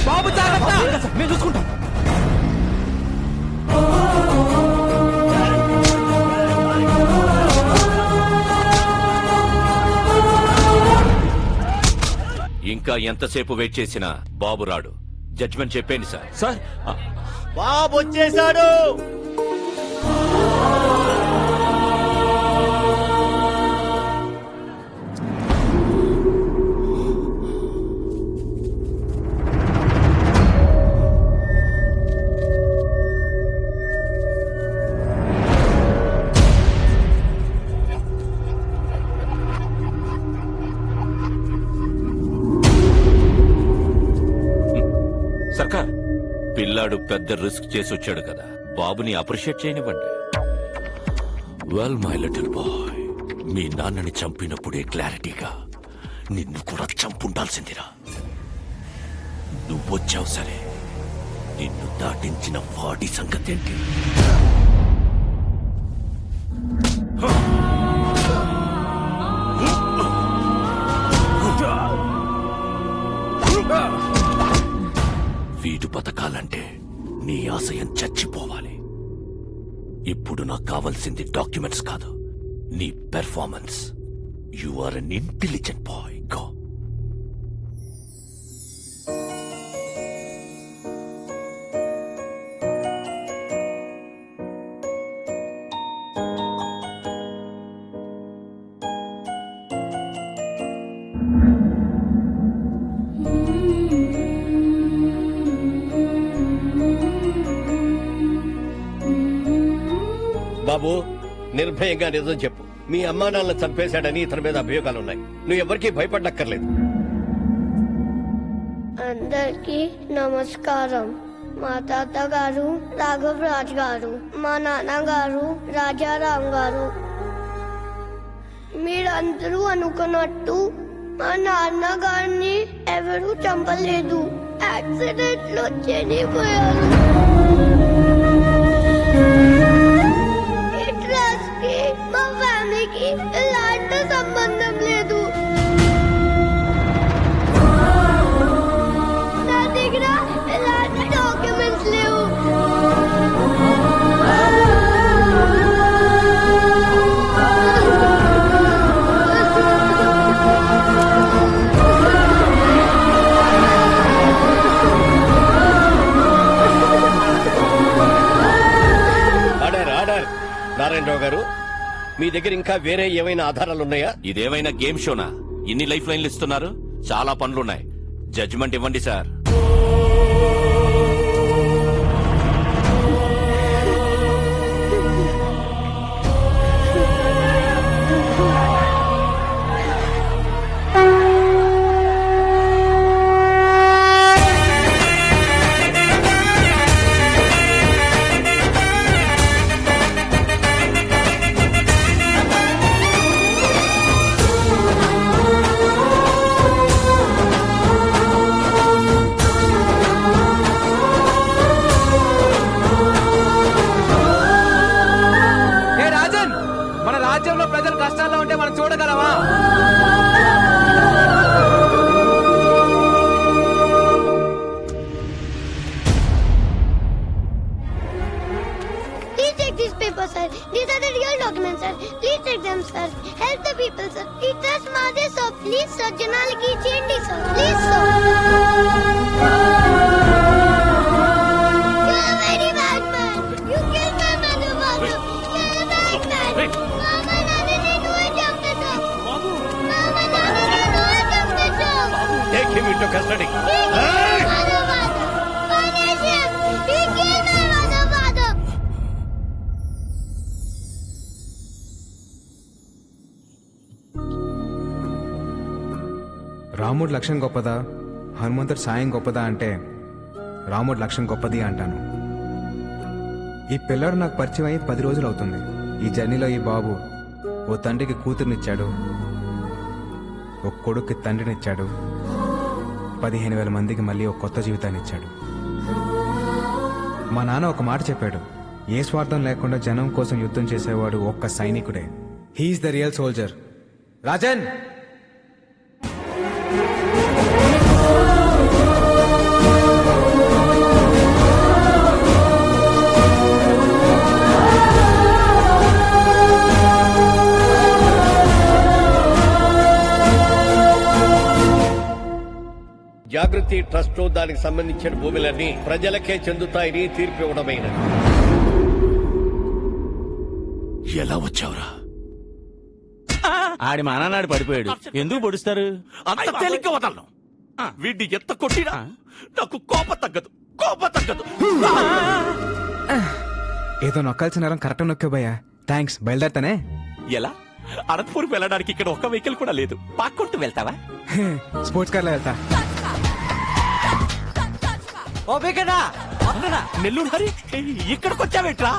బాబు జాగ్రత్త, మేము చూసుకుంటాం. ఇంకా ఎంతసేపు వెయిట్ చేసినా బాబు రాడు. జడ్జిమెంట్ చెప్పేయండి సార్. సార్ బాబు వచ్చేసాడు. సర్కార్, పిల్లాడు పెద్ద రిస్క్ చేసి వచ్చాడు కదా, బాబుని అప్రిషియేట్ చేయనివ్వండి. వెల్ మై లిటిల్ బాయ్, మీ నాన్నని చంపినప్పుడే క్లారిటీగా నిన్ను కూడా చంపుండాల్సిందిరా. నువ్వొచ్చావు సరే, నిన్ను దాటించిన వాడి సంగతి ఏంటి? వీడు బతకాలంటే నీ ఆశయం చచ్చిపోవాలి. ఇప్పుడు నాకు కావాల్సింది డాక్యుమెంట్స్ కాదు, నీ performance. You are an intelligent boy. Go. బాబు, నిర్భయంగా నిజం చెప్పు. మీ అమ్మా నాన్నలు చంపేశాడని ఇతని మీద అభియోగాలున్నాయి. నువ్వు ఎవరికీ భయపడక్కర్లేదు. అందరికీ నమస్కారం. మా తాతగారు రాఘవరాజ్ గారు, మా నాన్నగారు రాజారాం గారు. మీరందరూ అనుకున్నట్టు మా నాన్నగారిని ఎవరూ చంపలేదు. యాక్సిడెంట్ లో చనిపోయారు. మా ఫ్యామిలీకి ఎలాంటి సంబంధం లేదు. నా దగ్గర ఎలాంటి డాక్యుమెంట్స్ లేవు. నారాయణరావు గారు, మీ దగ్గర ఇంకా వేరే ఏమైనా ఆధారాలున్నాయా? ఇదేమైనా గేమ్ షోనా? ఇన్ని లైఫ్ లైన్లు ఇస్తున్నారు. చాలా పనులున్నాయి. జడ్జిమెంట్ ఇవ్వండి సార్. ప్రజలు కష్టాల్లో ఉంటే మనం చూడగలమా? Please take these papers, sir. These are the real documents, sir. Please take them, sir. Help the people, sir. Please trust Mother, sir. Please, sir. Janaliki Chendi, sir. Please, sir. You're a very bad man. You killed my mother, father. You're a bad man. Mama, Nana, Take him into custody. రాముడి లక్ష్యం గొప్పదా, హనుమంతుడి సాయం గొప్పదా అంటే రాముడి లక్ష్యం గొప్పది అంటాను. ఈ పిల్లడు నాకు పరిచయం అయ్యి 10 రోజులు అవుతుంది. ఈ జర్నీలో ఈ బాబు ఓ తండ్రికి కూతురునిచ్చాడు, ఓ కొడుక్కి తండ్రినిచ్చాడు, 15,000 మందికి మళ్ళీ ఒక కొత్త జీవితాన్ని ఇచ్చాడు. మా నాన్న ఒక మాట చెప్పాడు, ఏ స్వార్థం లేకుండా జనం కోసం యుద్ధం చేసేవాడు ఒక్క సైనికుడే. He's the real soldier. Rajan, Jagruti trust దానికి సంబంధించిన భూములన్నీ ప్రజలకే చెందుతాయని తీర్పు ఇవ్వడమైనది. ఎలా వచ్చావురా? ఆడి మా నాన్నాడు పడిపోయాడు. ఎందుకు పొడుస్తారు? అంత తేలిక వదలను. వీడిని ఎంత కొట్టినా నాకు కోపం తగ్గదు. ఏదో నొక్కాల్సిన నేరం కరెక్ట్ నొక్కా భయ్యా. థ్యాంక్స్. బయలుదేరతానే. ఎలా? అనంతపూర్కి వెళ్ళడానికి ఇక్కడ ఒక్క వెహికల్ కూడా లేదు. పాక్కుంటూ వెళ్తావా? స్పోర్ట్స్ కార్లో వెళ్తా. నెల్లూరు హరి ఇక్కడికి వచ్చావేట్రా?